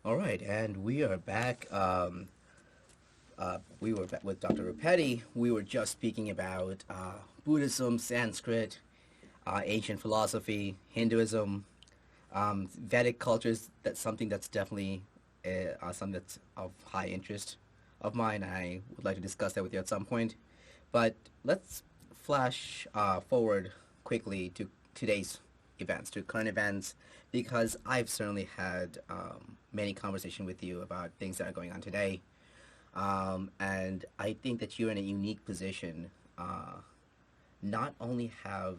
All right, and we are back. We were back with Dr. Repetti. We were just speaking about Buddhism, Sanskrit, ancient philosophy, Hinduism, Vedic cultures. That's something that's definitely something that's of high interest of mine. I would like to discuss that with you at some point. But let's flash forward quickly to today's events, to current events, because I've certainly had many conversations with you about things that are going on today. And I think that you're in a unique position, not only have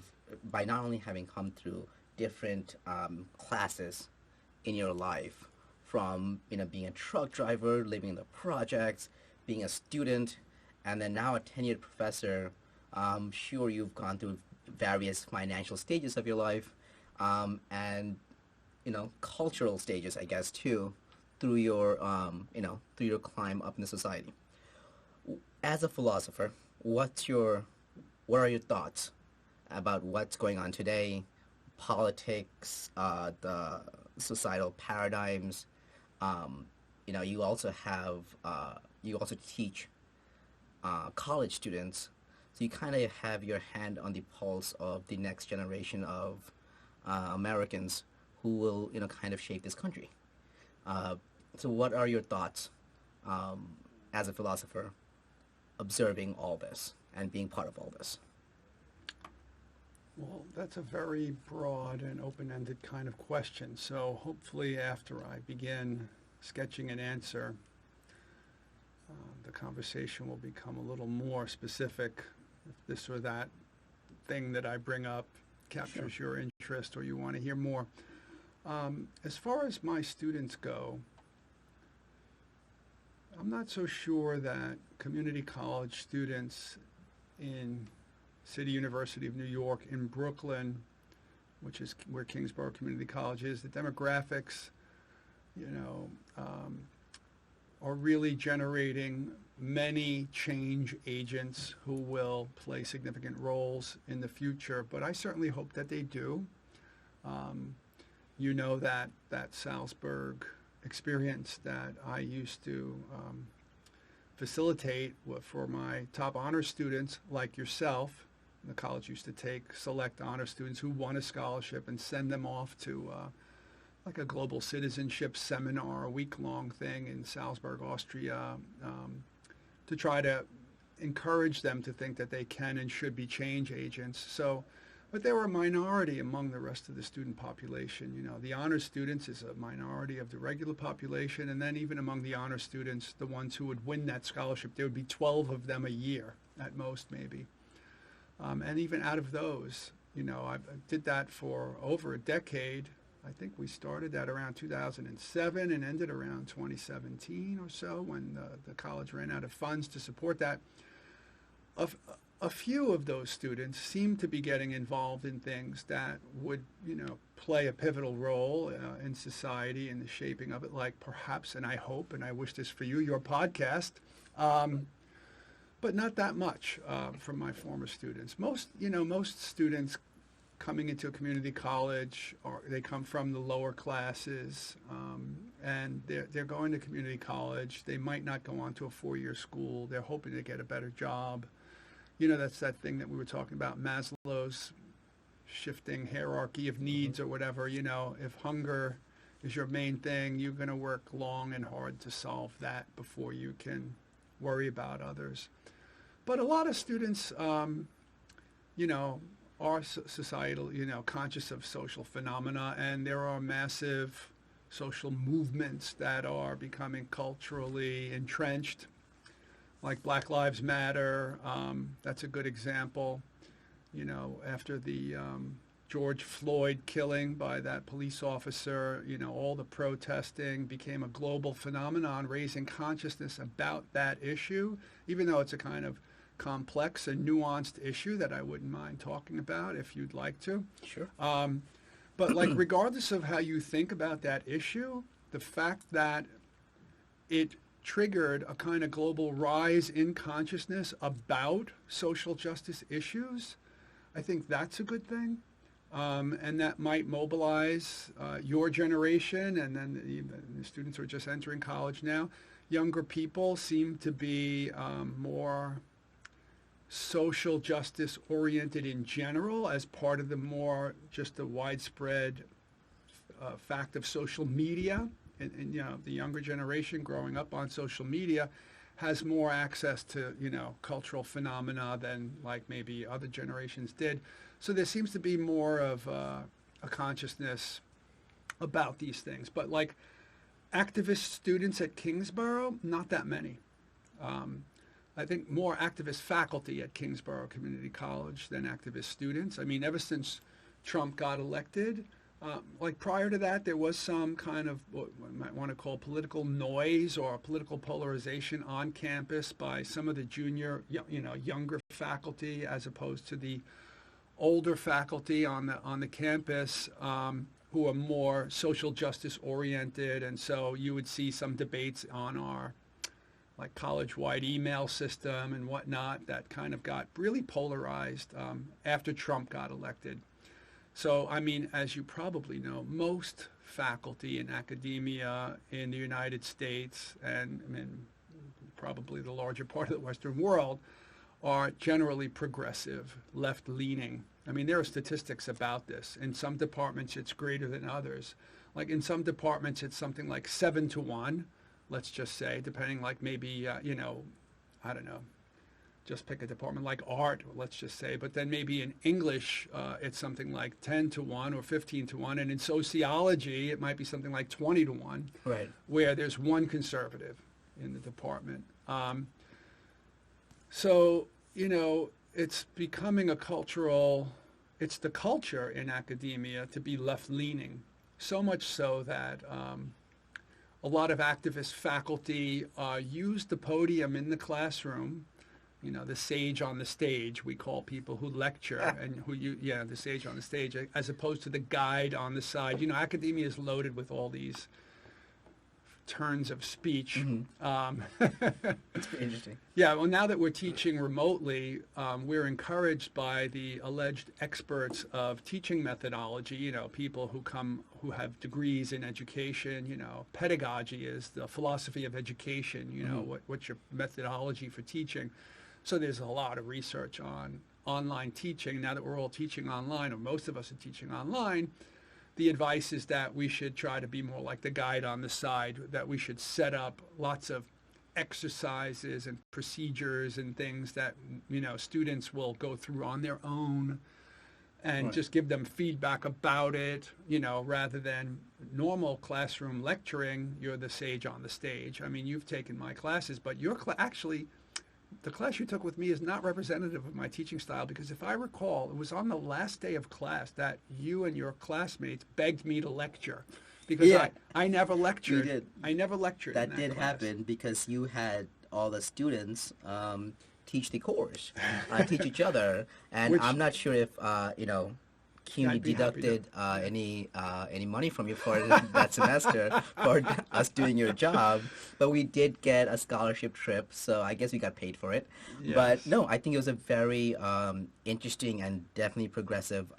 by not only having come through different classes in your life, from being a truck driver, living in the projects, being a student, and then now a tenured professor. Sure, you've gone through various financial stages of your life, and cultural stages, I guess, too, through your climb up in the society. As a philosopher, what are your thoughts about what's going on today, politics, the societal paradigms? You also you also teach college students, so you kind of have your hand on the pulse of the next generation of Americans who will, kind of shape this country. Uh, so, what are your thoughts as a philosopher, observing all this and being part of all this? Well, that's a very broad and open-ended kind of question. So hopefully after I begin sketching an answer, the conversation will become a little more specific. If this or that thing that I bring up captures Sure. your interest or you want to hear more. As far as my students go, I'm not so sure that community college students in City University of New York in Brooklyn, which is where Kingsborough Community College is, the demographics, you know, um, are really generating many change agents who will play significant roles in the future. But I certainly hope that they do. Um, you know that Salzburg experience that I used to facilitate for my top honor students like yourself. The college used to take select honor students who won a scholarship and send them off to like a global citizenship seminar, a week-long thing in Salzburg, Austria, to try to encourage them to think that they can and should be change agents. So, but they were a minority among the rest of the student population. You know, the honor students is a minority of the regular population, and then even among the honor students, the ones who would win that scholarship, there would be 12 of them a year at most, maybe. And even out of those, you know, I did that for over a decade. I think we started that around 2007 and ended around 2017 or so when the college ran out of funds to support that. A few of those students seem to be getting involved in things that would, you know, play a pivotal role in society and the shaping of it, like perhaps, and I hope, and I wish this for you, your podcast. But not that much from my former students. Most students coming into a community college, or they come from the lower classes, and they're going to community college. They might not go on to a four-year school. They're hoping to get a better job. You know, that's that thing that we were talking about, Maslow's shifting hierarchy of needs or whatever. You know, if hunger is your main thing, you're going to work long and hard to solve that before you can worry about others. But a lot of students, you know, are societal, you know, conscious of social phenomena, and there are massive social movements that are becoming culturally entrenched, like Black Lives Matter. That's a good example. You know, after the George Floyd killing by that police officer, you know, all the protesting became a global phenomenon, raising consciousness about that issue, even though it's a kind of complex and nuanced issue that I wouldn't mind talking about if you'd like to. Sure. But like, regardless of how you think about that issue, the fact that it triggered a kind of global rise in consciousness about social justice issues, I think that's a good thing. and that might mobilize your generation, and then the students who are just entering college now. Younger people seem to be more social justice oriented in general as part of the more just the widespread fact of social media. And the younger generation growing up on social media has more access to, cultural phenomena than like maybe other generations did. So there seems to be more of a consciousness about these things. But like activist students at Kingsborough, not that many. I think more activist faculty at Kingsborough Community College than activist students. I mean, ever since Trump got elected, like prior to that, there was some kind of what we might want to call political noise or political polarization on campus by some of the younger faculty as opposed to the older faculty on the campus who are more social justice oriented. And so you would see some debates on our like college-wide email system and whatnot that kind of got really polarized after Trump got elected. So, I mean, as you probably know, most faculty in academia in the United States and I mean, probably the larger part of the Western world are generally progressive, left-leaning. I mean, there are statistics about this. In some departments, it's greater than others. Like in some departments, it's something like 7-1, let's just say, depending like maybe, I don't know, just pick a department like art, let's just say. But then maybe in English, it's something like 10-1 or 15-1. And in sociology, it might be something like 20-1, Right. where there's one conservative in the department. So, it's becoming it's the culture in academia to be left-leaning, so much so that a lot of activist faculty use the podium in the classroom, the sage on the stage, we call people who lecture and the sage on the stage, as opposed to the guide on the side. Academia is loaded with all these turns of speech. Mm-hmm. It's pretty interesting. Yeah, well, now that we're teaching remotely, we're encouraged by the alleged experts of teaching methodology, people who have degrees in education. Pedagogy is the philosophy of education, Mm-hmm. what's your methodology for teaching. So there's a lot of research on online teaching. Now that we're all teaching online, or most of us are teaching online, the advice is that we should try to be more like the guide on the side, that we should set up lots of exercises and procedures and things that, students will go through on their own and Right. just give them feedback about it, rather than normal classroom lecturing. You're the sage on the stage. I mean, you've taken my classes, but your actually, the class you took with me is not representative of my teaching style, because if I recall, it was on the last day of class that you and your classmates begged me to lecture, because Yeah. I never lectured. You did. I never lectured That in that did class. happen because you had all the students teach the course, teach each other, and Which- I'm not sure if CUNY I'd be happy to. deducted any money from you for that semester for us doing your job, but we did get a scholarship trip, so I guess we got paid for it. But Yes. no, I think it was a very interesting and definitely progressive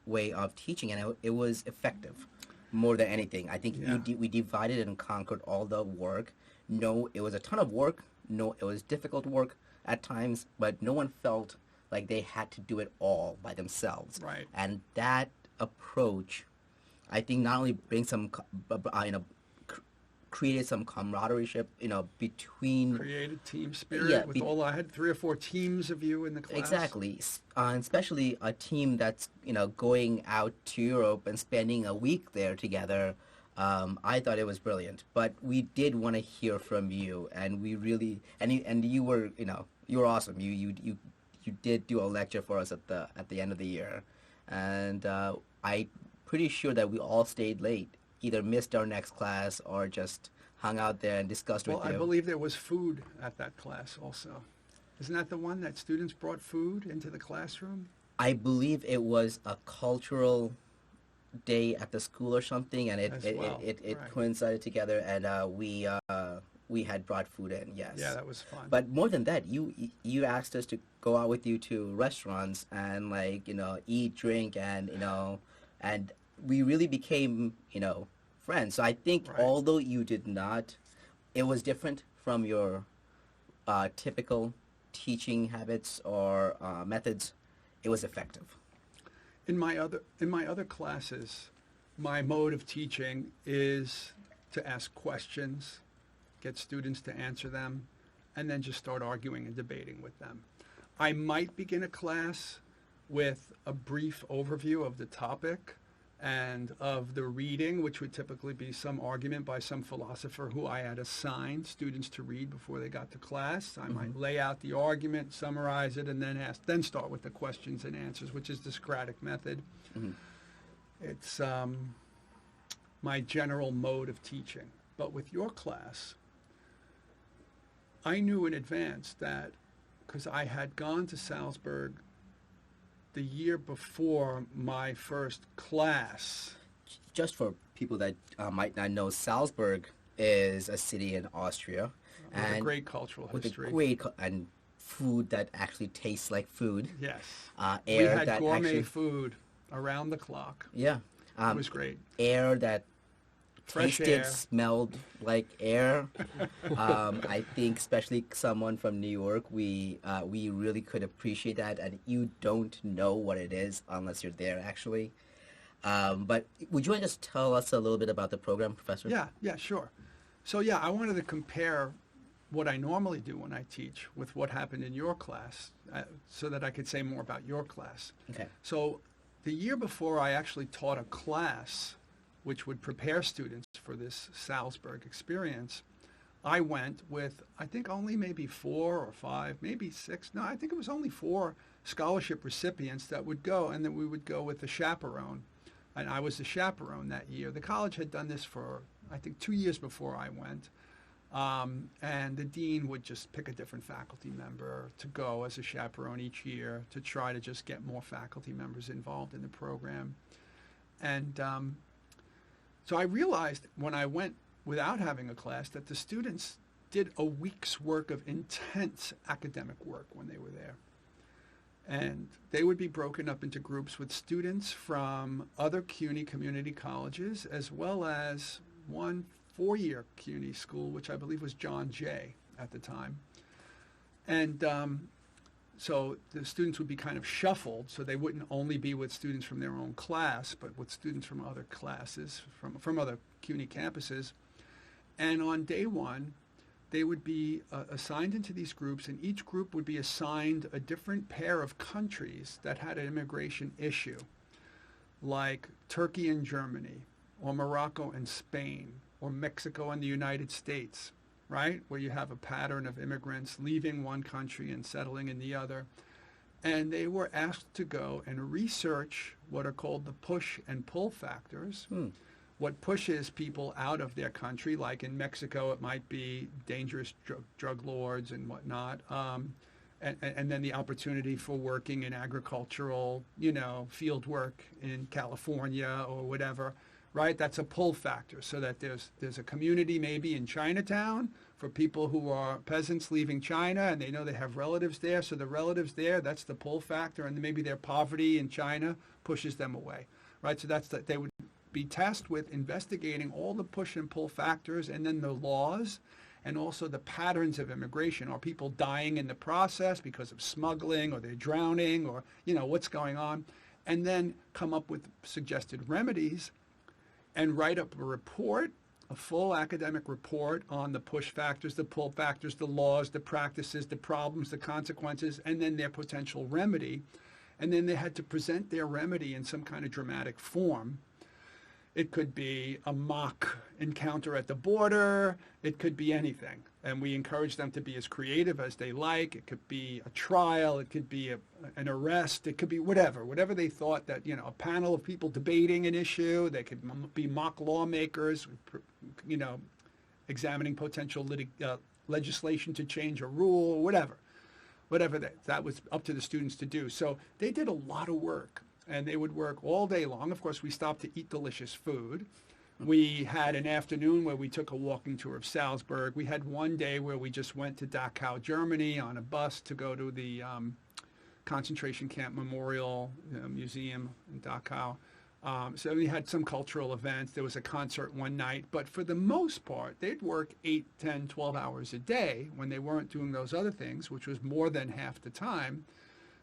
way of teaching, and it was effective more than anything. I think Yeah. we divided and conquered all the work. No, it was a ton of work. No, it was difficult work at times, but no one felt like they had to do it all by themselves. Right. And that approach, I think, not only brings some, created some camaraderie, between. Created team spirit Yeah, with all. I had 3 or 4 teams of you in the class. Exactly, especially a team that's going out to Europe and spending a week there together. I thought it was brilliant, but we did want to hear from you, and we really and you were you were awesome. You did do a lecture for us at the end of the year, and I'm pretty sure that we all stayed late, either missed our next class or just hung out there and discussed Well, with you. I believe there was food at that class also. Isn't that the one that students brought food into the classroom? I believe it was a cultural day at the school or something, and As well, it right. coincided together, and we had brought food in, yes. Yeah, that was fun. But more than that, you asked us to go out with you to restaurants and like eat, drink, and we really became friends. So I think Right. although you did not, it was different from your typical teaching habits or methods. It was effective. In my other classes, my mode of teaching is to ask questions, get students to answer them, and then just start arguing and debating with them. I might begin a class with a brief overview of the topic and of the reading, which would typically be some argument by some philosopher who I had assigned students to read before they got to class. I might lay out the argument, summarize it, and then start with the questions and answers, which is the Socratic method. Mm-hmm. It's my general mode of teaching. But with your class, I knew in advance that, because I had gone to Salzburg the year before my first class. Just for people that might not know, Salzburg is a city in Austria, With a great cultural history. With a great and food that actually tastes like food. Yes. Air we had that gourmet actually, food around the clock. Yeah. It was great. Air that Fresh tasted, air. smelled like air. I think especially someone from New York, we really could appreciate that, and you don't know what it is unless you're there actually. But would you want to just tell us a little bit about the program, Professor? Yeah, sure. So yeah, I wanted to compare what I normally do when I teach with what happened in your class, so that I could say more about your class. Okay. So the year before, I actually taught a class which would prepare students for this Salzburg experience. I went with, I think, only maybe 4 or 5, maybe 6. No, I think it was only 4 scholarship recipients that would go, and then we would go with the chaperone. And I was the chaperone that year. The college had done this for, I think, 2 years before I went. And the dean would just pick a different faculty member to go as a chaperone each year to try to just get more faculty members involved in the program. And so I realized when I went without having a class that the students did a week's work of intense academic work when they were there. And they would be broken up into groups with students from other CUNY community colleges, as well as one 4-year CUNY school, which I believe was John Jay at the time. And so the students would be kind of shuffled, so they wouldn't only be with students from their own class, but with students from other classes, from other CUNY campuses. And on day one, they would be assigned into these groups, and each group would be assigned a different pair of countries that had an immigration issue, like Turkey and Germany, or Morocco and Spain, or Mexico and the United States, right? Where you have a pattern of immigrants leaving one country and settling in the other. And they were asked to go and research what are called the push and pull factors. What pushes people out of their country, like in Mexico, it might be dangerous drug lords and whatnot. And then the opportunity for working in agricultural, field work in California or whatever. Right, that's a pull factor, so that there's a community maybe in Chinatown for people who are peasants leaving China, and they know they have relatives there, so the relatives there, that's the pull factor, and maybe their poverty in China pushes them away, right? So they would be tasked with investigating all the push and pull factors, and then the laws, and also the patterns of immigration. Are people dying in the process because of smuggling, or they're drowning, or what's going on, and then come up with suggested remedies and write up a report, a full academic report on the push factors, the pull factors, the laws, the practices, the problems, the consequences, and then their potential remedy. And then they had to present their remedy in some kind of dramatic form. It could be a mock encounter at the border. It could be anything. And we encourage them to be as creative as they like. It could be a trial. It could be an arrest. It could be whatever they thought that, a panel of people debating an issue. They could be mock lawmakers, examining potential legislation to change a rule, or whatever that was up to the students to do. So they did a lot of work. And they would work all day long. Of course, we stopped to eat delicious food. We had an afternoon where we took a walking tour of Salzburg. We had one day where we just went to Dachau, Germany on a bus to go to the concentration camp memorial museum in Dachau. So we had some cultural events. There was a concert one night. But for the most part, they'd work 8, 10, 12 hours a day when they weren't doing those other things, which was more than half the time,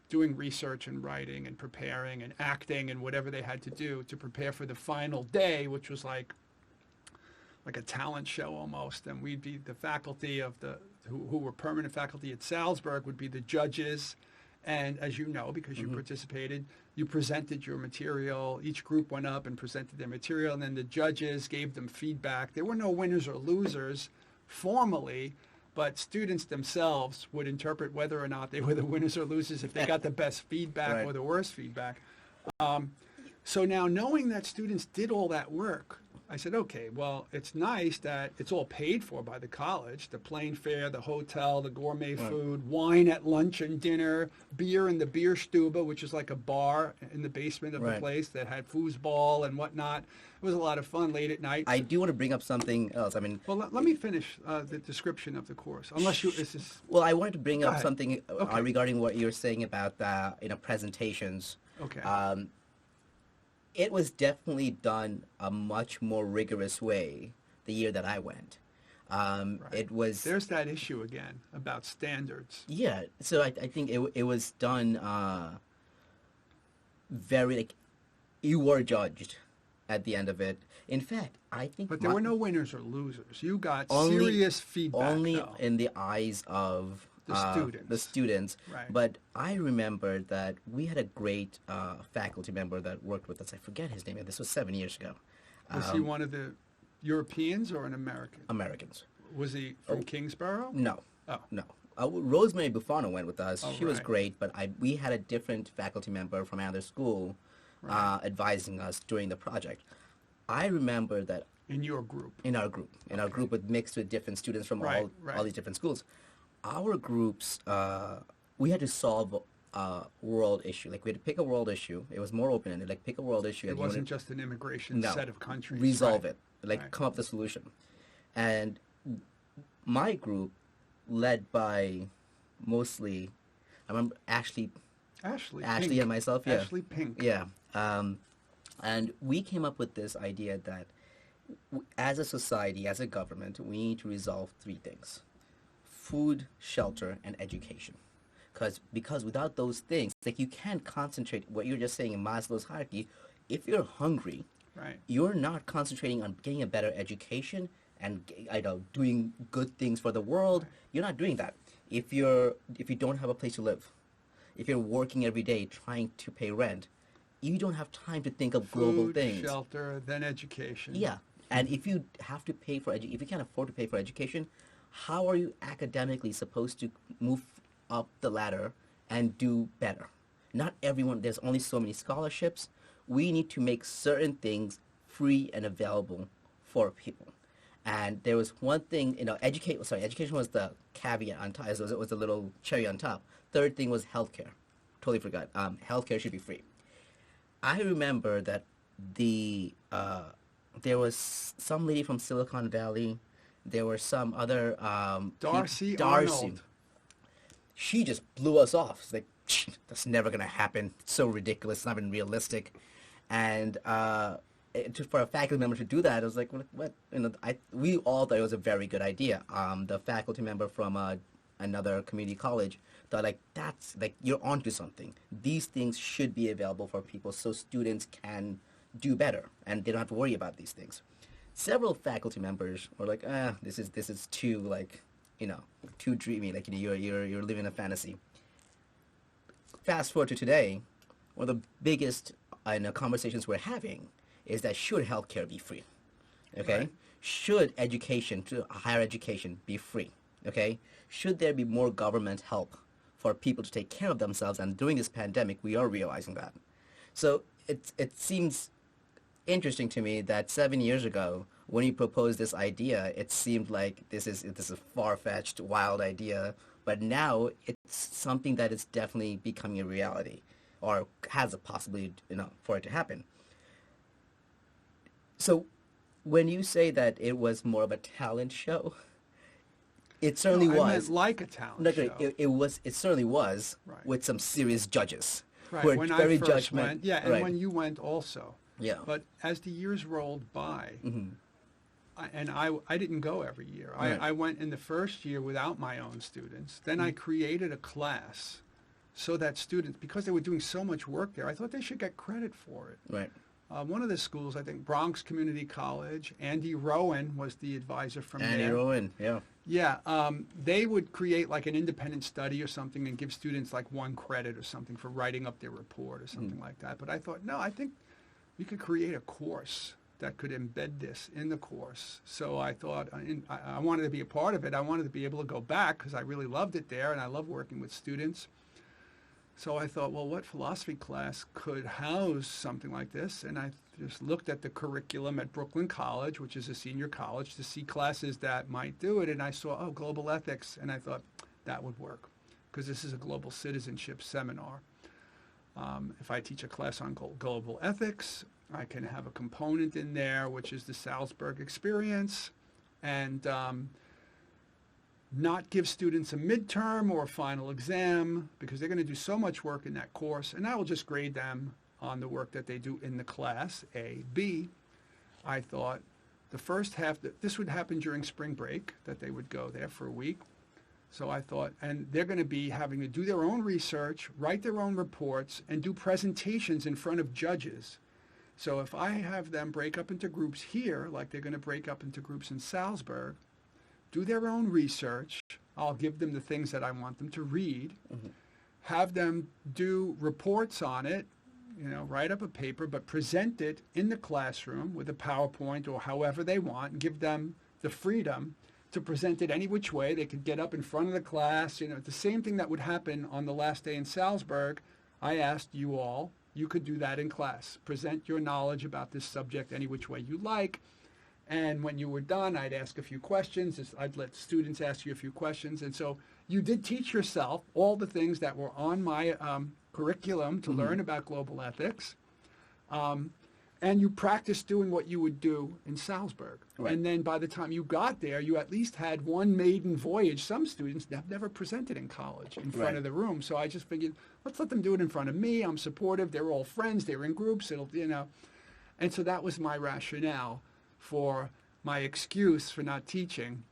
doing research and writing and preparing and acting and whatever they had to do to prepare for the final day, which was like a talent show almost. And we'd be the faculty of who were permanent faculty at Salzburg would be the judges. And as you know, because you participated, you presented your material. Each group went up and presented their material, and then the judges gave them feedback. There were no winners or losers formally, but students themselves would interpret whether or not they were the winners or losers if they got the best feedback or the worst feedback. So now knowing that students did all that work, I said, okay, well, it's nice that it's all paid for by the college, the plane fare, the hotel, the gourmet food, wine at lunch and dinner, beer in the Bierstube, which is like a bar in the basement of the place that had foosball and whatnot. It was a lot of fun late at night. I do want to bring up something else. I mean, well, let me finish the description of the course, unless you. Well, I wanted to bring up ahead. something regarding what you were saying about the presentations. Okay. It was definitely done a much more rigorous way the year that I went. It was. There's that issue again about standards. Yeah, so I think it was done very, like, you were judged at the end of it. In fact, I think. But there were no winners or losers. You got only, serious feedback. Only though. in the eyes of the students. Right. But I remember that we had a great faculty member that worked with us. I forget his name. This was 7 years ago. Was he one of the Europeans or an American? Americans. Was he from Kingsborough? No. Oh. No. Rosemary Buffano went with us. Oh, she was great, but we had a different faculty member from another school advising us during the project. I remember that in your group. In our group. In our group mixed with different students from all these different schools. Our groups, we had to solve a world issue. Like, we had to pick a world issue. It was more open-ended. Like, pick a world issue. It wasn't just an immigration set of countries. Resolve it. Like, come up with a solution. And my group, led by mostly, I remember Ashley Pink. and myself. Yeah. Ashley Pink. Yeah. And we came up with this idea that as a society, as a government, we need to resolve 3 things: food, shelter, and education. Because without those things, like, you can't concentrate what you're just saying in Maslow's hierarchy. If you're hungry, you're not concentrating on getting a better education and doing good things for the world. You're not doing that. If you don't have a place to live, if you're working every day trying to pay rent, you don't have time to think of global things. Food, shelter, then education. Yeah, and if you have to pay for if you can't afford to pay for education, how are you academically supposed to move up the ladder and do better? Not everyone. There's only so many scholarships. We need to make certain things free and available for people. And there was one thing, education was the caveat on top. It was a little cherry on top. Third thing was healthcare. Totally forgot. Healthcare should be free. I remember that there was some lady from Silicon Valley. There were some other Darcy Darcy. Arnold. She just blew us off. It's like, that's never gonna happen. It's so ridiculous. It's not even realistic. And for a faculty member to do that, I was like, what? We all thought it was a very good idea. The faculty member from another community college thought, like, that's, like, you're onto something. These things should be available for people so students can do better and they don't have to worry about these things. Several faculty members were like, this is too, like, too dreamy. Like, you're living a fantasy. Fast forward to today, one of the biggest conversations we're having is that should healthcare be free? Okay? Right. Should education, higher education, be free? Okay? Should there be more government help for people to take care of themselves? And during this pandemic, we are realizing that. So it seems interesting to me that 7 years ago, when you proposed this idea, it seemed like this is a far-fetched, wild idea. But now it's something that is definitely becoming a reality, or has a possibility, for it to happen. So When you say that it was more of a talent show, it certainly No, I was. meant like a talent No, show. it was. It certainly was Right. with some serious judges Right, who are when I very first judgment. went, yeah, and right. when you went also. Yeah. But as the years rolled by, Mhm. I didn't go every year. Right. I went in the first year without my own students. Then I created a class so that students, because they were doing so much work there, I thought they should get credit for it. Right. One of the schools, I think Bronx Community College, Andy Rowan was the advisor from Andy there. Rowan. Yeah. Yeah, they would create like an independent study or something and give students like 1 credit or something for writing up their report or something like that. But I thought, no, I think we could create a course that could embed this in the course. So I thought I wanted to be a part of it. I wanted to be able to go back because I really loved it there and I love working with students. So I thought, well, what philosophy class could house something like this? And I just looked at the curriculum at Brooklyn College, which is a senior college, to see classes that might do it. And I saw, oh, global ethics. And I thought that would work because this is a global citizenship seminar. If I teach a class on global ethics, I can have a component in there, which is the Salzburg experience, and not give students a midterm or a final exam because they're going to do so much work in that course, and I will just grade them on the work that they do in the class, A. B, I thought the first half, this would happen during spring break, that they would go there for a week. So I thought, and they're going to be having to do their own research, write their own reports, and do presentations in front of judges. So if I have them break up into groups here, like they're going to break up into groups in Salzburg, do their own research, I'll give them the things that I want them to read, have them do reports on it, write up a paper, but present it in the classroom with a PowerPoint or however they want, and give them the freedom to present it any which way. They could get up in front of the class. The same thing that would happen on the last day in Salzburg, I asked you all, you could do that in class. Present your knowledge about this subject any which way you like. And when you were done, I'd ask a few questions. I'd let students ask you a few questions. And so you did teach yourself all the things that were on my curriculum to learn about global ethics. And you practiced doing what you would do in Salzburg. Right. And then by the time you got there, you at least had one maiden voyage. Some students have never presented in college in front of the room. So I just figured, let's let them do it in front of me. I'm supportive. They're all friends. They're in groups. And so that was my rationale for my excuse for not teaching.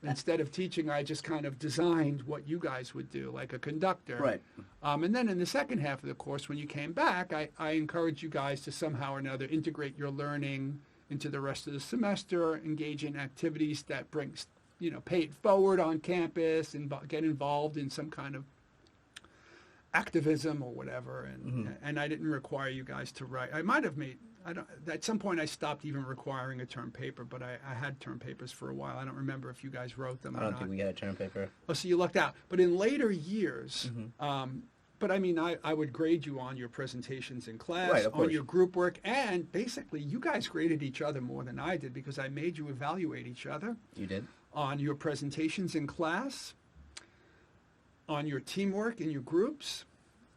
Instead of teaching, I just kind of designed what you guys would do, like a conductor. Right. And then in the second half of the course, when you came back, I encouraged you guys to somehow or another integrate your learning into the rest of the semester, engage in activities that bring, pay it forward on campus, and get involved in some kind of activism or whatever. And I didn't require you guys to write. I might have at some point I stopped even requiring a term paper, but I had term papers for a while. I don't remember if you guys wrote them or not. I don't think we got a term paper. Oh, so you lucked out. But in later years, but I mean, I would grade you on your presentations in class, Right, of on course. your group work, and basically you guys graded each other more than I did because I made you evaluate each other You did? on your presentations in class, on your teamwork in your groups,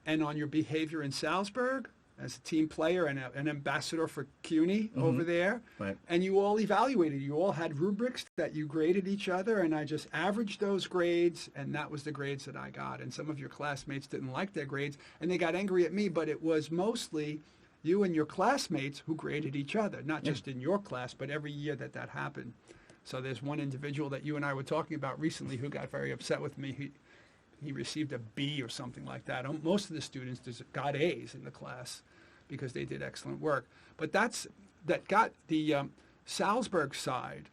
and on your behavior in Salzburg as a team player and an ambassador for CUNY over there. Right. And you all evaluated. You all had rubrics that you graded each other, and I just averaged those grades, and that was the grades that I got. And some of your classmates didn't like their grades, and they got angry at me, but it was mostly you and your classmates who graded each other, not just in your class, but every year that happened. So there's one individual that you and I were talking about recently who got very upset with me. He received a B or something like that. Most of the students got A's in the class because they did excellent work. But that got the Salzburg side,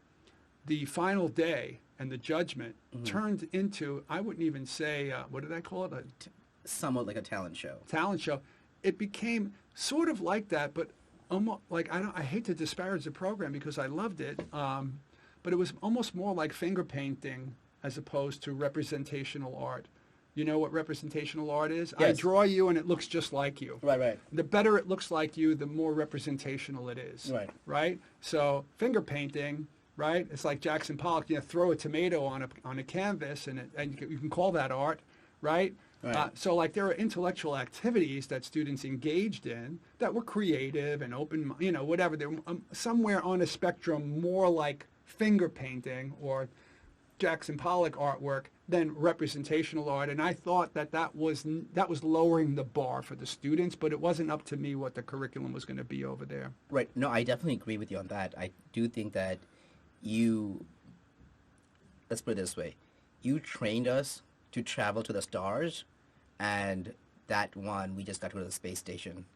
the final day and the judgment turned into, I wouldn't even say, what did I call it? Somewhat like a talent show. Talent show. It became sort of like that, but almost like, I hate to disparage the program because I loved it, but it was almost more like finger painting as opposed to representational art. You know what representational art is? Yes. I draw you and it looks just like you. Right. The better it looks like you, the more representational it is. Right? So finger painting, right? It's like Jackson Pollock, throw a tomato on a canvas and you can call that art, right? Right. So like there are intellectual activities that students engaged in that were creative and open, whatever. They're somewhere on a spectrum more like finger painting or Jackson Pollock artwork than representational art. And I thought that was lowering the bar for the students, but it wasn't up to me what the curriculum was going to be over there. Right. No, I definitely agree with you on that. I do think that let's put it this way, you trained us to travel to the stars, and that one, we just got to go to the space station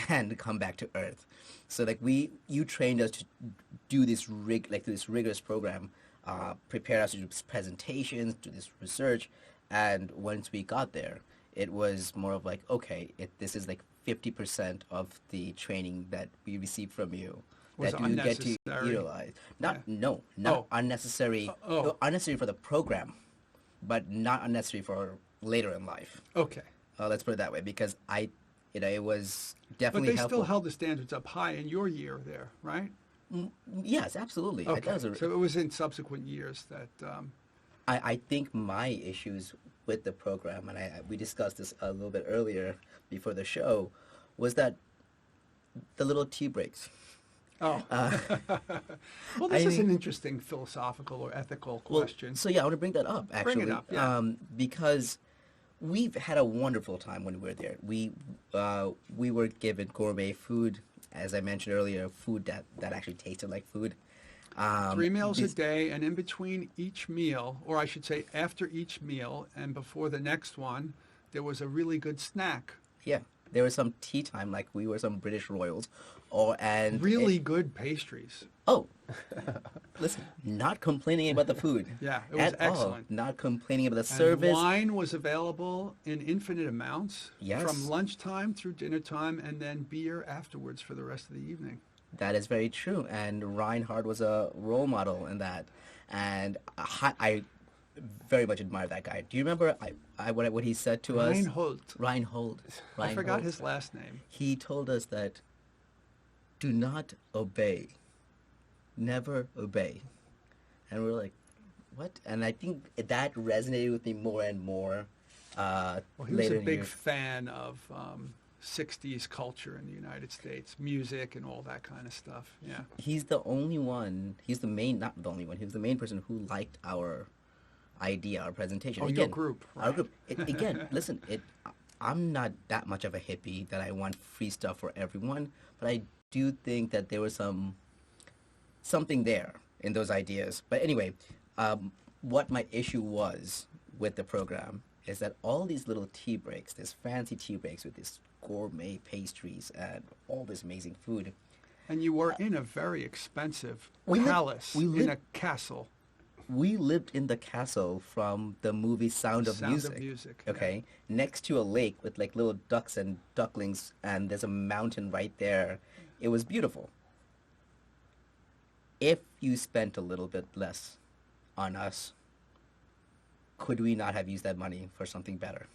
and come back to Earth. So like you trained us to do this rigorous program, prepare us to do presentations, do this research, and once we got there, it was more of like, okay, this is like 50% of the training that we received from you Was that you get to unnecessary? utilize. Not Oh. unnecessary. Oh. Unnecessary for the program, but not unnecessary for later in life. Okay. Let's put it that way, because it was But definitely they helpful. still held the standards up high in your year there, right? Yes, absolutely. It Okay. does. So it was in subsequent years that. I think my issues with the program, and we discussed this a little bit earlier before the show, was that the little tea breaks. Oh. Well, this I is an mean- interesting philosophical or ethical question. So yeah, I want to bring that up actually. Bring it up, yeah. Because we've had a wonderful time when we were there. We were given gourmet food, as I mentioned earlier, food that actually tasted like food. 3 meals a these- day, and in between each meal, or I should say after each meal and before the next one, there was a really good snack. Yeah, there was some tea time, like we were some British royals, Really good pastries. Oh, listen, not complaining about the food. Yeah, it was at all. excellent. Not complaining about the And service. wine was available in infinite amounts Yes. from lunchtime through dinner time, and then beer afterwards for the rest of the evening. That is very true, and Reinhard was a role model in that, and I very much admire that guy. Do you remember what he said to us? Reinhold. I forgot Reinhold. his last name. He told us that do not obey, never obey, and we're like, what? And I think that resonated with me more and more. Well, he was later a in big years. fan of 60s culture in the United States, music and all that kind of stuff. Yeah. He's the only one. He's the main, not the only one. He was the main person who liked our idea, our presentation. Oh, your group, Our right. group. Again, listen. I'm not that much of a hippie that I want free stuff for everyone, but I do think that there was something there in those ideas. But anyway, what my issue was with the program is that all these little tea breaks, this fancy tea breaks with these gourmet pastries and all this amazing food. And you were in a very expensive We lived- palace, we in lived- a castle. We lived in the castle from the movie Sound of Sound Music. of Music, yeah. Okay, next to a lake with like little ducks and ducklings, and there's a mountain right there. It was beautiful. If you spent a little bit less on us, could we not have used that money for something better?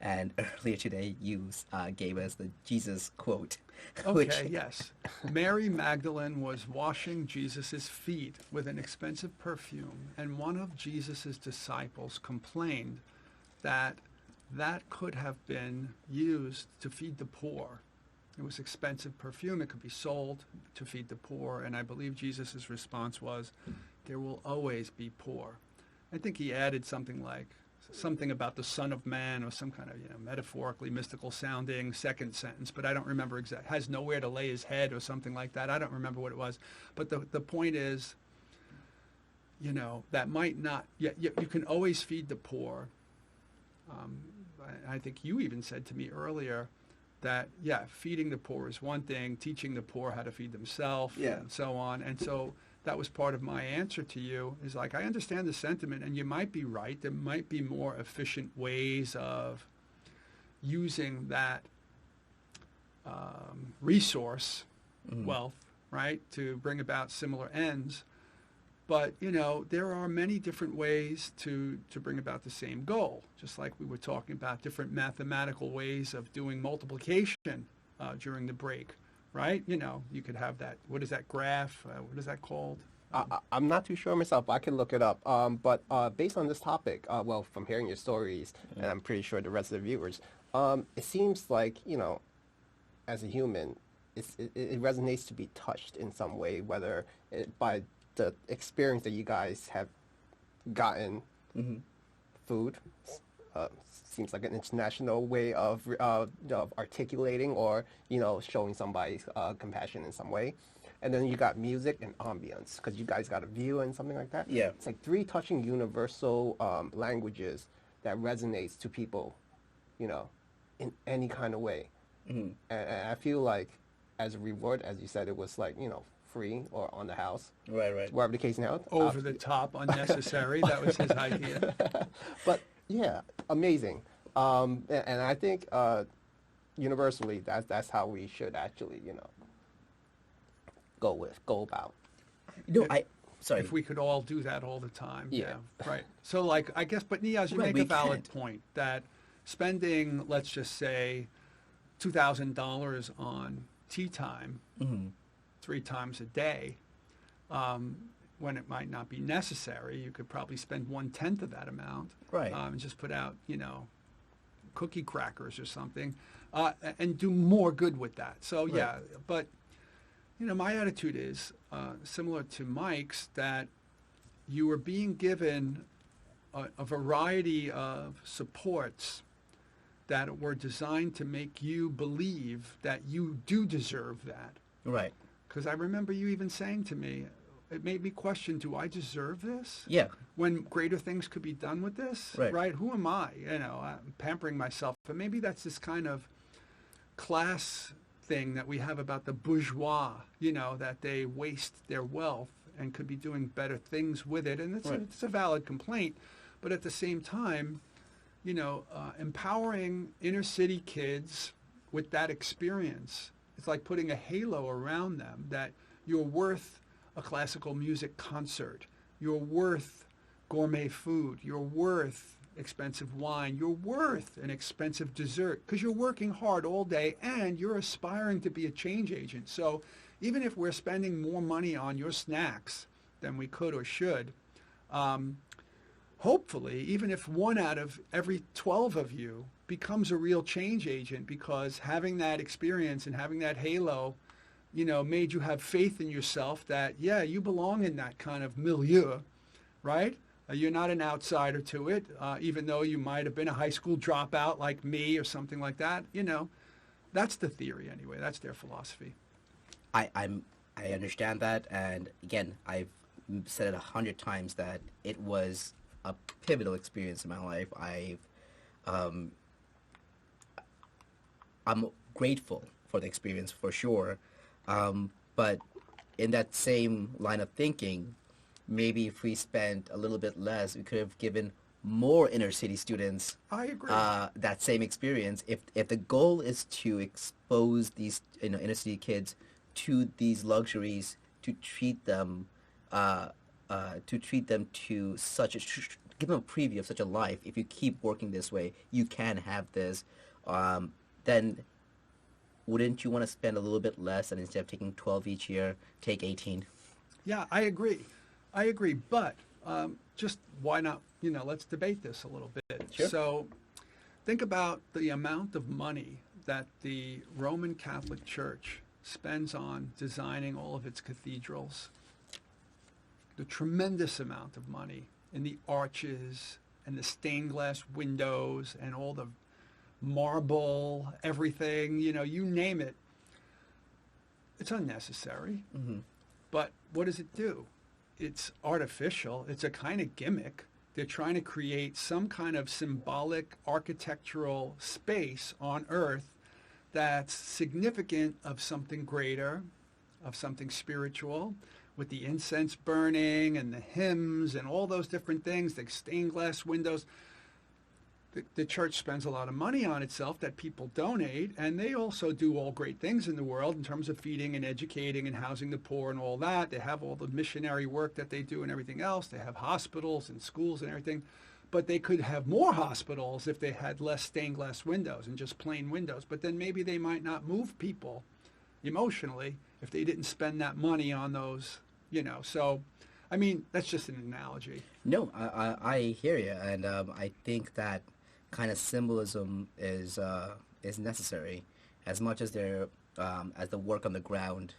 And earlier today, you gave us the Jesus quote. Okay, yes. Mary Magdalene was washing Jesus' feet with an expensive perfume, and one of Jesus' disciples complained that that could have been used to feed the poor. It was expensive perfume. It could be sold to feed the poor. And I believe Jesus' response was, there will always be poor. I think he added something about the Son of Man, or some kind of metaphorically mystical sounding second sentence, but I don't remember exactly. Has nowhere to lay his head or something like that. I don't remember what it was. But the point is, that might not, you can always feed the poor. I think you even said to me earlier that, feeding the poor is one thing, teaching the poor how to feed themselves, Yeah. and so on. And so that was part of my answer to you, is like, I understand the sentiment, and you might be right. There might be more efficient ways of using that resource, wealth, right, to bring about similar ends. But, there are many different ways to bring about the same goal, just like we were talking about different mathematical ways of doing multiplication during the break, right? You could have that, what is that graph? What is that called? I'm not too sure myself, but I can look it up. But based on this topic, well, from hearing your stories, and I'm pretty sure the rest of the viewers, it seems like, as a human, it resonates to be touched in some way, whether by the experience that you guys have gotten, food, seems like an international way of articulating or, showing somebody's compassion in some way. And then you got music and ambience, because you guys got a view and something like that. Yeah. It's like three touching universal languages that resonates to people, in any kind of way. And I feel like as a reward, as you said, it was like, free or on the house. Right. Wherever the case now. Over the top, unnecessary. That was his idea. But yeah, amazing. And I think universally that's how we should actually, go about. Sorry. If we could all do that all the time. Yeah. Right. So like, I guess, but Niaz, you Right, make a we valid can't. point that spending, let's just say, $2,000 on tea time 3 times a day, when it might not be necessary, you could probably spend 1/10 of that amount. Right. And just put out, cookie crackers or something, and do more good with that. So Right. yeah, but my attitude is similar to Mike's, that you are being given a variety of supports that were designed to make you believe that you do deserve that. Right. Because I remember you even saying to me, it made me question, do I deserve this? Yeah. When greater things could be done with this? Right. Who am I? I'm pampering myself. But maybe that's this kind of class thing that we have about the bourgeois, that they waste their wealth and could be doing better things with it. And it's a valid complaint. But at the same time, empowering inner city kids with that experience, it's like putting a halo around them that you're worth a classical music concert. You're worth gourmet food. You're worth expensive wine. You're worth an expensive dessert because you're working hard all day and you're aspiring to be a change agent. So even if we're spending more money on your snacks than we could or should, hopefully, even if 1 out of every 12 of you becomes a real change agent because having that experience and having that halo, made you have faith in yourself that, yeah, you belong in that kind of milieu, right? You're not an outsider to it, even though you might have been a high school dropout like me or something like that. That's the theory anyway. That's their philosophy. I understand that, and again, I've said it 100 times that it was a pivotal experience in my life. I'm grateful for the experience for sure, but in that same line of thinking, maybe if we spent a little bit less, we could have given more inner city students I agree. that same experience. If the goal is to expose these inner city kids to these luxuries, to treat them to such a give them a preview of such a life. If you keep working this way, you can have this. Then wouldn't you want to spend a little bit less, and instead of taking 12 each year, take 18? Yeah, I agree. But just why not, let's debate this a little bit. Sure. So think about the amount of money that the Roman Catholic Church spends on designing all of its cathedrals. The tremendous amount of money in the arches and the stained glass windows and all the marble, everything, you name it. It's unnecessary. Mm-hmm. But what does it do? It's artificial. It's a kind of gimmick. They're trying to create some kind of symbolic architectural space on Earth that's significant of something greater, of something spiritual, with the incense burning and the hymns and all those different things, the stained glass windows. The church spends a lot of money on itself that people donate, and they also do all great things in the world in terms of feeding and educating and housing the poor and all that. They have all the missionary work that they do and everything else. They have hospitals and schools and everything. But they could have more hospitals if they had less stained glass windows and just plain windows. But then maybe they might not move people emotionally if they didn't spend that money on those, So I mean, that's just an analogy. No, I hear you, and I think that kind of symbolism is necessary, as much as as the work on the ground,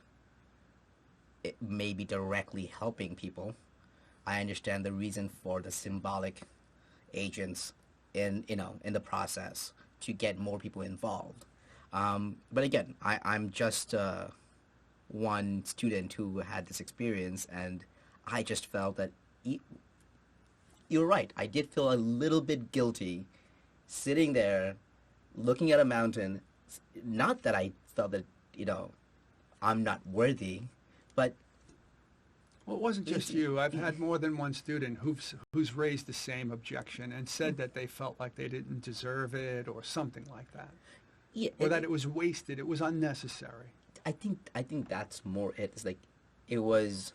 it may be directly helping people. I understand the reason for the symbolic agents in the process to get more people involved. But again, I'm just one student who had this experience, and I just felt that you're right. I did feel a little bit guilty sitting there looking at a mountain. Not that I felt that, I'm not worthy, but Well, it wasn't just you. I've had more than one student who's raised the same objection and said that they felt like they didn't deserve it or something like that, yeah, or that it was wasted, it was unnecessary. I think that's more it. It's like it was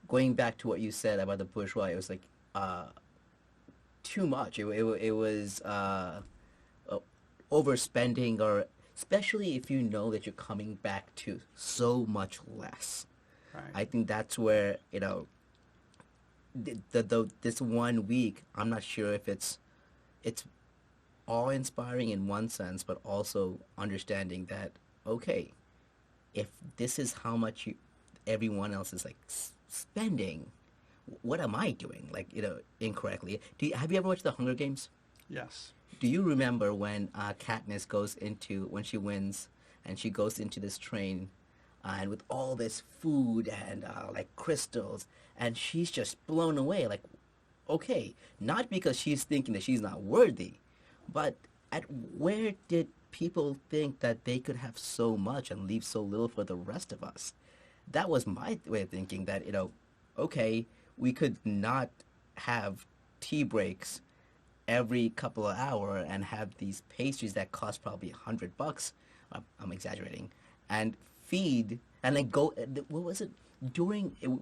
going back to what you said about the bourgeois. It was like too much. It was overspending, or especially if you know that you're coming back to so much less. Right. I think that's where this 1 week. I'm not sure if it's awe-inspiring in one sense, but also understanding that okay, if this is how much everyone else is like spending, what am I doing incorrectly? Have you ever watched the Hunger Games? Yes. Do you remember when Katniss when she wins and she goes into this train and with all this food and like crystals, and she's just blown away, like, okay, not because she's thinking that she's not worthy, but where did people think that they could have so much and leave so little for the rest of us? That was my way of thinking, that okay, we could not have tea breaks every couple of hours and have these pastries that cost probably $100. I'm exaggerating, and feed and then go. What was it?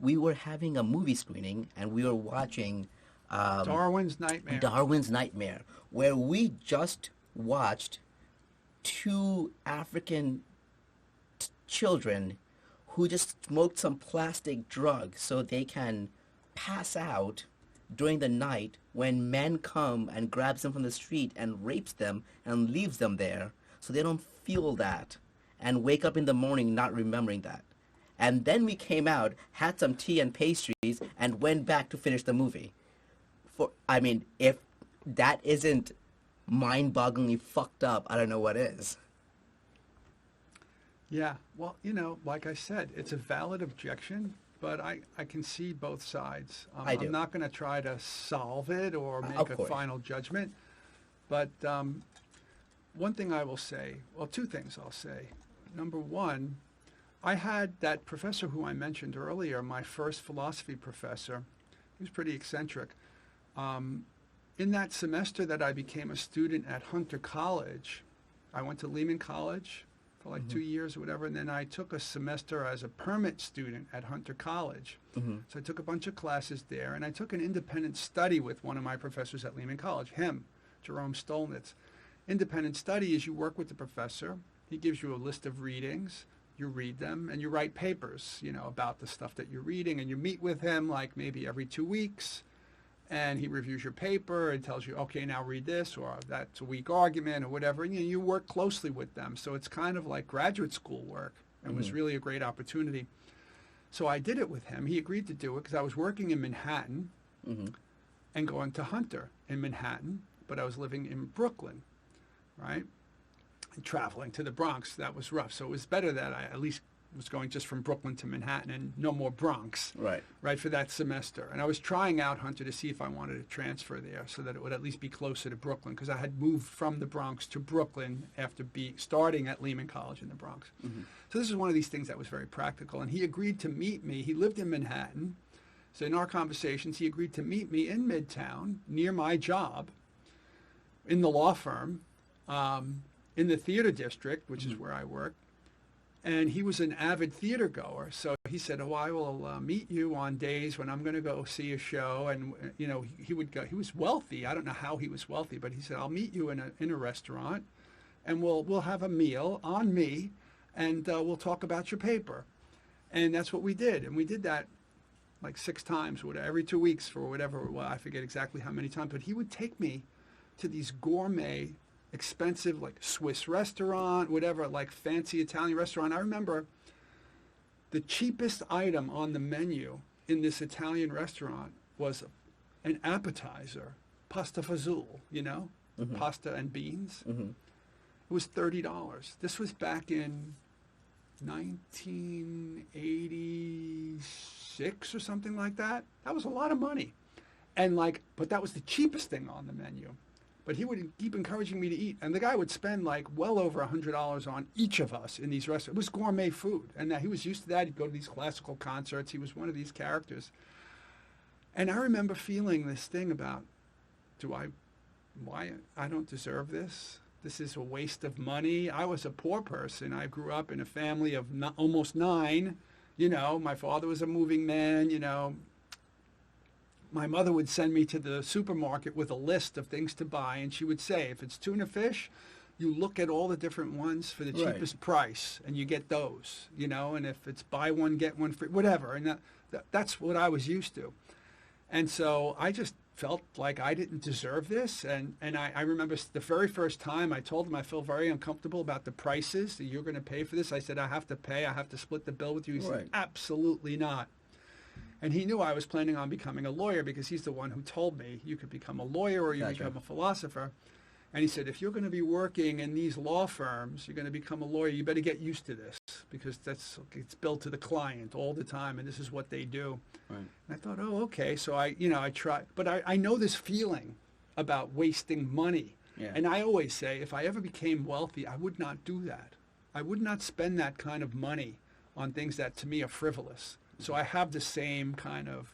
We were having a movie screening and we were watching Darwin's Nightmare. Darwin's Nightmare, where we just watched two African children who just smoked some plastic drug so they can pass out during the night when men come and grabs them from the street and rapes them and leaves them there so they don't feel that and wake up in the morning not remembering that. And then we came out, had some tea and pastries, and went back to finish the movie. If that isn't mind-bogglingly fucked up, I don't know what is. Yeah, well, like I said, it's a valid objection, but I can see both sides. I do. I'm not going to try to solve it or make Of a course. final judgment, but one thing I will say, well, two things I'll say. Number one, I had that professor who I mentioned earlier, my first philosophy professor. He was pretty eccentric. In that semester that I became a student at Hunter College, I went to Lehman College for like 2 years or whatever, and then I took a semester as a permit student at Hunter College. Mm-hmm. So I took a bunch of classes there, and I took an independent study with one of my professors at Lehman College, him, Jerome Stolnitz. Independent study is you work with the professor. He gives you a list of readings. You read them, and you write papers, about the stuff that you're reading, and you meet with him like maybe every 2 weeks, and he reviews your paper and tells you, okay, now read this, or that's a weak argument, or whatever, and you work closely with them. So it's kind of like graduate school work, and was really a great opportunity. So I did it with him. He agreed to do it because I was working in Manhattan and going to Hunter in Manhattan, but I was living in Brooklyn, right? And traveling to the Bronx, that was rough. So it was better that I at least was going just from Brooklyn to Manhattan and no more Bronx, Right. for that semester. And I was trying out Hunter to see if I wanted to transfer there so that it would at least be closer to Brooklyn, because I had moved from the Bronx to Brooklyn after starting at Lehman College in the Bronx. So this is one of these things that was very practical. And he agreed to meet me. He lived in Manhattan. So in our conversations, he agreed to meet me in Midtown near my job in the law firm, in the theater district, which is where I work. And he was an avid theater goer. So he said, I will meet you on days when I'm going to go see a show. And, he would go. He was wealthy. I don't know how he was wealthy, but he said, I'll meet you in a restaurant, and we'll have a meal on me, and we'll talk about your paper. And that's what we did. And we did that like 6 times, whatever, every 2 weeks for whatever. Well, I forget exactly how many times, but he would take me to these gourmet, expensive, like Swiss restaurant, whatever, like fancy Italian restaurant. I remember the cheapest item on the menu in this Italian restaurant was an appetizer, pasta fazool, pasta and beans. Mm-hmm. It was $30. This was back in 1986 or something like that. That was a lot of money. And but that was the cheapest thing on the menu. But he would keep encouraging me to eat. And the guy would spend well over $100 on each of us in these restaurants. It was gourmet food. And he was used to that. He'd go to these classical concerts. He was one of these characters. And I remember feeling this thing about, why I don't deserve this? This is a waste of money. I was a poor person. I grew up in a family of almost 9. My father was a moving man, My mother would send me to the supermarket with a list of things to buy, and she would say, if it's tuna fish, you look at all the different ones for the cheapest price, and you get those, and if it's buy one, get one free, whatever. And that's what I was used to. And so I just felt like I didn't deserve this. And I remember the very first time I told him I feel very uncomfortable about the prices that you're going to pay for this. I said, I have to pay. I have to split the bill with you. He said, absolutely not. And he knew I was planning on becoming a lawyer because he's the one who told me you could become a lawyer or you become a philosopher. And he said, if you're going to be working in these law firms, you're going to become a lawyer, you better get used to this because it's billed to the client all the time, and this is what they do. Right. And I thought, oh, okay. So I try, but I know this feeling about wasting money. Yeah. And I always say, if I ever became wealthy, I would not do that. I would not spend that kind of money on things that to me are frivolous. So I have the same kind of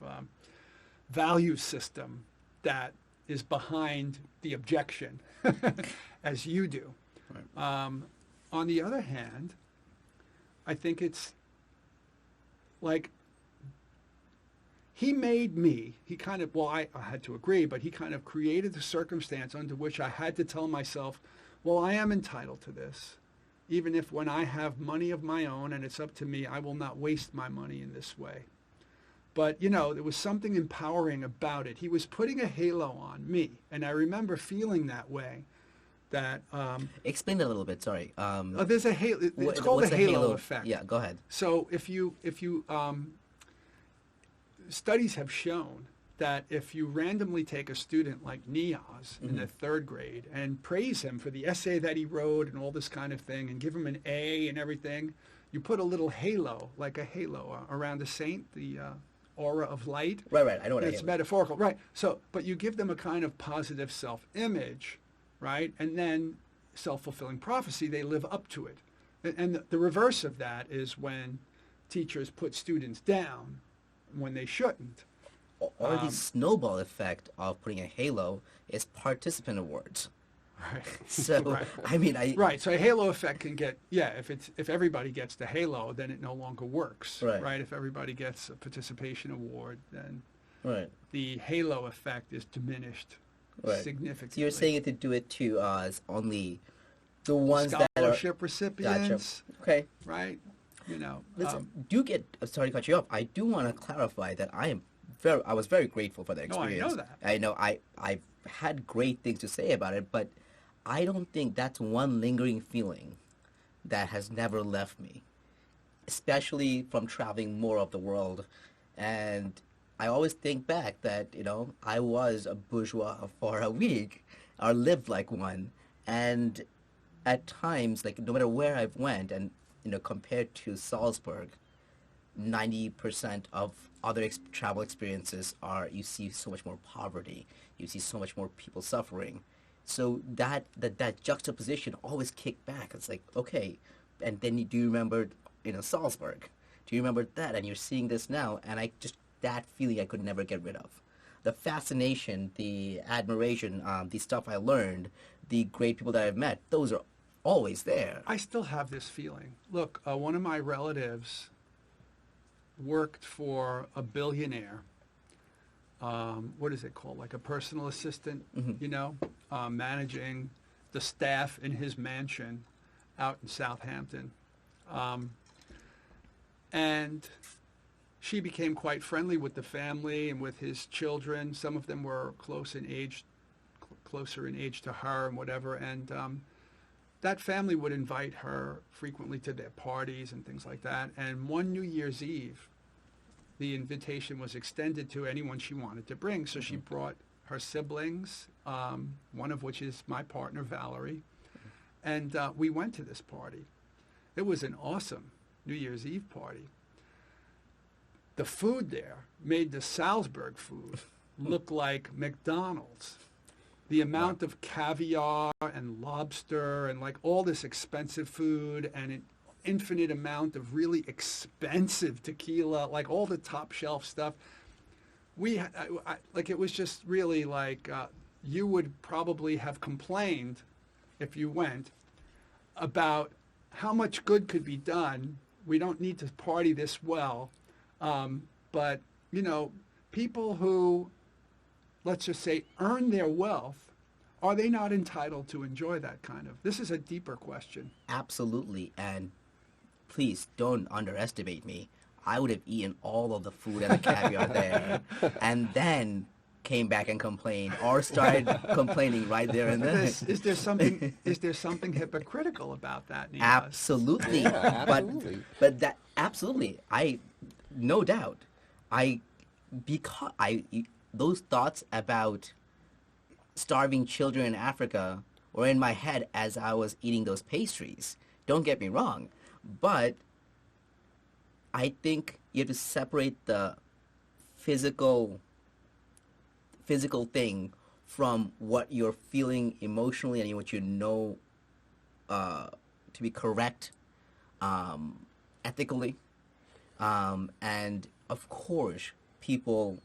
value system that is behind the objection as you do. Right. On the other hand, I think it's like he made me, I had to agree, but he kind of created the circumstance under which I had to tell myself, well, I am entitled to this. Even if when I have money of my own and it's up to me, I will not waste my money in this way. But, there was something empowering about it. He was putting a halo on me. And I remember feeling that way. That explain that a little bit, sorry. There's a halo. It's called the halo effect. Yeah, go ahead. So if you studies have shown that if you randomly take a student like Niaz in the 3rd grade and praise him for the essay that he wrote and all this kind of thing and give him an A and everything, you put a little halo, like a halo around a saint, the aura of light. Right. I know what it's metaphorical. Right. So, but you give them a kind of positive self-image, right? And then self-fulfilling prophecy, they live up to it. And the reverse of that is when teachers put students down when they shouldn't. Or the snowball effect of putting a halo is participant awards. Right. So, right. I mean, Right, so a halo effect can get, if everybody gets the halo, then it no longer works. Right. If everybody gets a participation award, then the halo effect is diminished significantly. So you're saying it to do it to only the ones that are... Scholarship recipients. Gotcha. Okay. Right? Listen, sorry to cut you off, I do want to clarify that I was very grateful for the experience. No, I know that. I know I've had great things to say about it, but I don't think that's one lingering feeling that has never left me, especially from traveling more of the world. And I always think back that, I was a bourgeois for a week, or lived like one. And at times, no matter where I've went, and, compared to Salzburg, 90% of other travel experiences are, you see so much more poverty, you see so much more people suffering. So that juxtaposition always kicked back. It's like, okay, and then do you remember, Salzburg? Do you remember that? And you're seeing this now, and that feeling I could never get rid of. The fascination, the admiration, the stuff I learned, the great people that I've met, those are always there. I still have this feeling. Look, one of my relatives worked for a billionaire. What is it called? Like a personal assistant, managing the staff in his mansion out in Southampton. And she became quite friendly with the family and with his children. Some of them were closer in age to her and whatever. And that family would invite her frequently to their parties and things like that. And one New Year's Eve, the invitation was extended to anyone she wanted to bring. So she brought her siblings, one of which is my partner, Valerie. And we went to this party. It was an awesome New Year's Eve party. The food there made the Salzburg food look like McDonald's. The amount of caviar and lobster and like all this expensive food and an infinite amount of really expensive tequila, like all the top shelf stuff. Like it was just really like you would probably have complained if you went about how much good could be done. We don't need to party this well. But, you know, people who, let's just say, earn their wealth, are they not entitled to enjoy that kind of? This is a deeper question. Absolutely. And please don't underestimate me. I would have eaten all of the food and the caviar there and then came back and complained or started complaining right there and then. Is there something hypocritical about that, Nima? Absolutely. Yeah, absolutely. But that absolutely. No doubt. Those thoughts about starving children in Africa were in my head as I was eating those pastries. Don't get me wrong. But I think you have to separate the physical thing from what you're feeling emotionally and what you know to be correct ethically. And of course, people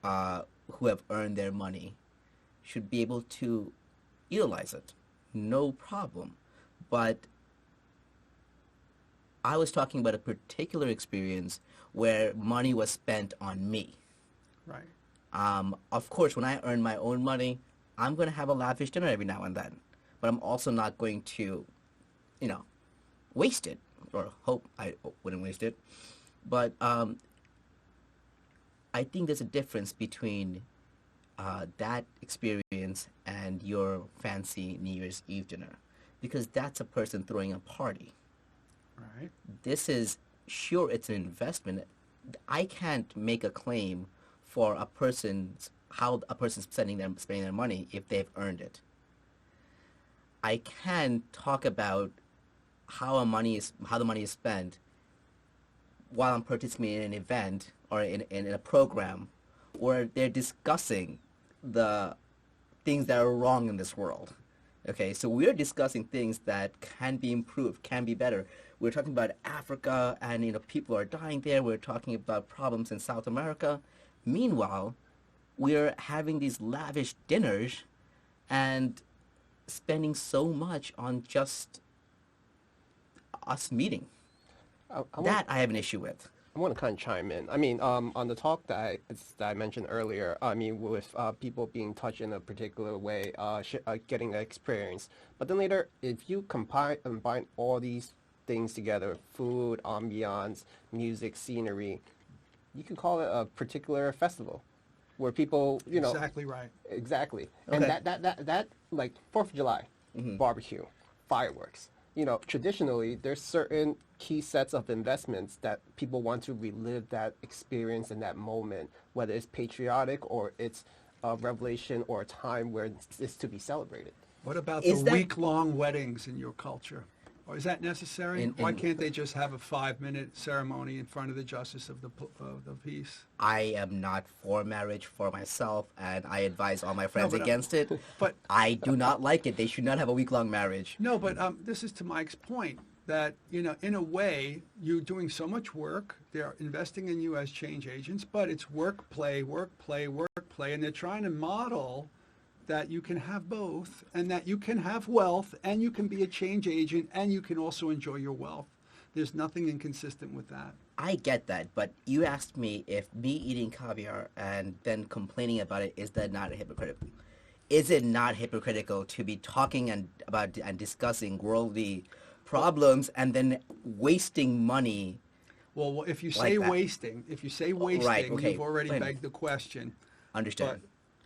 who have earned their money should be able to utilize it. No problem. But I was talking about a particular experience where money was spent on me. Right. Of course, when I earn my own money, I'm going to have a lavish dinner every now and then. But I'm also not going to, waste it, or hope I wouldn't waste it. But I think there's a difference between that experience and your fancy New Year's Eve dinner, because that's a person throwing a party. Right. This is, sure, it's an investment. I can't make a claim for how a person's spending their money if they've earned it. I can talk about how the money is spent while I'm participating in an event or in a program where they're discussing the things that are wrong in this world. Okay, so we're discussing things that can be improved, can be better. We're talking about Africa and people are dying there. We're talking about problems in South America. Meanwhile, we're having these lavish dinners and spending so much on just us meeting. I have an issue with. I want to kind of chime in. I mean, on the talk that I mentioned earlier, I mean, with people being touched in a particular way, getting an experience. But then later, if you combine all these things together, food, ambiance, music, scenery, you can call it a particular festival where people, Exactly right. Exactly. Okay. And that like 4th of July, barbecue, fireworks. Traditionally, there's certain key sets of investments that people want to relive that experience in that moment, whether it's patriotic or it's a revelation or a time where it's to be celebrated. What about Is the that- week-long weddings in your culture? Or is that necessary? Why can't they just have a 5-minute ceremony in front of the justice of the peace? I am not for marriage for myself, and I advise all my friends but, against it. but- I do not like it. They should not have a week-long marriage. No, but this is to Mike's point that, in a way, you're doing so much work. They're investing in you as change agents, but it's work, play, and they're trying to model that you can have both and that you can have wealth and you can be a change agent and you can also enjoy your wealth. There's nothing inconsistent with that. I get that, but you asked me if me eating caviar and then complaining about it, is that not hypocritical? Is it not hypocritical to be talking about and discussing worldly problems and then wasting money Well, if you Like say that. wasting, right, okay. you've already Wait a minute. begged the question. Understood.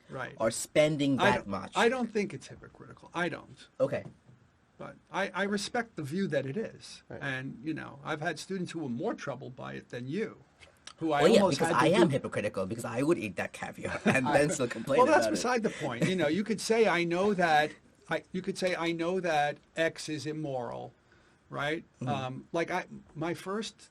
Right. Or spending that much. I don't think it's hypocritical. I don't. Okay. But I respect the view that it is. Right. And, you know, I've had students who were more troubled by it than you. Who I Oh yeah, almost because had to I am do- hypocritical because I would eat that caviar and then still complain Well, about that's it. beside the point. You know, you could say I know that. You could say I know that X is immoral, right? My first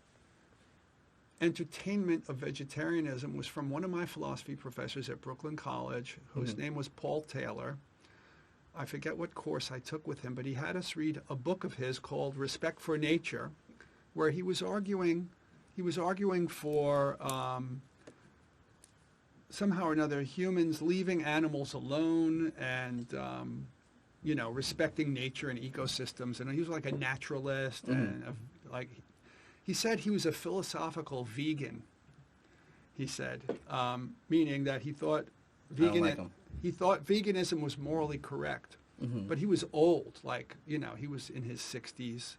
entertainment of vegetarianism was from one of my philosophy professors at Brooklyn College, whose name was Paul Taylor. I forget what course I took with him, but he had us read a book of his called Respect for Nature, where he was arguing for somehow or another humans leaving animals alone and you know, respecting nature and ecosystems. And he was like a naturalist and like he said he was a philosophical vegan. He said, meaning that he thought don't like 'em. he thought veganism was morally correct. But he was old, like, you know, he was in his 60s,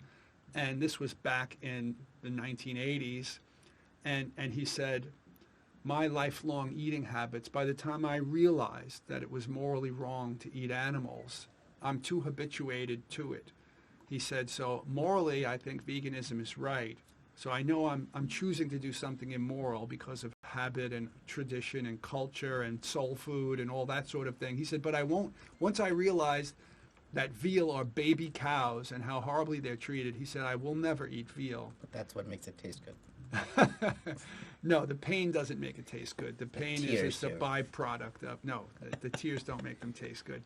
and this was back in the 1980s. And he said, my lifelong eating habits, by the time I realized that it was morally wrong to eat animals, I'm too habituated to it. He said, so morally, I think veganism is right. So I know I'm choosing to do something immoral because of habit and tradition and culture and soul food and all that sort of thing. He said, but I won't, once I realized that veal are baby cows and how horribly they're treated, he said, I will never eat veal. But that's what makes it taste good. No, the pain doesn't make it taste good. The pain is tears just a do. byproduct of, no, the tears don't make them taste good.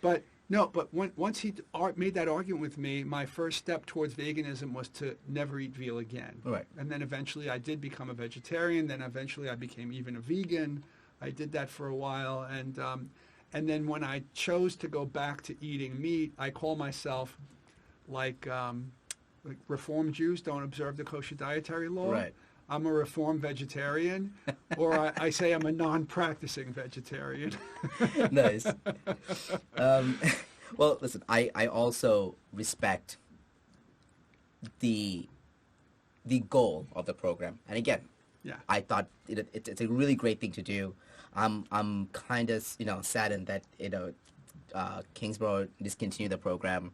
But no, but once he made that argument with me, my first step towards veganism was to never eat veal again. Right. And then eventually I did become a vegetarian. Then eventually I became even a vegan. I did that for a while. And then when I chose to go back to eating meat, I call myself like Reformed Jews don't observe the kosher dietary law. Right. I'm a Reformed vegetarian, or I say I'm a non-practicing vegetarian. Nice. Well, listen, I also respect the goal of the program, and again, Yeah. I thought it's a really great thing to do. I'm kind of saddened that Kingsborough discontinued the program.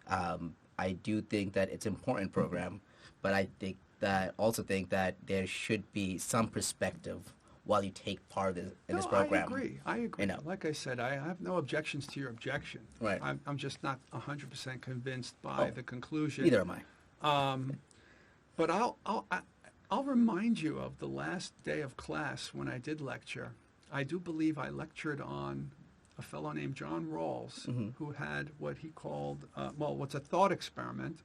I do think that it's an important program, but I also think that there should be some perspective while you take part in this program. I agree. You know. Like I said, I have no objections to your objection. Right. I'm just not 100% convinced by the conclusion. Neither am I. But I'll remind you of the last day of class when I did lecture. I do believe I lectured on a fellow named John Rawls, who had what he called, what's a thought experiment.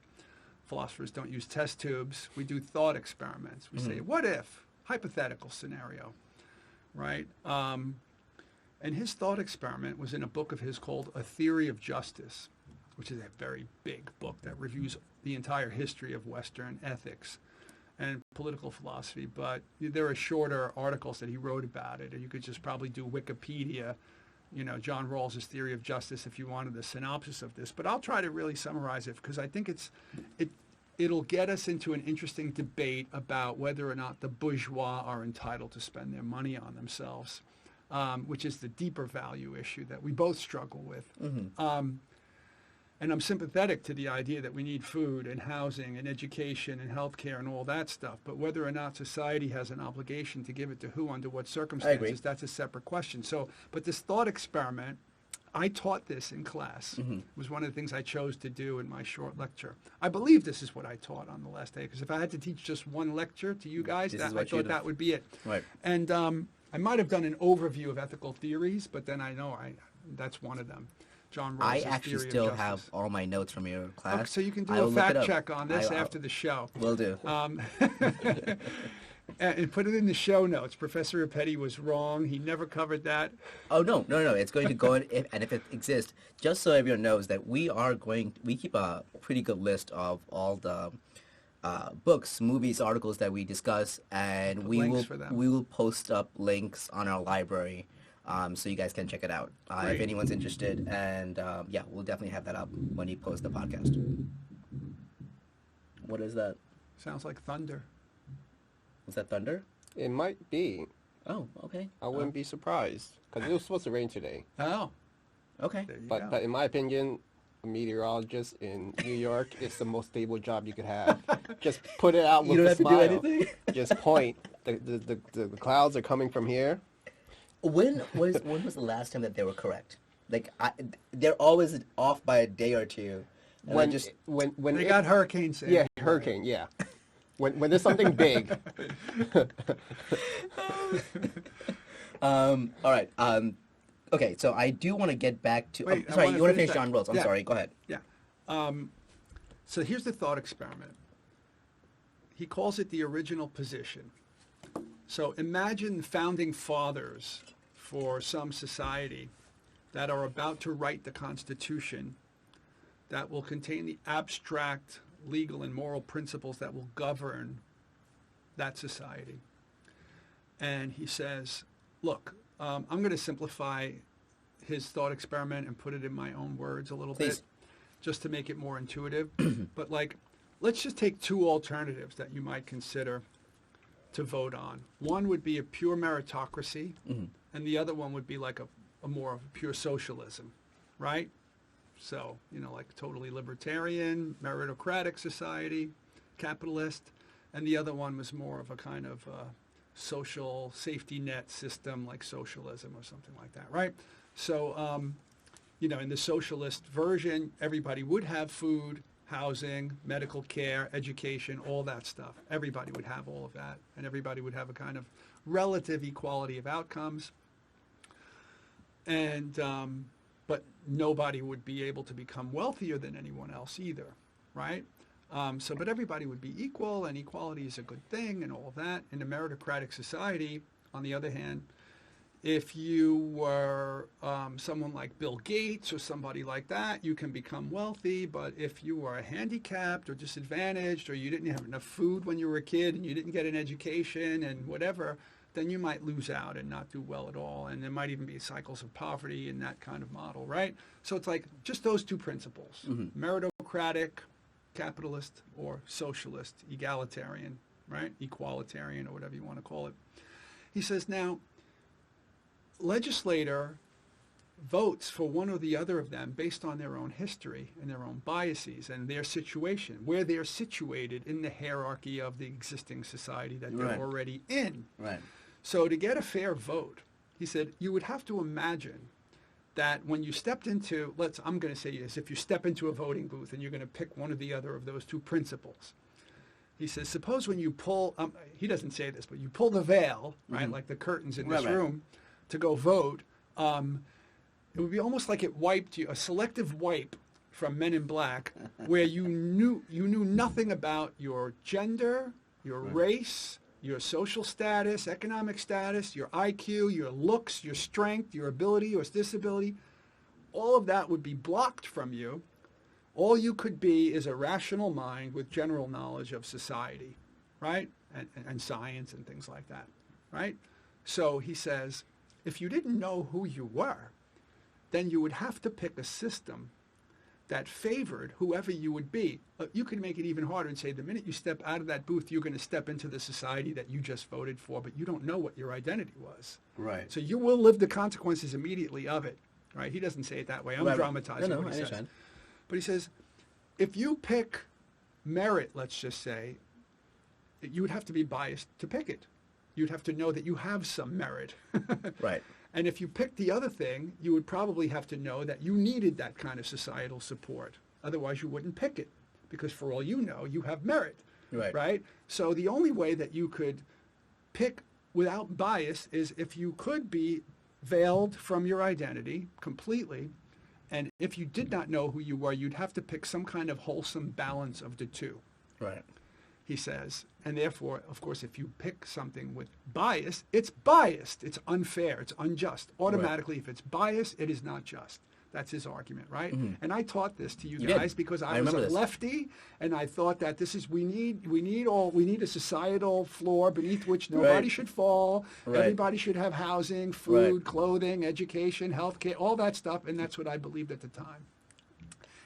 Philosophers don't use test tubes. We do thought experiments. We say, what if? Hypothetical scenario, right? And his thought experiment was in a book of his called A Theory of Justice, which is a very big book that reviews the entire history of Western ethics and political philosophy. But there are shorter articles that he wrote about it, or you could just probably do Wikipedia, John Rawls' Theory of Justice if you wanted the synopsis of this. But I'll try to really summarize it because I think it'll get us into an interesting debate about whether or not the bourgeois are entitled to spend their money on themselves, which is the deeper value issue that we both struggle with. And I'm sympathetic to the idea that we need food and housing and education and healthcare and all that stuff. But whether or not society has an obligation to give it to who, under what circumstances, that's a separate question. So, but this thought experiment, I taught this in class. It was one of the things I chose to do in my short lecture. I believe this is what I taught on the last day, because if I had to teach just one lecture to you guys, I thought that would be it. Right. And I might have done an overview of ethical theories, but then I know that's one of them. John Rawls' I actually Theory of still Justice. have all my notes from your class. Okay, so you can I do will a look it fact up. check on this after the show. Will do. And put it in the show notes. Professor Repetti was wrong. He never covered that. Oh, no. It's going to go in, and if it exists, just so everyone knows that we keep a pretty good list of all the books, movies, articles that we discuss, and we will post up links on our library. So you guys can check it out if anyone's interested. And we'll definitely have that up when you post the podcast. What is that? Sounds like thunder. Was that thunder? It might be. Oh, okay. I wouldn't be surprised because it was supposed to rain today. Oh, Okay. there you But go. in my opinion, a meteorologist in New York is the most stable job you could have. Just put it out with You don't a have smile. to do anything. Just point. The clouds are coming from here. When was the last time that they were correct? Like they're always off by a day or two. And When I just when They it- got Hurricane Sandy. yeah, hurricane, yeah. When there's something big. all right. Okay, so I do want to get back to. Wait, I sorry, wanna you want to finish finish that. John Rawls? I'm Yeah. sorry. Go ahead. Yeah. So here's the thought experiment. He calls it the original position. So imagine founding fathers for some society that are about to write the Constitution that will contain the abstract legal and moral principles that will govern that society. And he says, look, I'm going to simplify his thought experiment and put it in my own words a little Please. bit, just to make it more intuitive. But like, let's just take two alternatives that you might consider to vote on. One would be a pure meritocracy, and the other one would be like a more of a pure socialism, right? So, like totally libertarian, meritocratic society, capitalist, and the other one was more of a kind of social safety net system like socialism or something like that, right? So, in the socialist version, everybody would have food, housing, medical care, education, all that stuff. Everybody would have all of that, and everybody would have a kind of relative equality of outcomes. And but nobody would be able to become wealthier than anyone else either, right? But everybody would be equal, and equality is a good thing, and all of that. In a meritocratic society, on the other hand, if you were someone like Bill Gates or somebody like that, you can become wealthy. But if you were handicapped or disadvantaged, or you didn't have enough food when you were a kid, and you didn't get an education and whatever, then you might lose out and not do well at all. And there might even be cycles of poverty in that kind of model, right? So it's like just those two principles, meritocratic, capitalist, or socialist, egalitarian, right? Equalitarian, or whatever you want to call it. He says, now, legislator votes for one or the other of them based on their own history and their own biases and their situation, where they're situated in the hierarchy of the existing society that they're Right. already in. Right. So to get a fair vote, he said, you would have to imagine that when you stepped into, I'm going to say this, if you step into a voting booth and you're going to pick one or the other of those two principles, he says, suppose when you pull, he doesn't say this, but you pull the veil, right, like the curtains in this Right. room, to go vote, it would be almost like it wiped you, a selective wipe from Men in Black, where you knew nothing about your gender, your race, your social status, economic status, your IQ, your looks, your strength, your ability, your disability. All of that would be blocked from you. All you could be is a rational mind with general knowledge of society, right? And science and things like that, right? So he says, if you didn't know who you were, then you would have to pick a system that favored whoever you would be. You can make it even harder and say the minute you step out of that booth, you're going to step into the society that you just voted for, but you don't know what your identity was. Right. So you will live the consequences immediately of it, right? He doesn't say it that way. I'm Right. dramatizing No, what I he says. understand. But he says, if you pick merit, let's just say, you would have to be biased to pick it. You'd have to know that you have some merit. Right. And if you picked the other thing, you would probably have to know that you needed that kind of societal support. Otherwise, you wouldn't pick it, because for all you know, you have merit. Right. Right? So the only way that you could pick without bias is if you could be veiled from your identity completely. And if you did not know who you were, you'd have to pick some kind of wholesome balance of the two, Right. he says. And therefore, of course, if you pick something with bias, it's biased. It's unfair. It's unjust. Automatically, if it's biased, it is not just. That's his argument, right? And I taught this to you You guys did. because I I was a remember this. lefty, and I thought that we need a societal floor beneath which nobody Right. should fall. Right. Everybody should have housing, food, Right. clothing, education, healthcare, all that stuff, and that's what I believed at the time.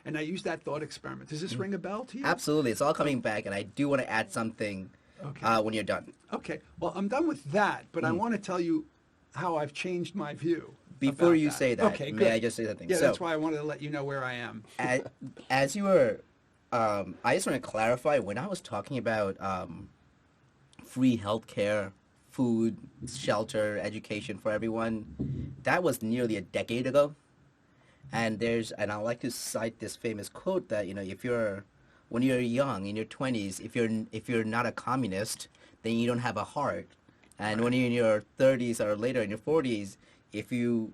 And I used that thought experiment. Does this ring a bell to you? Absolutely. It's all coming back, and I do want to add something Okay. when you're done. Okay. Well, I'm done with that, but I want to tell you how I've changed my view. Before about you that. say that, okay, may good. I just say something? Yeah, So, that's why I wanted to let you know where I am. as you were, I just want to clarify, when I was talking about free healthcare, food, shelter, education for everyone, that was nearly a decade ago. And I like to cite this famous quote that, when you're young, in your 20s, if you're not a communist, then you don't have a heart. And when you're in your 30s or later in your 40s, if you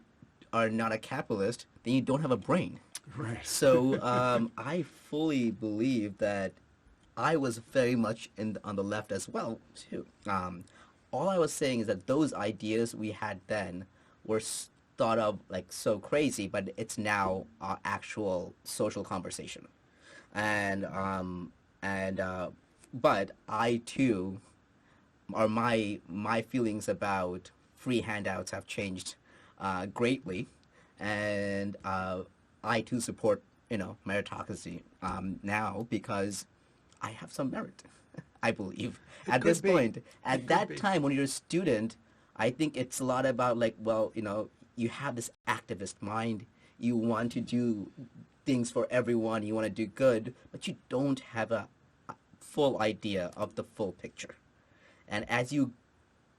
are not a capitalist, then you don't have a brain. Right. So I fully believe that I was very much on the left as well, too. All I was saying is that those ideas we had then were thought of like so crazy, but it's now actual social conversation. But I too, or my feelings about free handouts have changed greatly, and I too support meritocracy now because I have some merit. I believe at this point, at that time when you're a student, I think it's a lot about you have this activist mind. You want to do things for everyone. You want to do good, but you don't have a full idea of the full picture. And as you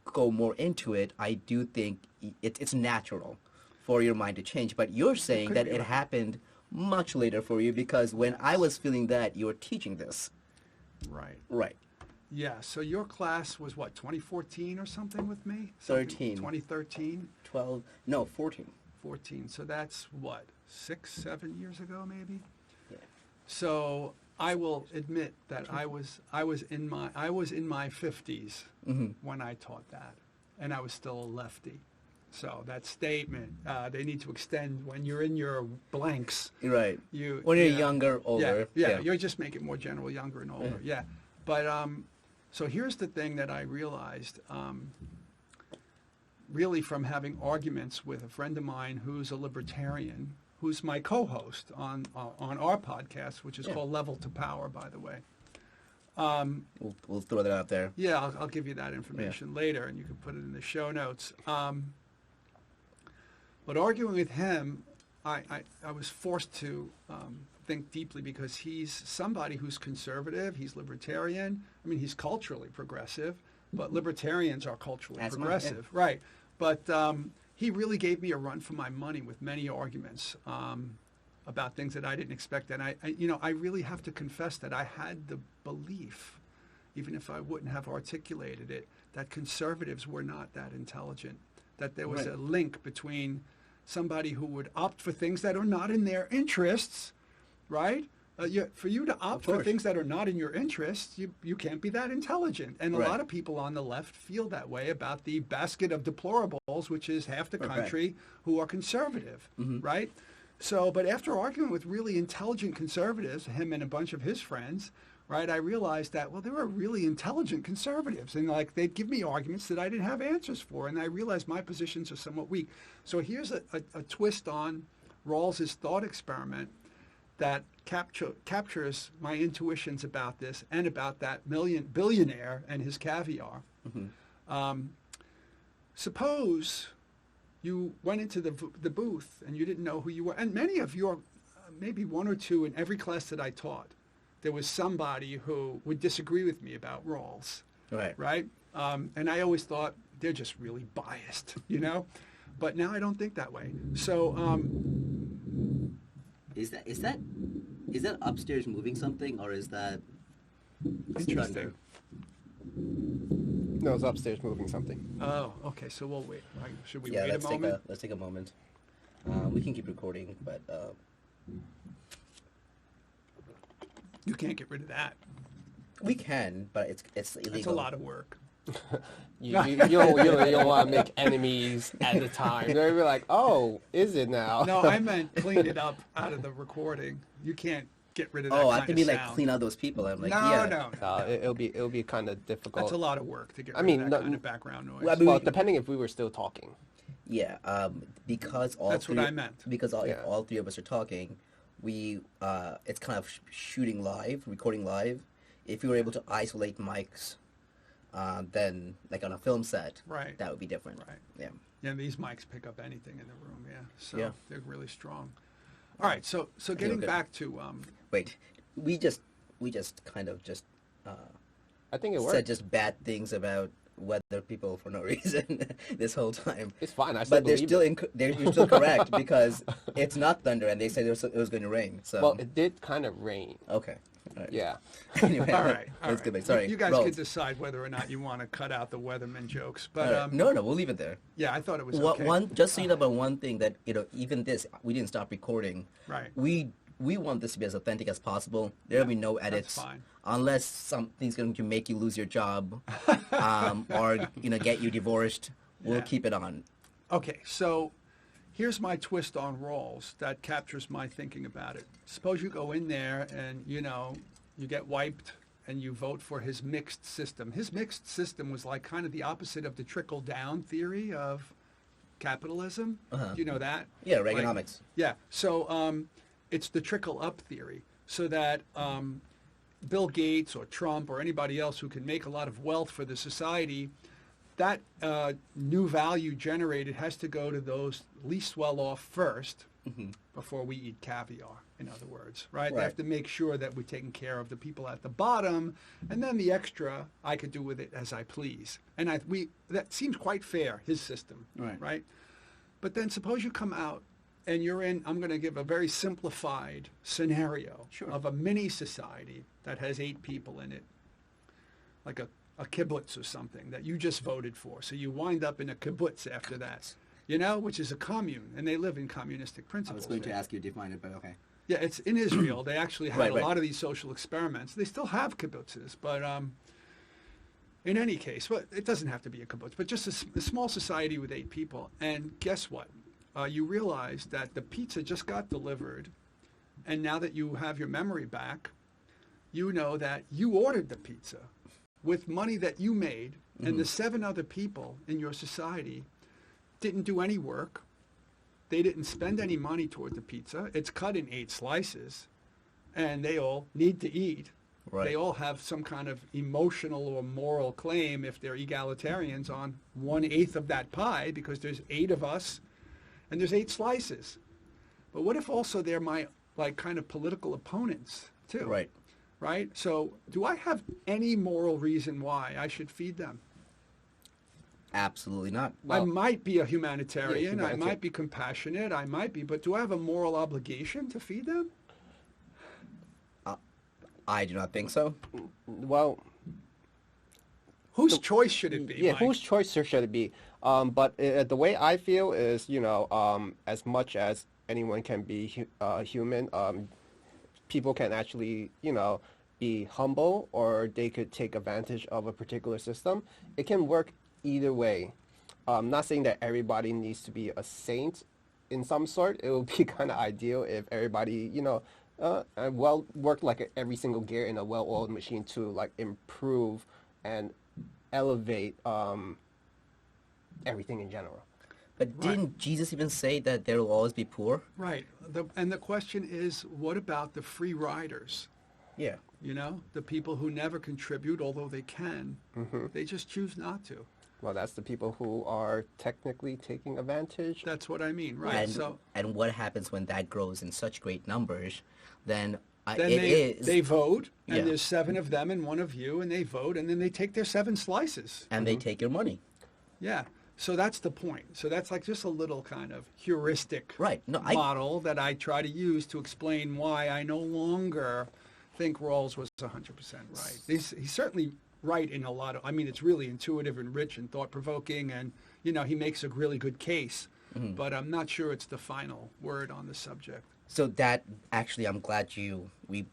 go more into it, I do think it's natural for your mind to change. But you're saying that it happened much later for you because when I was feeling that, you were teaching this. Right. Right. Yeah. So your class was what, 2014 or something with me? 13. 2013? 12. No, 14. 14. So that's what, 6-7 years ago maybe? Yeah. So I will admit that I was in my 50s when I taught that, and I was still a lefty. So that statement, they need to extend when you're in your blanks. Right. When you're younger, older. Yeah, you're just making it more general, younger and older. Yeah. But so here's the thing that I realized, really from having arguments with a friend of mine who's a libertarian, who's my co-host on our podcast, which is called Level to Power, by the way. We'll throw that out there. Yeah, I'll give you that information later, and you can put it in the show notes. But arguing with him, I was forced to think deeply because he's somebody who's conservative, he's libertarian. I mean, he's culturally progressive, but libertarians are culturally progressive. Right. But he really gave me a run for my money with many arguments about things that I didn't expect. And I really have to confess that I had the belief, even if I wouldn't have articulated it, that conservatives were not that intelligent, that there was a link between somebody who would opt for things that are not in their interests, right? For you to opt for things that are not in your interests, you can't be that intelligent. And a lot of people on the left feel that way about the basket of deplorables, which is half the country who are conservative, right? So, but after arguing with really intelligent conservatives, him and a bunch of his friends, right, I realized that, well, there were really intelligent conservatives, and they'd give me arguments that I didn't have answers for, and I realized my positions are somewhat weak. So here's a twist on Rawls's thought experiment that captures my intuitions about this and about that billionaire and his caviar. Suppose you went into the booth and you didn't know who you were, and many of you, maybe one or two in every class that I taught, there was somebody who would disagree with me about Rawls, right? And I always thought they're just really biased, But now I don't think that way. So is that upstairs moving something, or is that interesting? No, it's upstairs moving something. Oh, okay. So we'll wait. Should we wait a moment? Let's take a moment. We can keep recording, but you can't get rid of that. We can, but it's illegal. It's a lot of work. You don't want to make enemies at the time. They'll be like, oh, is it now? No, I meant clean it up out of the recording. You can't get rid of that. Oh, I have to be like clean out those people. I'm like, no. It'll be kind of difficult. That's a lot of work to get rid of that kind of background noise. Well, depending if we were still talking. Yeah, because that's what I meant. Because all three of us are talking, we it's kind of shooting live, recording live. If you were able to isolate mics, then like on a film set, Right. that would be different. Right. Yeah. Yeah, these mics pick up anything in the room. Yeah, so Yeah. they're really strong. All right, so getting okay. back to Wait, we just kind of just I think it said worked. just bad things about weather people for no reason this whole time. It's fine. I still But they're believe still it. you're still correct because it's not thunder, and they said it was going to rain. So Well, it did kind of rain. okay. All right. Yeah. Anyway, all right, all let's right. get back. Sorry, you guys Rolls. can decide whether or not you want to cut out the weatherman jokes. All But right. No, we'll leave it there. yeah, I thought it was What, okay. one, just so you know about one thing that even this we didn't stop recording. Right. We want this to be as authentic as possible. There'll be no edits fine. unless something's going to make you lose your job, or get you divorced. We'll Yeah. keep it on. Okay, so here's my twist on Rawls that captures my thinking about it. Suppose you go in there and, you get wiped and you vote for his mixed system. His mixed system was like kind of the opposite of the trickle-down theory of capitalism. Uh-huh. Do you know that? Yeah, Like- Reaganomics. Yeah, so it's the trickle-up theory, so that Bill Gates or Trump or anybody else who can make a lot of wealth for the society, that new value generated has to go to those least well off first before we eat caviar, in other words, right? They Right. have to make sure that we're taking care of the people at the bottom, and then the extra I could do with it as I please. And that seems quite fair, his system, Right. But then suppose you come out and you're in, I'm going to give a very simplified scenario Sure. of a mini society that has 8 people in it, like a kibbutz or something that you just voted for. So you wind up in a kibbutz after that, which is a commune, and they live in communistic I principles. was going to ask you to define it, but okay. Yeah, it's in Israel. They actually had Right, a right. lot of these social experiments. They still have kibbutzes, but in any case, well, it doesn't have to be a kibbutz, but just a small society with 8 people. And guess what? You realize that the pizza just got delivered, and now that you have your memory back, you know that you ordered the pizza with money that you made, and the 7 other people in your society didn't do any work. They didn't spend any money toward the pizza. It's cut in 8 slices, and they all need to eat. Right. They all have some kind of emotional or moral claim, if they're egalitarians, on 1/8 of that pie, because there's 8 of us, and there's 8 slices. But what if also they're my kind of political opponents too? Right. Right? So do I have any moral reason why I should feed them? Absolutely not. I might be a humanitarian, I humanitarian. might be compassionate, I might be, but do I have a moral obligation to feed them? I do not think so. Well, Whose choice should it be? yeah, Mike? whose choice should it be? But the way I feel is, as much as anyone can be human, people can actually, be humble, or they could take advantage of a particular system. It can work either way. I'm not saying that everybody needs to be a saint in some sort. It would be kind of ideal if everybody, worked like every single gear in a well-oiled machine to improve and elevate everything in general. But didn't Jesus even say that there will always be poor? Right. And the question is, what about the free riders? Yeah. The people who never contribute, although they can, they just choose not to. Well, that's the people who are technically taking advantage. That's what I mean, right? And what happens when that grows in such great numbers? Then They vote, and Yeah. there's 7 of them and 1 of you, and they vote, and then they take their 7 slices. and they take your money. Yeah. So that's the point. So that's just a little kind of heuristic Right. No, model that I try to use to explain why I no longer think Rawls was 100% right. He's certainly right in a lot of, it's really intuitive and rich and thought-provoking, and, he makes a really good case. But I'm not sure it's the final word on the subject. So that actually, I'm glad we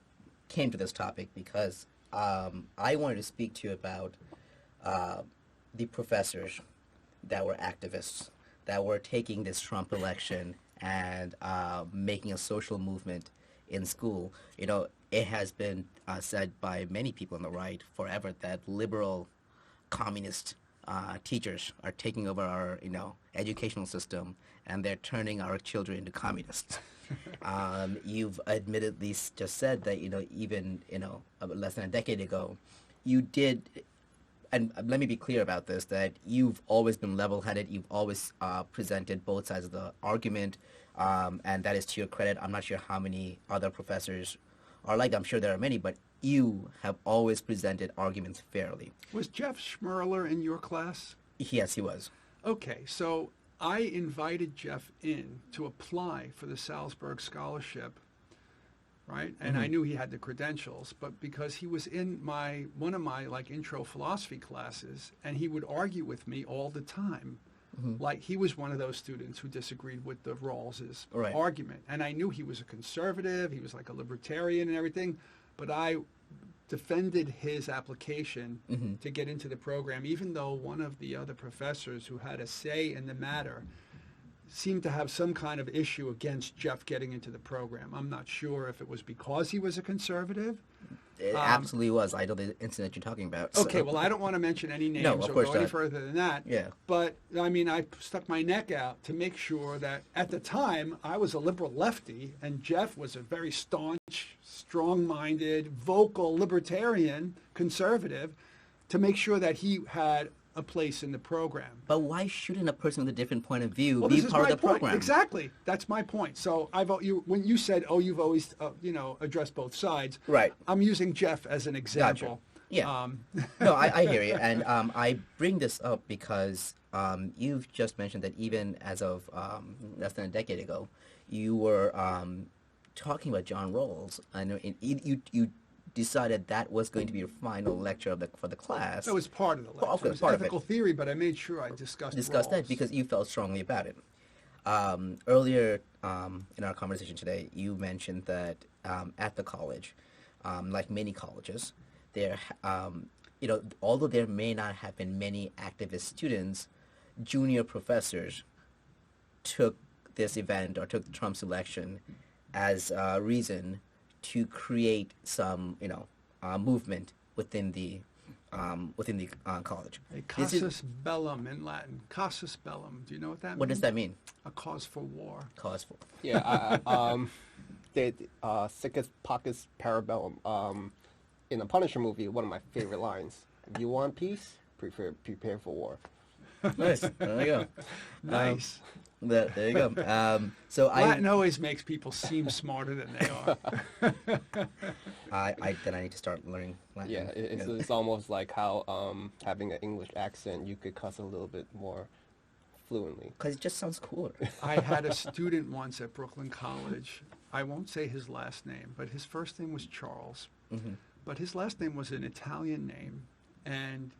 came to this topic because I wanted to speak to you about the professors that were activists, that were taking this Trump election and making a social movement in school. It has been said by many people on the right forever that liberal communist teachers are taking over our educational system, and they're turning our children into communists. You've admittedly just said that even less than a decade ago, you did and let me be clear about this, that you've always been level-headed. You've always presented both sides of the argument, and that is to your credit. I'm not sure how many other professors are like that. I'm sure there are many, but you have always presented arguments fairly. Was Jeff Schmerler in your class? Yes, he was. Okay, so I invited Jeff in to apply for the Salzburg Scholarship, right? And I knew he had the credentials, but because he was in one of my like intro philosophy classes, and he would argue with me all the time. Like he was one of those students who disagreed with the Rawls's argument. And I knew he was a conservative, he was like a libertarian and everything, but I defended his application to get into the program, even though one of the other professors who had a say in the matter seemed to have some kind of issue against Jeff getting into the program. I'm not sure if it was because he was a conservative. It absolutely was. I know the incident you're talking about. Okay, well, I don't want to mention any names No, of or course go any not. further than that. Yeah. But, I mean, I stuck my neck out to make sure that at the time I was a liberal lefty and Jeff was a very staunch, strong-minded, vocal libertarian conservative, to make sure that he had a place in the program. But why shouldn't a person with a different point of view Well, be this is part of my the point. program? Exactly. That's my point. So when you said, "Oh, you've always, addressed both sides," Right. I'm using Jeff as an example. Yeah. No, I hear you. And I bring this up because you've just mentioned that even as of less than a decade ago, you were talking about John Rawls. I know you decided that was going to be your final lecture for the class. That was part of the lecture. Well, okay, It was part of it. ethical theory, but I made sure I discussed that Rawls. because you felt strongly about it. Earlier in our conversation today, you mentioned that at the college, like many colleges, there, although there may not have been many activist students, junior professors took this event or took Trump's election as a reason to create some, movement within the college. A casus bellum in Latin. Casus bellum. Do you know what that means? What does that mean? A cause for war. Cause for. Yeah, the Siccus Pacus Parabellum. In the Punisher movie, one of my favorite lines. If you want peace, prepare for war. Nice. There you go. Nice. There you go. So Latin always makes people seem smarter than they are. then I need to start learning Latin. Yeah, it's almost like how having an English accent, you could cuss a little bit more fluently. Because it just sounds cooler. I had a student once at Brooklyn College. I won't say his last name, but his first name was Charles. But his last name was an Italian name, and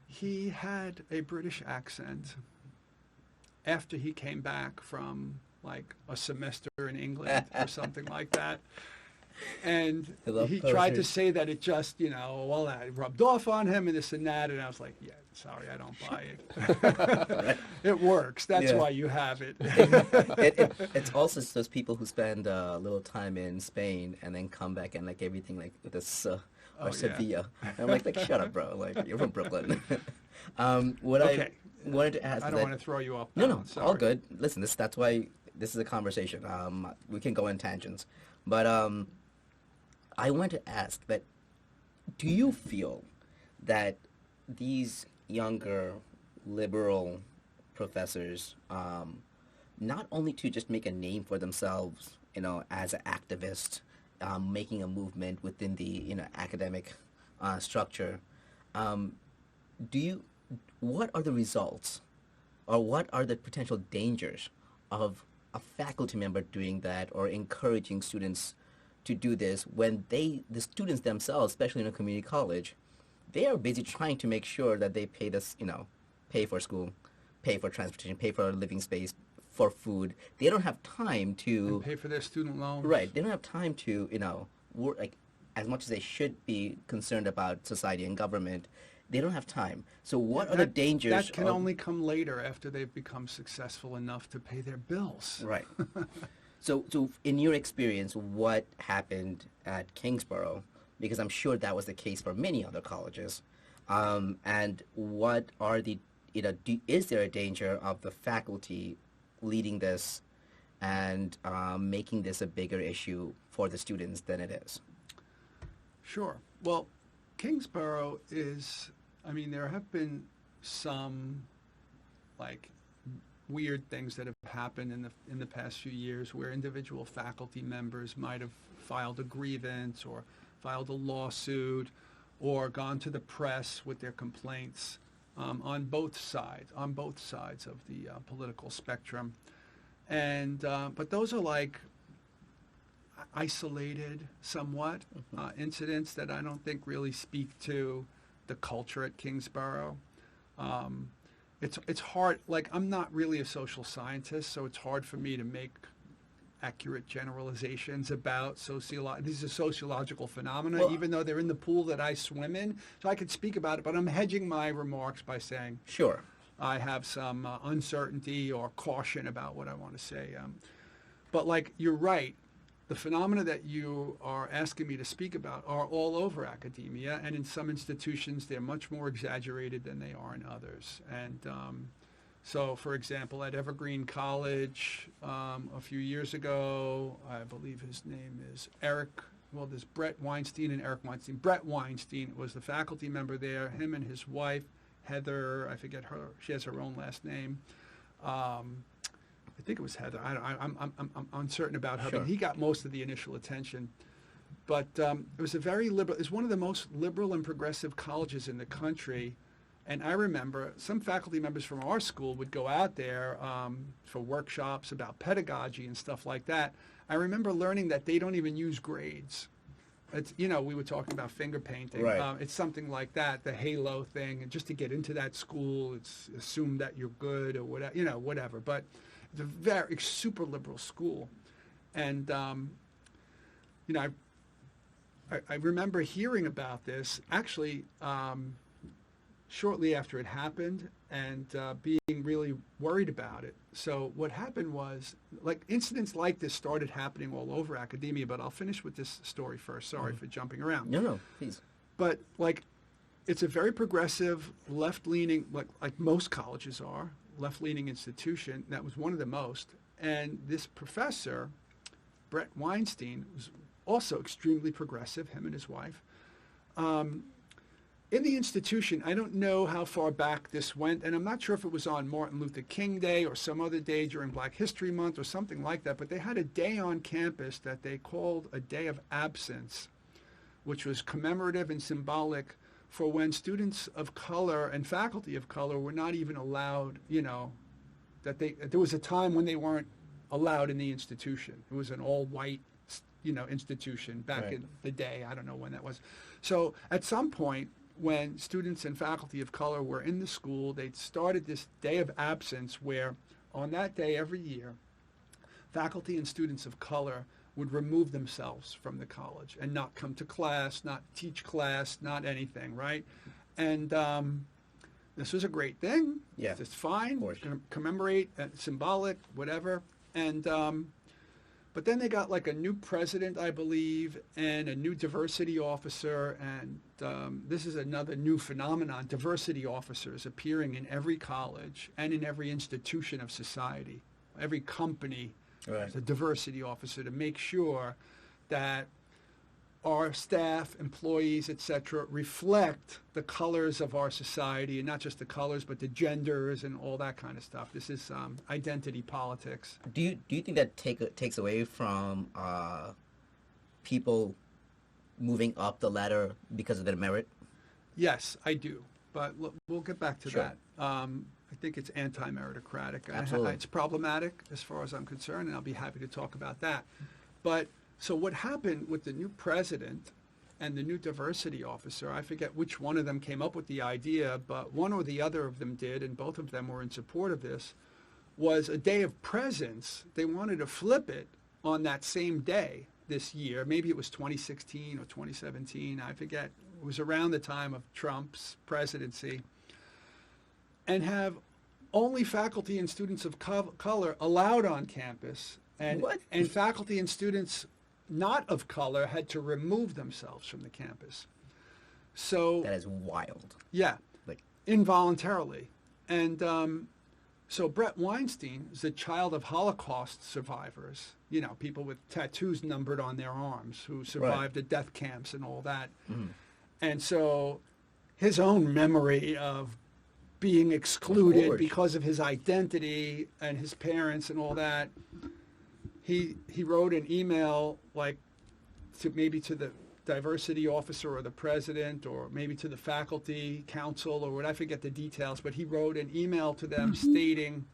he had a British accent after he came back from like a semester in England or something like that. And he tried to say that it just, that rubbed off on him and this and that. And I was like, yeah, sorry, I don't buy it. It works. That's why you have it. It's also those people who spend a little time in Spain and then come back and like everything like with this or Sevilla. And I'm like, shut up, bro. Like, you're from Brooklyn. What I wanted to ask. I don't want to throw you off. No, all good. Listen, that's why this is a conversation. We can go in tangents, but I want to ask that: do you feel that these younger liberal professors, not only to just make a name for themselves, as an activist, making a movement within the academic structure, what are the results, or what are the potential dangers of a faculty member doing that or encouraging students to do this when the students themselves, especially in a community college, they are busy trying to make sure that they pay this, pay for school, pay for transportation, pay for a living space, for food. They don't have time to and pay for their student loans. Right. They don't have time to, work like as much as they should be concerned about society and government. They don't have time. So what are the dangers? That can only come later after they've become successful enough to pay their bills. Right. So in your experience, what happened at Kingsborough? Because I'm sure that was the case for many other colleges. And what are the, is there a danger of the faculty leading this and making this a bigger issue for the students than it is? Sure. Well, Kingsborough is I mean, there have been some, like, weird things that have happened in the past few years where individual faculty members might have filed a grievance or filed a lawsuit or gone to the press with their complaints on both sides of the political spectrum. And but those are like isolated somewhat incidents that I don't think really speak to the culture at Kingsborough. It's hard, like, I'm not really a social scientist, so it's hard for me to make accurate generalizations about these are sociological phenomena, Well, even though they're in the pool that I swim in. So I could speak about it, but I'm hedging my remarks by saying Sure. I have some uncertainty or caution about what I want to say. But, like, you're right. The phenomena that you are asking me to speak about are all over academia, and in some institutions they're much more exaggerated than they are in others. And so, for example, at Evergreen College a few years ago, I believe his name is there's Brett Weinstein and Eric Weinstein. Brett Weinstein was the faculty member there, him and his wife, Heather, I forget her, she has her own last name. I think it was Heather. I'm uncertain about her, Sure. but he got most of the initial attention. But it was a very liberal, it's one of the most liberal and progressive colleges in the country. And I remember some faculty members from our school would go out there for workshops about pedagogy and stuff like that. I remember learning that they don't even use grades. It's, we were talking about finger painting. Right. It's something like that, the halo thing. And just to get into that school, it's assumed that you're good or whatever, whatever. But it's a very super liberal school. And, I remember hearing about this actually shortly after it happened and being really worried about it. So what happened was, like, incidents like this started happening all over academia, but I'll finish with this story first. Sorry for jumping around. No, please. But, like, it's a very progressive, left-leaning, like most colleges are, left-leaning institution. That was one of the most. And this professor, Brett Weinstein, was also extremely progressive, him and his wife. In the institution, I don't know how far back this went, and I'm not sure if it was on Martin Luther King Day or some other day during Black History Month or something like that, but they had a day on campus that they called a day of absence, which was commemorative and symbolic for when students of color and faculty of color were not even allowed, that there was a time when they weren't allowed in the institution. It was an all-white, institution back Right. in the day. I don't know when that was. So at some point, when students and faculty of color were in the school, they started this day of absence where on that day every year, faculty and students of color would remove themselves from the college and not come to class, not teach class, not anything, right? And this was a great thing. Yeah. It's fine. Of course. Commemorate, symbolic, whatever. And but then they got like a new president, I believe, and a new diversity officer. And this is another new phenomenon, diversity officers appearing in every college and in every institution of society. Every company Right. has a diversity officer to make sure that our staff, employees, etc., reflect the colors of our society, and not just the colors, but the genders and all that kind of stuff. This is identity politics. Do you think that takes away from people moving up the ladder because of their merit? Yes, I do, but we'll get back to Sure. that. I think it's anti-meritocratic. Absolutely. It's problematic as far as I'm concerned, and I'll be happy to talk about that. But so what happened with the new president and the new diversity officer, I forget which one of them came up with the idea, but one or the other of them did, and both of them were in support of this, was a day of presence. They wanted to flip it on that same day this year. Maybe it was 2016 or 2017, I forget. It was around the time of Trump's presidency. And have only faculty and students of color allowed on campus. And, What? and faculty and students not of color had to remove themselves from the campus. So, That is wild. yeah, Like, involuntarily. And so Brett Weinstein is a child of Holocaust survivors, people with tattoos numbered on their arms who survived the death camps and all that. mhm. And so his own memory of being excluded course. because of his identity and his parents and all that. He wrote an email, like, maybe to the diversity officer or the president, or maybe to the faculty council, or what, I forget the details, but he wrote an email to them stating,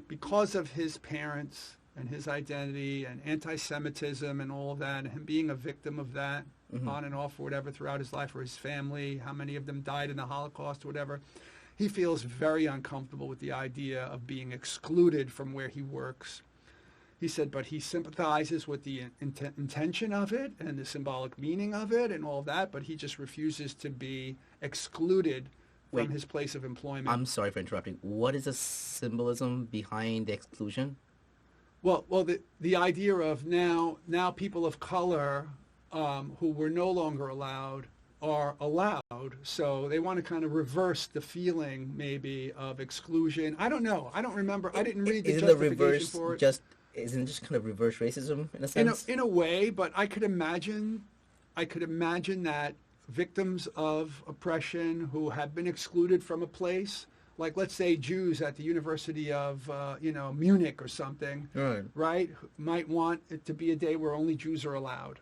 because of his parents and his identity and anti-Semitism and all of that, and him being a victim of that on and off or whatever throughout his life, or his family, how many of them died in the Holocaust or whatever, he feels very uncomfortable with the idea of being excluded from where he works. He said, but he sympathizes with the intention of it and the symbolic meaning of it and all of that, but he just refuses to be excluded from his place of employment. I'm sorry for interrupting. What is the symbolism behind the exclusion? Well, the idea of now people of color who were no longer allowed are allowed, so they want to kind of reverse the feeling maybe of exclusion. I don't know. I don't remember. I didn't read the justification for it. Isn't it just kind of reverse racism in a sense? In a way, but I could imagine that victims of oppression who have been excluded from a place, like let's say Jews at the University of Munich or something, right, might want it to be a day where only Jews are allowed,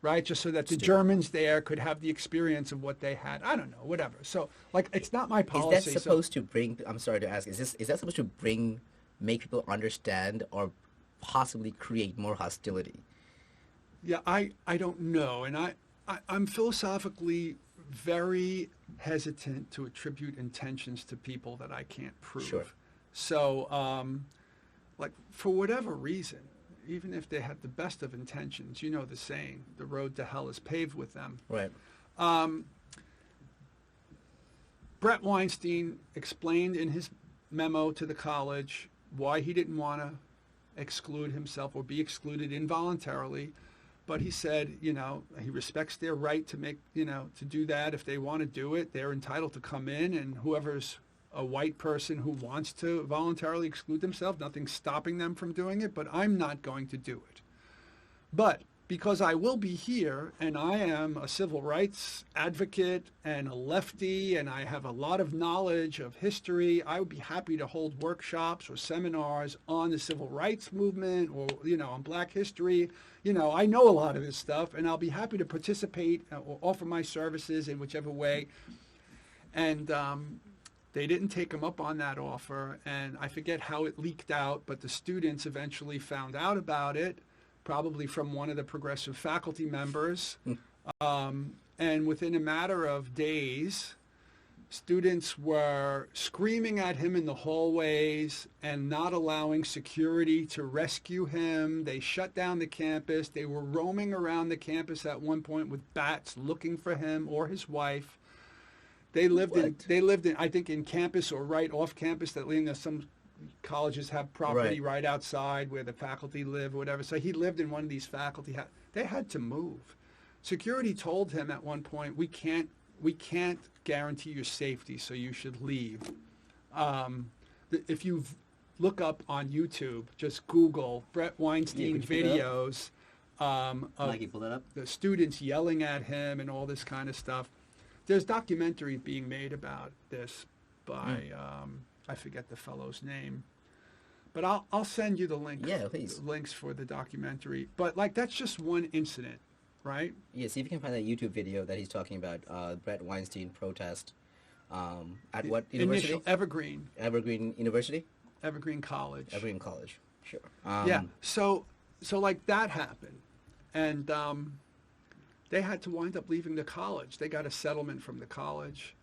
right, just so that the Germans there could have the experience of what they had. I don't know, whatever. So, like, it's not my policy. Is that supposed to bring? I'm sorry to ask. Is that supposed to make people understand or possibly create more hostility? Yeah, I don't know, and I'm philosophically very hesitant to attribute intentions to people that I can't prove. Sure. So, like, for whatever reason, even if they have the best of intentions, you know the saying, the road to hell is paved with them. Right. Brett Weinstein explained in his memo to the college why he didn't want to exclude himself or be excluded involuntarily, but he said, he respects their right to make, to do that. If they want to do it, they're entitled to come in, and whoever's a white person who wants to voluntarily exclude themselves, nothing's stopping them from doing it, but I'm not going to do it. But because I will be here, and I am a civil rights advocate and a lefty, and I have a lot of knowledge of history, I would be happy to hold workshops or seminars on the civil rights movement, or, on black history. I know a lot of this stuff, and I'll be happy to participate or offer my services in whichever way. And they didn't take him up on that offer, and I forget how it leaked out, but the students eventually found out about it, probably from one of the progressive faculty members. And within a matter of days, students were screaming at him in the hallways and not allowing security to rescue him. They shut down the campus. They were roaming around the campus at one point with bats looking for him or his wife. They lived in, I think, in campus or right off campus. That some colleges have property right outside where the faculty live or whatever. So he lived in one of these faculty. They had to move. Security told him at one point, we can't guarantee your safety, so you should leave. If you look up on YouTube, just Google Brett Weinstein videos of the students yelling at him and all this kind of stuff. There's documentaries being made about this by I forget the fellow's name, but I'll send you the link. Yeah, please. Links for the documentary. But that's just one incident, right? Yeah, see if you can find that YouTube video that he's talking about. Brett Weinstein protest at what university? Evergreen University. Evergreen College. Evergreen College. Sure. Yeah. So that happened, and they had to wind up leaving the college. They got a settlement from the college.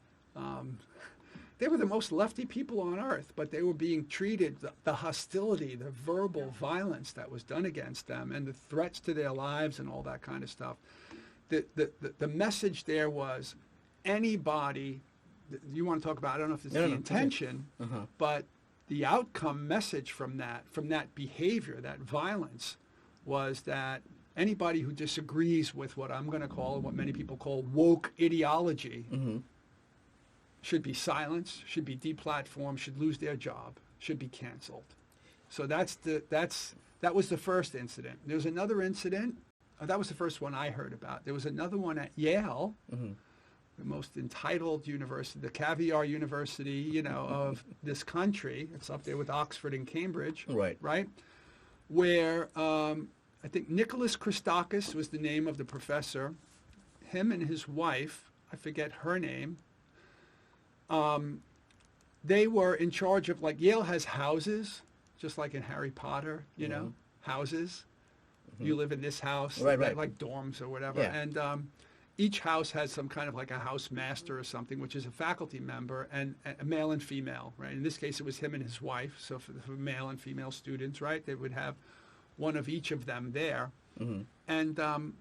They were the most lefty people on earth, but they were being treated, the hostility, the verbal violence that was done against them, and the threats to their lives and all that kind of stuff. The message there was, anybody, you want to talk about, I don't know if it's the intention, but the outcome message from that behavior, that violence, was that anybody who disagrees with what I'm going to call, what many people call woke ideology, should be silenced, should be deplatformed, should lose their job, should be canceled. So that was the first incident. There's another incident. That was the first one I heard about. There was another one at Yale the most entitled university, the caviar university, you know, of this country. It's up there with Oxford and Cambridge, Right. right? Where I think Nicholas Christakis was the name of the professor. Him and his wife, I forget her name, they were in charge of, like, Yale has houses, just like in Harry Potter, you know, houses. You live in this house, Right. like dorms or whatever. Yeah. And each house has some kind of like a house master or something, which is a faculty member, and a male and female, right? In this case, it was him and his wife. So for male and female students, right, they would have one of each of them there. And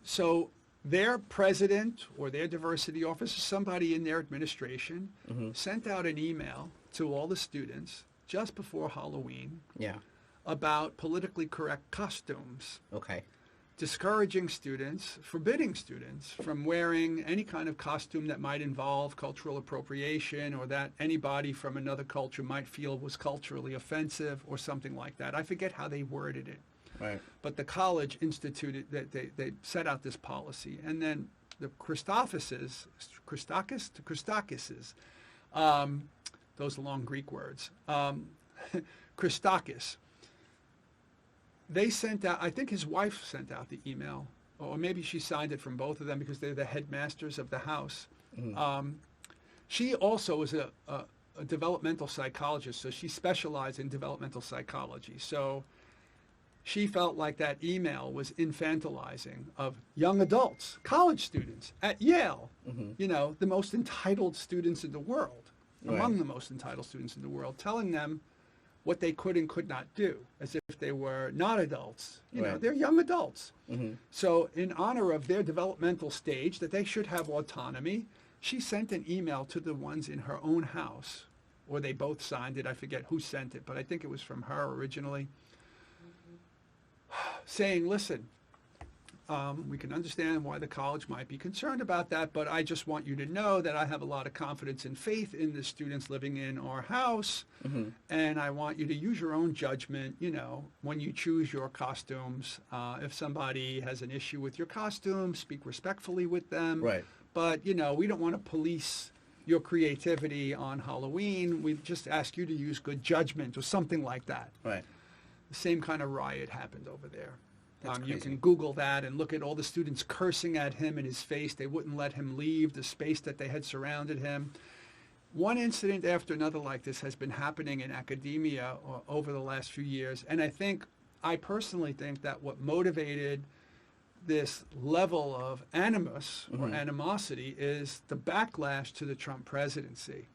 so their president or their diversity officer, somebody in their administration, sent out an email to all the students just before Halloween Yeah. about politically correct costumes, Okay. discouraging students, forbidding students from wearing any kind of costume that might involve cultural appropriation or that anybody from another culture might feel was culturally offensive or something like that. I forget how they worded it. Right. But the college instituted that they set out this policy, and then the Christakises, those long Greek words, Christakis. They sent out, I think his wife sent out the email, or maybe she signed it from both of them because they're the headmasters of the house. She also was a developmental psychologist, so she specialized in developmental psychology. So she felt like that email was infantilizing of young adults, college students at Yale, you know, the most entitled students in the world, among the most entitled students in the world, telling them what they could and could not do, as if they were not adults. You know, they're young adults. So in honor of their developmental stage, that they should have autonomy, she sent an email to the ones in her own house, or they both signed it. I forget who sent it, but I think it was from her originally, saying, listen, we can understand why the college might be concerned about that, but I just want you to know that I have a lot of confidence and faith in the students living in our house, and I want you to use your own judgment, you know, when you choose your costumes. If somebody has an issue with your costume, speak respectfully with them. Right. But, you know, we don't want to police your creativity on Halloween. We just ask you to use good judgment or something like that. Right. The same kind of riot happened over there. That's You crazy. can Google that and look at all the students cursing at him in his face. They wouldn't let him leave the space that they had surrounded him. One incident after another like this has been happening in academia over the last few years. And I personally think that what motivated this level of animus or animosity is the backlash to the Trump presidency.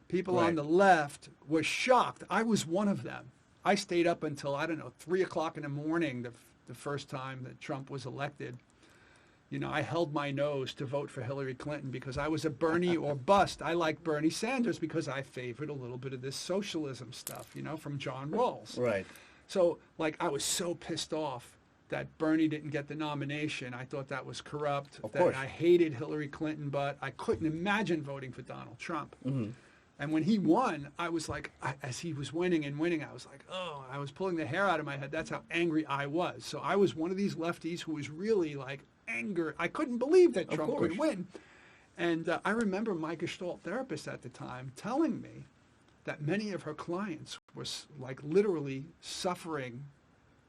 People on the left were shocked. I was one of them. I stayed up until, I don't know, 3 o'clock in the morning the first time that Trump was elected. You know, I held my nose to vote for Hillary Clinton because I was a Bernie or bust. I like Bernie Sanders because I favored a little bit of this socialism stuff, you know, from John Rawls. Right. So, like, I was so pissed off that Bernie didn't get the nomination. I thought that was corrupt. Of that course. I hated Hillary Clinton, but I couldn't imagine voting for Donald Trump. And when he won, I was like, as he was winning, I was like, oh, I was pulling the hair out of my head. That's how angry I was. So I was one of these lefties who was really like anger. I couldn't believe that Trump could win. And I remember my Gestalt therapist at the time telling me that many of her clients were like literally suffering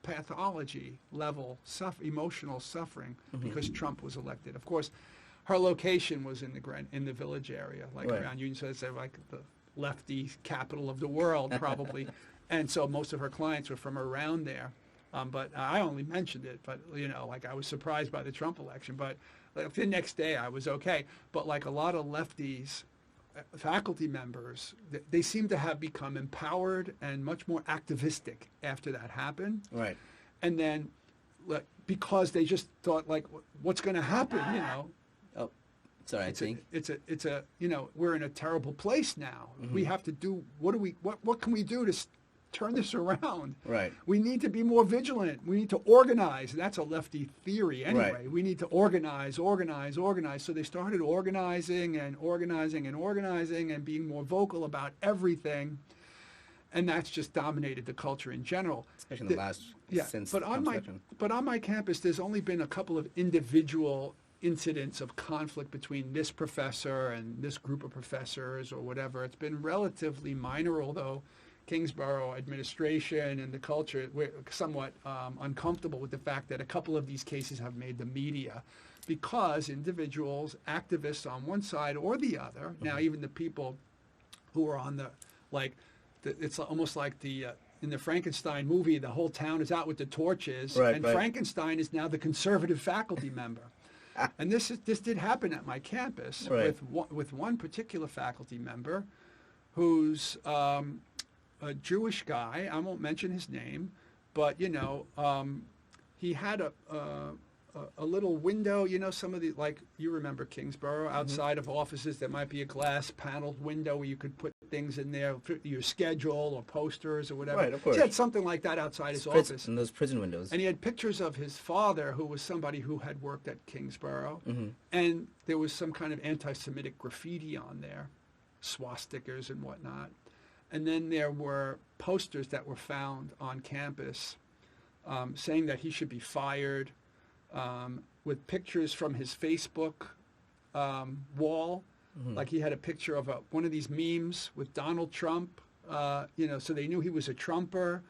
pathology level, emotional suffering because Trump was elected. Of course, her location was in the Village area, like around Union, so it's like the lefty capital of the world, probably. And so most of her clients were from around there. But I only mentioned it, but, you know, like I was surprised by the Trump election. But like, the next day I was okay. But like a lot of lefties, faculty members, they seem to have become empowered and much more activistic after that happened. Right. And then because they just thought, like, what's going to happen, you know? Oh, sorry, I think. It's a you know, we're in a terrible place now. We have to do, what can we do to turn this around? Right. We need to be more vigilant. We need to organize. That's a lefty theory anyway. Right. We need to organize. So they started organizing and being more vocal about everything. And that's just dominated the culture in general. Especially in the last, since but on Trump's election. my campus, there's only been a couple of individual incidents of conflict between this professor and this group of professors or whatever. It's been relatively minor, although Kingsborough administration and the culture were somewhat uncomfortable with the fact that a couple of these cases have made the media because individuals, activists on one side or the other, now even the people who are on it's almost like in the Frankenstein movie, the whole town is out with the torches, right, and right. Frankenstein is now the conservative faculty member. And this did happen at my campus Right. with one particular faculty member who's a Jewish guy. I won't mention his name, but he had a little window. Some of the, like, you remember Kingsborough, outside of offices there might be a glass paneled window where you could put things in there, your schedule or posters or whatever. Right, of course. He had something like that outside his office. In those prison windows. And he had pictures of his father, who was somebody who had worked at Kingsborough. And there was some kind of anti-Semitic graffiti on there, swastikas and whatnot. And then there were posters that were found on campus saying that he should be fired, with pictures from his Facebook wall. Like he had a picture of one of these memes with Donald Trump, so they knew he was a Trumper.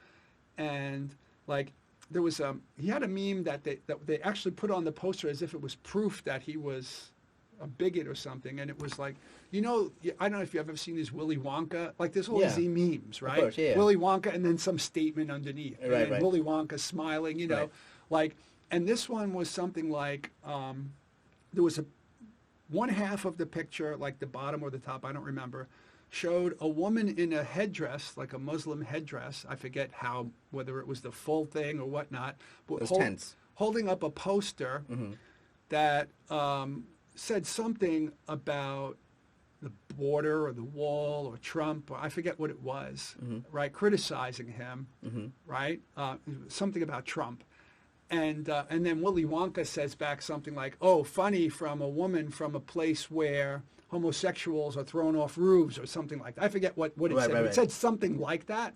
And like there was he had a meme that they actually put on the poster as if it was proof that he was a bigot or something. And it was like, I don't know if you've ever seen these Willy Wonka, like there's all these memes, right? Of course, yeah. Willy Wonka and then some statement underneath. And Right, then right. Willy Wonka smiling, Right. like, and this one was something like, there was one half of the picture, like the bottom or the top, I don't remember, showed a woman in a headdress, like a Muslim headdress. I forget whether it was the full thing or whatnot. But It was tense. holding up a poster that said something about the border or the wall or Trump, or I forget what it was, right? Criticizing him, right? Something about Trump. And then Willy Wonka says back something like, "Oh, funny from a woman from a place where homosexuals are thrown off roofs," or something like that. I forget what it Right, said. right, It right. said something like that.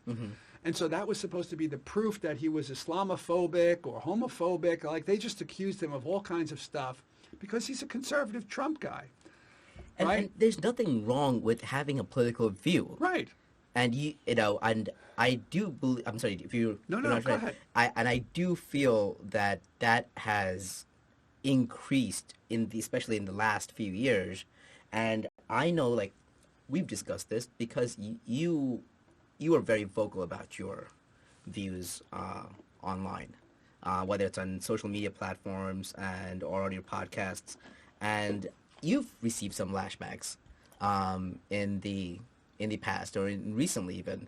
And so that was supposed to be the proof that he was Islamophobic or homophobic. Like they just accused him of all kinds of stuff because he's a conservative Trump guy. Right? And there's nothing wrong with having a political view. Right. And and I do believe. I'm sorry if you. No, you're not go trying- ahead. I do feel that has increased especially in the last few years, and I know, like, we've discussed this because you are very vocal about your views online, whether it's on social media platforms or on your podcasts, and you've received some lashbacks in the past or recently even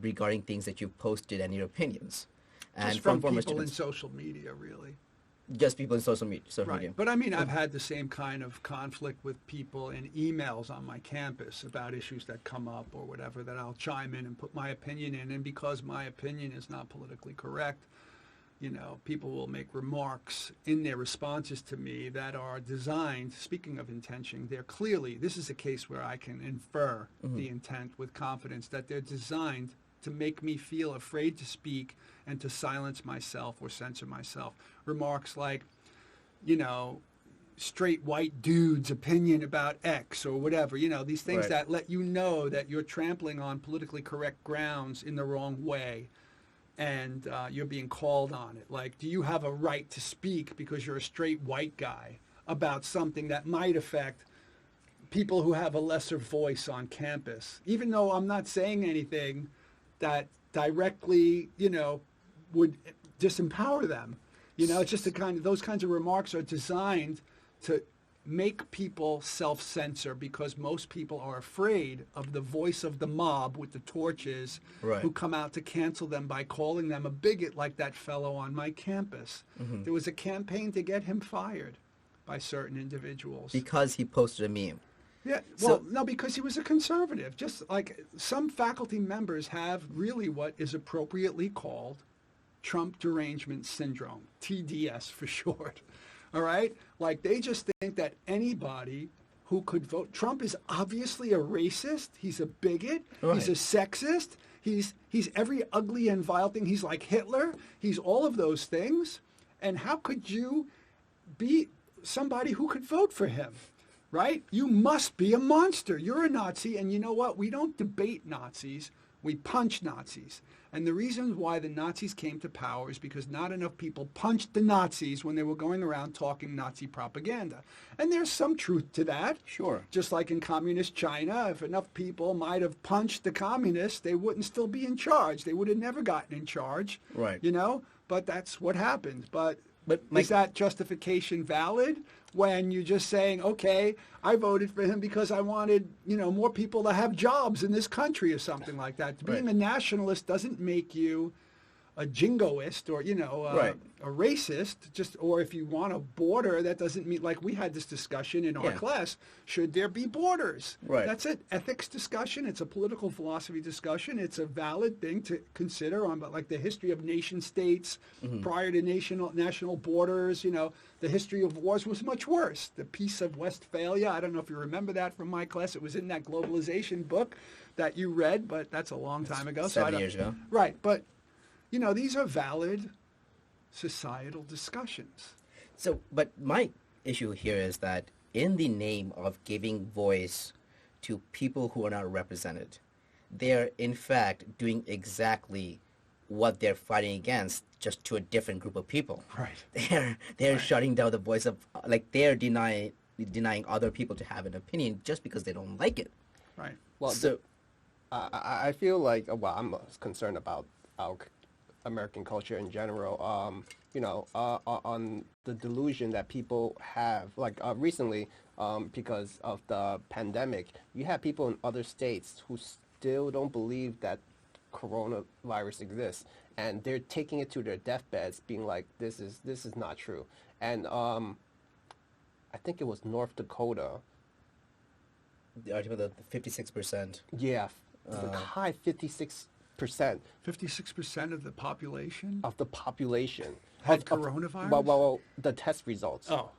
regarding things that you've posted and your opinions. And Just from former people in students. social media, really. Just people in social media. Right. But I mean, I've had the same kind of conflict with people in emails on my campus about issues that come up or whatever, that I'll chime in and put my opinion in. And because my opinion is not politically correct, people will make remarks in their responses to me that are designed, speaking of intention, this is a case where I can infer the intent with confidence, that they're designed to make me feel afraid to speak and to silence myself or censor myself. Remarks like, straight white dude's opinion about X or whatever, these things Right. that let you know that you're trampling on politically correct grounds in the wrong way. And you're being called on it. Like, do you have a right to speak because you're a straight white guy about something that might affect people who have a lesser voice on campus? Even though I'm not saying anything that directly, would disempower them. It's just those kinds of remarks are designed to make people self-censor because most people are afraid of the voice of the mob with the torches Right. who come out to cancel them by calling them a bigot, like that fellow on my campus. There was a campaign to get him fired by certain individuals. Because he posted a meme. Yeah, So- no, because he was a conservative. Just like some faculty members have really what is appropriately called Trump derangement syndrome, TDS for short. All right? Like, they just think that anybody who could vote. Trump is obviously a racist. He's a bigot. Right. He's a sexist. He's every ugly and vile thing. He's like Hitler. He's all of those things. And how could you be somebody who could vote for him, right? You must be a monster. You're a Nazi. And you know what? We don't debate Nazis. We punch Nazis. And the reason why the Nazis came to power is because not enough people punched the Nazis when they were going around talking Nazi propaganda. And there's some truth to that. Sure. Just like in communist China, if enough people might have punched the communists, they wouldn't still be in charge. They would have never gotten in charge. Right. You know? But that's what happened. But Mike, is that justification valid when you're just saying, okay, I voted for him because I wanted, more people to have jobs in this country or something like that? Being a nationalist doesn't make you a jingoist or, a racist, or if you want a border, that doesn't mean, like we had this discussion in our class, should there be borders? Right. That's an ethics discussion. It's a political philosophy discussion. It's a valid thing to consider on, but like the history of nation states prior to national borders, the history of wars was much worse. The Peace of Westphalia, I don't know if you remember that from my class. It was in that globalization book that you read, but that's a long time ago. 7 years ago. Right, but these are valid societal discussions. So, but my issue here is that in the name of giving voice to people who are not represented, they're in fact doing exactly what they're fighting against, just to a different group of people. Right. They're shutting down the voice of, like, they're denying other people to have an opinion just because they don't like it. Right. Well, So, I feel like, well, I'm concerned about our American culture in general. On the delusion that people have, like recently, because of the pandemic, you have people in other states who still don't believe that coronavirus exists, and they're taking it to their deathbeds, being like, "This is not true." And I think it was North Dakota. the argument that the 56%. Yeah, the high 56% 56% of the population of the population had coronavirus? Well, the test results. Of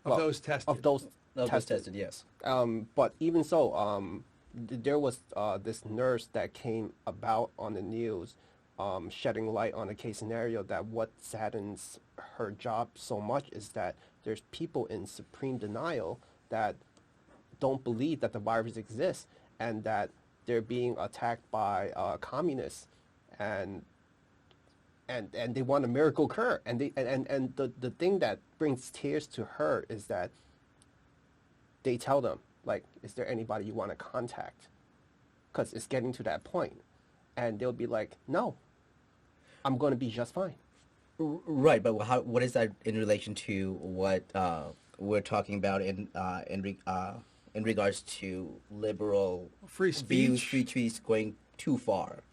those tested. Of those Tested, yes. But even so, there was this nurse that came about on the news, shedding light on a case scenario that what saddens her job so much is that there's people in supreme denial that don't believe that the virus exists and that they're being attacked by communists, and they want a miracle cure. And the thing that brings tears to her is that they tell them, like, is there anybody you want to contact? Because it's getting to that point. And they'll be like, no, I'm going to be just fine. Right, but what is that in relation to what we're talking about in regards to liberal Free views, speech. free speech going too far?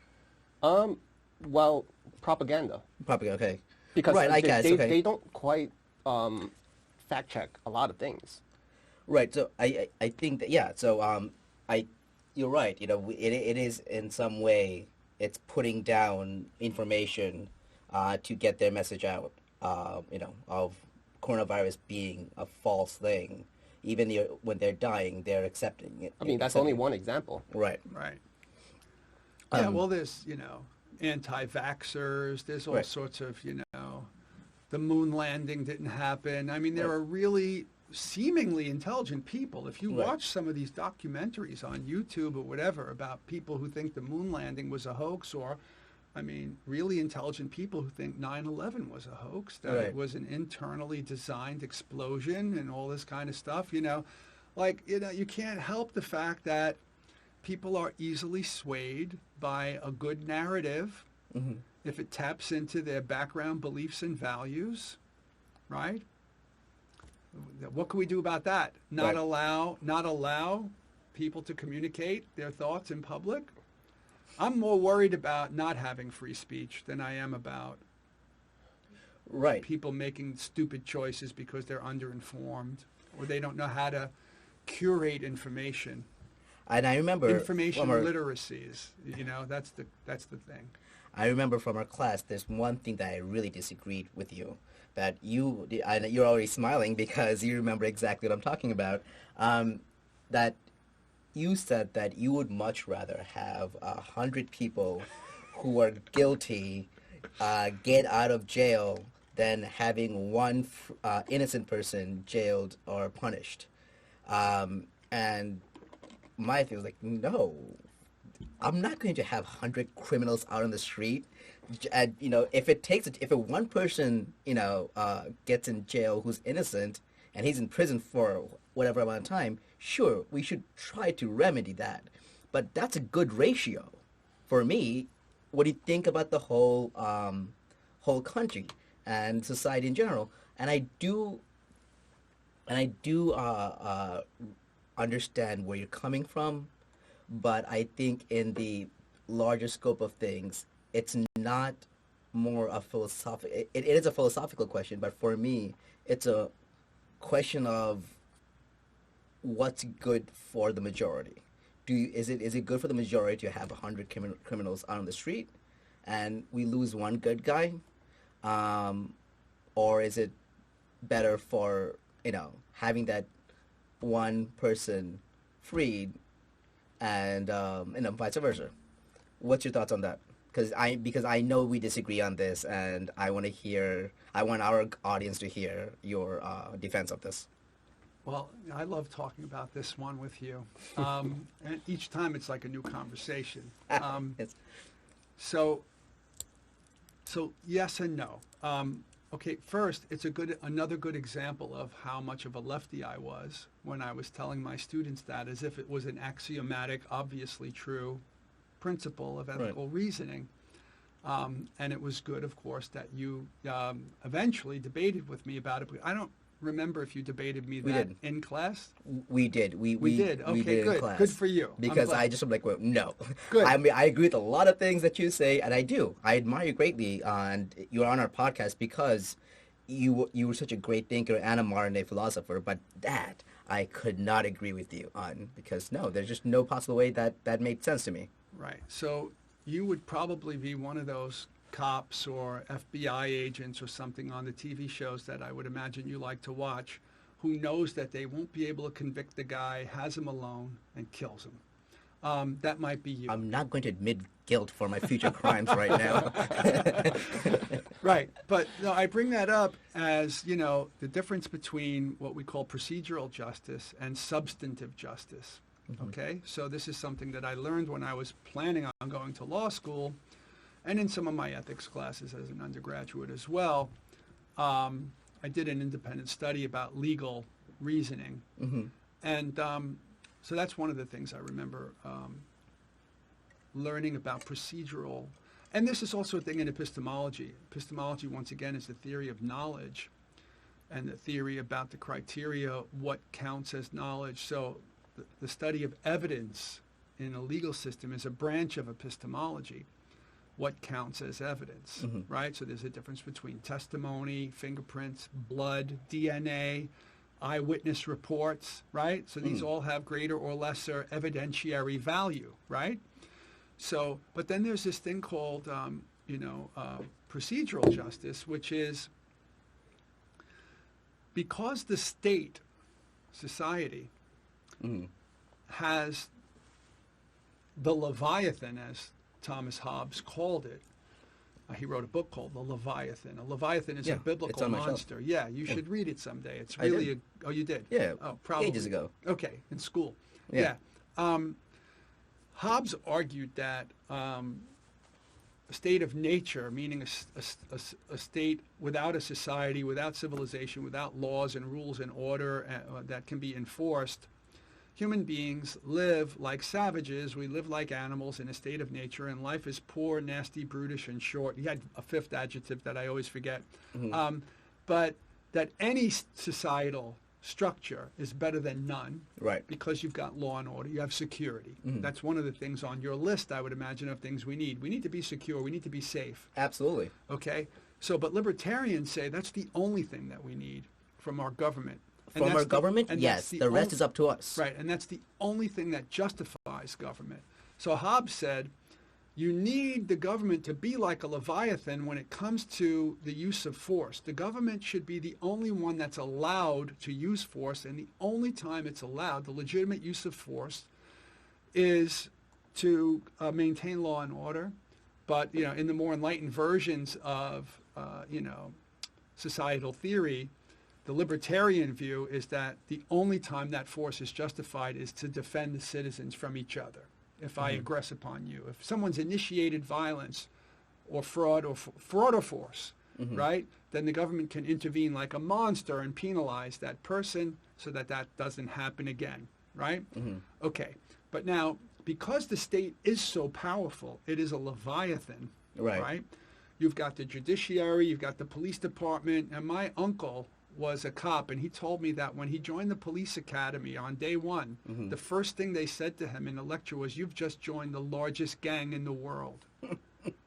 Well, propaganda. Probably okay. Because right, I guess okay. they don't quite fact check a lot of things. Right. So I think that So you're right. It is in some way it's putting down information to get their message out. Of coronavirus being a false thing. Even when they're dying, they're accepting it. I mean, that's only one example. Right. Right. Yeah, well, there's, anti-vaxxers. There's all sorts of, the moon landing didn't happen. I mean, there are really seemingly intelligent people. If you watch some of these documentaries on YouTube or whatever about people who think the moon landing was a hoax, or, really intelligent people who think 9/11 was a hoax, that it was an internally designed explosion and all this kind of stuff, you can't help the fact that people are easily swayed by a good narrative if it taps into their background beliefs and values, right? What can we do about that? Not allow people to communicate their thoughts in public? I'm more worried about not having free speech than I am about people making stupid choices because they're underinformed or they don't know how to curate information. And I remember information literacy is, that's the thing. I remember from our class, there's one thing that I really disagreed with you. That you're already smiling because you remember exactly what I'm talking about. That you said that you would much rather have 100 people who are guilty get out of jail than having one innocent person jailed or punished. And my thing was like, no, I'm not going to have 100 criminals out on the street. And, if it takes if one person, gets in jail who's innocent and he's in prison for whatever amount of time, sure, we should try to remedy that. But that's a good ratio. For me, what do you think about the whole country and society in general? And I do understand where you're coming from, but I think in the larger scope of things, it's not more a philosophical. It is a philosophical question, but for me, it's a question of what's good for the majority. Is it good for the majority to have 100 criminals out on the street, and we lose one good guy, or is it better for having that one person freed, and vice versa? What's your thoughts on that? Because I know we disagree on this, and I want our audience to hear your defense of this. Well, I love talking about this one with you. And each time it's like a new conversation. So yes and no. Okay, first, it's another good example of how much of a lefty I was when I was telling my students that, as if it was an axiomatic, obviously true principle of ethical reasoning. And it was good, of course, that you eventually debated with me about it. But I don't remember if you debated me in class. We did. We did. Okay, we did good. In class. Good for you. Because I just am like, well, no. Good. I mean, I agree with a lot of things that you say, and I do. I admire you greatly, and you're on our podcast because you were such a great thinker and a modern day philosopher. But that I could not agree with you on, because no, there's just no possible way that made sense to me. Right. So you would probably be one of those cops or FBI agents or something on the TV shows that I would imagine you like to watch, who knows that they won't be able to convict the guy, has him alone, and kills him. That might be you. I'm not going to admit guilt for my future crimes right now. Right. But no, I bring that up as, the difference between what we call procedural justice and substantive justice. Mm-hmm. Okay? So this is something that I learned when I was planning on going to law school, and in some of my ethics classes as an undergraduate as well. I did an independent study about legal reasoning. Mm-hmm. And so that's one of the things I remember learning about procedural. And this is also a thing in epistemology. Epistemology, once again, is the theory of knowledge and the theory about the criteria, what counts as knowledge. So the study of evidence in a legal system is a branch of epistemology. What counts as evidence, mm-hmm. right? So there's a difference between testimony, fingerprints, blood, DNA, eyewitness reports, right? So these all have greater or lesser evidentiary value, right? So, but then there's this thing called, procedural justice, which is because the state, society, has the Leviathan, as Thomas Hobbes called it. He wrote a book called The Leviathan. A Leviathan is a biblical monster. Yeah, you should read it someday. It's really oh, you did? Yeah. Oh, probably ages ago. Okay, in school. Yeah. Hobbes argued that a state of nature, meaning a state without a society, without civilization, without laws and rules and order that can be enforced, human beings live like savages. We live like animals in a state of nature, and life is poor, nasty, brutish, and short. He had a fifth adjective that I always forget. Mm-hmm. But that any societal structure is better than none, right? Because you've got law and order, you have security. Mm-hmm. That's one of the things on your list, I would imagine, of things we need. We need to be secure. We need to be safe. Absolutely. Okay? So, but libertarians say that's the only thing that we need from our government. From our government, yes. The rest is up to us. Right, and that's the only thing that justifies government. So Hobbes said, you need the government to be like a Leviathan when it comes to the use of force. The government should be the only one that's allowed to use force, and the only time it's allowed, the legitimate use of force, is to maintain law and order. But, in the more enlightened versions of, societal theory, the libertarian view is that the only time that force is justified is to defend the citizens from each other. If I aggress upon you, if someone's initiated violence or fraud or force, right, then the government can intervene like a monster and penalize that person so that that doesn't happen again, right? Okay, but now, because the state is so powerful, it is a leviathan, right? You've got the judiciary, you've got the police department, and my uncle was a cop, and he told me that when he joined the police academy on day one, the first thing they said to him in the lecture was, "You've just joined the largest gang in the world.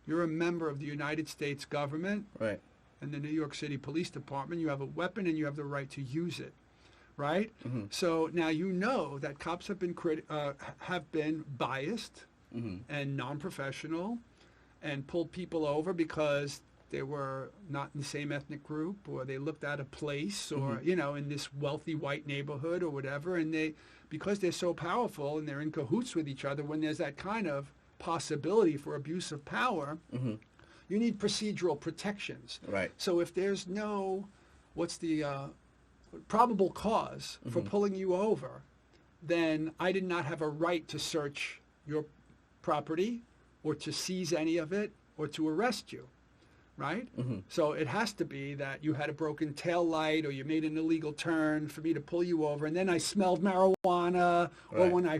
You're a member of the United States government and the New York City Police Department. You have a weapon and you have the right to use it." Right? So now you know that cops have been biased and non-professional and pulled people over because they were not in the same ethnic group, or they looked out of place, or in this wealthy white neighborhood or whatever, and because they're so powerful and they're in cahoots with each other, when there's that kind of possibility for abuse of power, you need procedural protections. So if there's no, what's the probable cause for pulling you over, then I did not have a right to search your property or to seize any of it or to arrest you. Right? So it has to be that you had a broken tail light or you made an illegal turn for me to pull you over, and then I smelled marijuana, or when I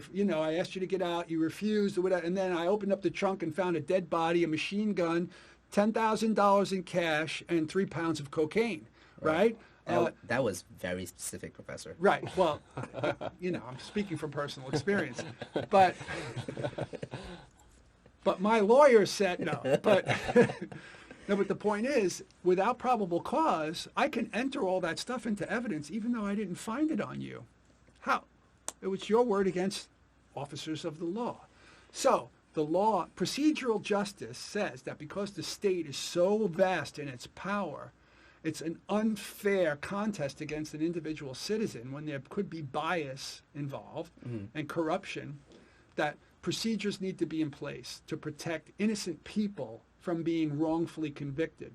asked you to get out, you refused, or whatever, and then I opened up the trunk and found a dead body, a machine gun, $10,000 in cash, and 3 pounds of cocaine. Right? That was very specific, Professor. Right. Well, I'm speaking from personal experience, but my lawyer said no. But no, but the point is, without probable cause, I can enter all that stuff into evidence even though I didn't find it on you. How? It was your word against officers of the law. So the law, procedural justice, says that because the state is so vast in its power, it's an unfair contest against an individual citizen when there could be bias involved and corruption, that procedures need to be in place to protect innocent people from being wrongfully convicted.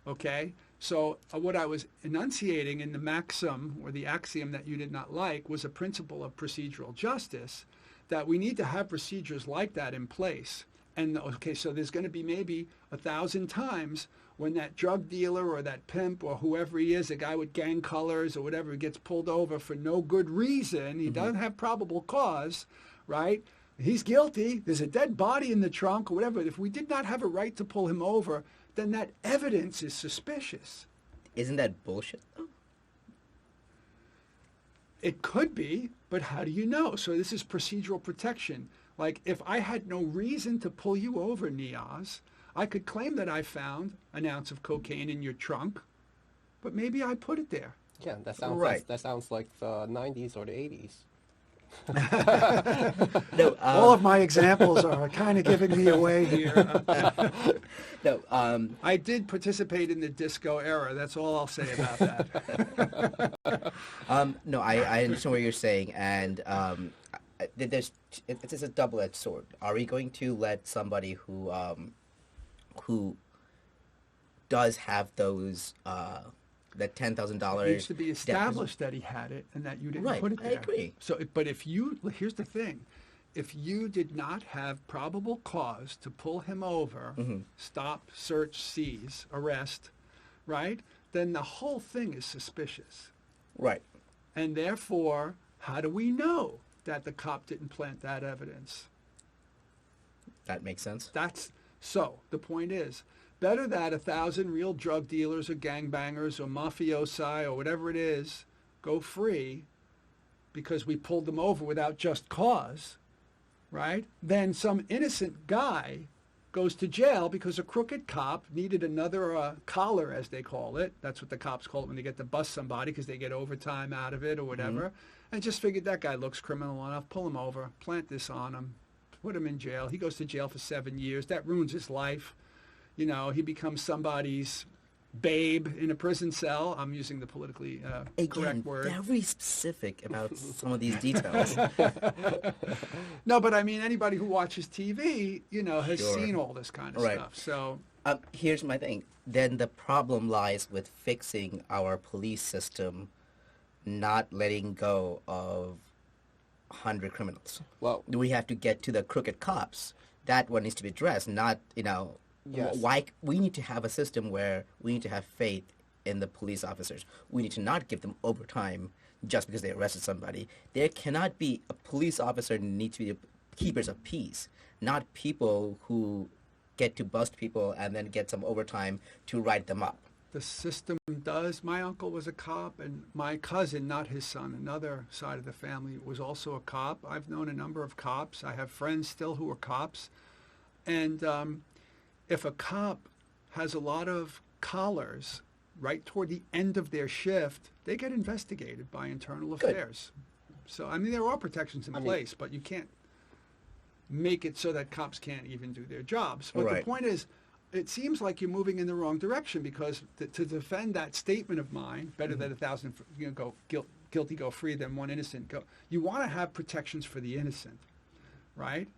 Okay? So what I was enunciating in the maxim or the axiom that you did not like was a principle of procedural justice, that we need to have procedures like that in place. And okay, so there's going to be maybe 1,000 times when that drug dealer or that pimp or whoever he is, a guy with gang colors or whatever, gets pulled over for no good reason. He doesn't have probable cause, right? He's guilty. There's a dead body in the trunk or whatever. If we did not have a right to pull him over, then that evidence is suspicious. Isn't that bullshit, though? It could be, but how do you know? So this is procedural protection. Like, if I had no reason to pull you over, Niaz, I could claim that I found an ounce of cocaine in your trunk, but maybe I put it there. Yeah, that sounds like the 90s or the 80s. No, all of my examples are kind of giving me away here. No, I did participate in the disco era. That's all I'll say about that. No, I understand what you're saying, and it's a double-edged sword. Are we going to let somebody who does have those that $10,000 It needs to be established that he had it and that you didn't put it there. I agree. So, but here's the thing. If you did not have probable cause to pull him over, stop, search, seize, arrest, right, then the whole thing is suspicious. Right. And therefore, how do we know that the cop didn't plant that evidence? That makes sense. So the point is, better that 1,000 real drug dealers or gangbangers or mafiosi or whatever it is go free because we pulled them over without just cause, right? Than some innocent guy goes to jail because a crooked cop needed another collar, as they call it. That's what the cops call it when they get to bust somebody because they get overtime out of it or whatever. And just figured that guy looks criminal enough. Pull him over, plant this on him, put him in jail. He goes to jail for 7 years. That ruins his life. You know, he becomes somebody's babe in a prison cell. I'm using the politically correct word. Very specific about some of these details. No, but I mean, anybody who watches TV, has seen all this kind of stuff. So Here's my thing. Then the problem lies with fixing our police system, not letting go of 100 criminals. Well, We have to get to the crooked cops. That one needs to be addressed, not, Yes. why we need to have a system where we need to have faith in the police officers. We need to not give them overtime just because they arrested somebody. There cannot be a police officer needs to be keepers of peace, not people who get to bust people and then get some overtime to write them up. The system does. My uncle was a cop, and my cousin, not his son, another side of the family, was also a cop. I've known a number of cops. I have friends still who are cops. And if a cop has a lot of collars right toward the end of their shift, they get investigated by internal Good. affairs. So, I mean, there are protections in place, but you can't make it so that cops can't even do their jobs. But the Right. point is, it seems like you're moving in the wrong direction, because to defend that statement of mine, better that 1,000 go guilty go free than one innocent go. You want to have protections for the innocent, right?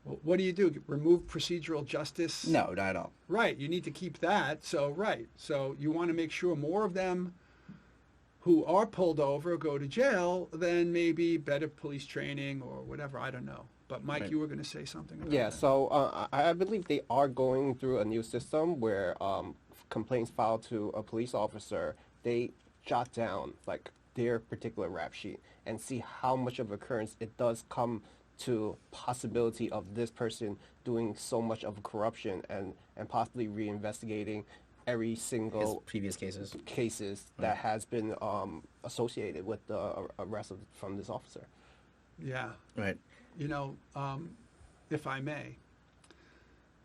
Well, what do? Remove procedural justice? No, not at all. Right. You need to keep that. So right. So you want to make sure more of them who are pulled over go to jail, then maybe better police training or whatever. I don't know. But Mike, Right. you were going to say something about yeah, that. so I believe they are going through a new system where complaints filed to a police officer, they jot down like their particular rap sheet and see how much of occurrence it does come to possibility of this person doing so much of corruption and possibly reinvestigating every His single previous cases. cases that has been associated with the arrest from this officer. Yeah. Right. You know, if I may,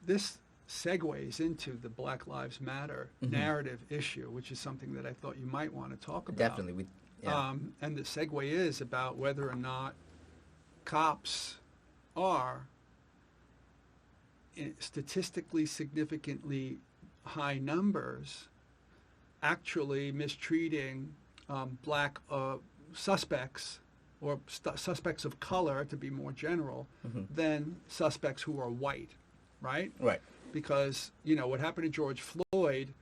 this segues into the Black Lives Matter narrative issue, which is something that I thought you might want to talk about. Definitely. Yeah. And the segue is about whether or not cops are in statistically significantly high numbers actually mistreating black suspects, or suspects of color, to be more general, than suspects who are white, right? Right. Because, what happened to George Floyd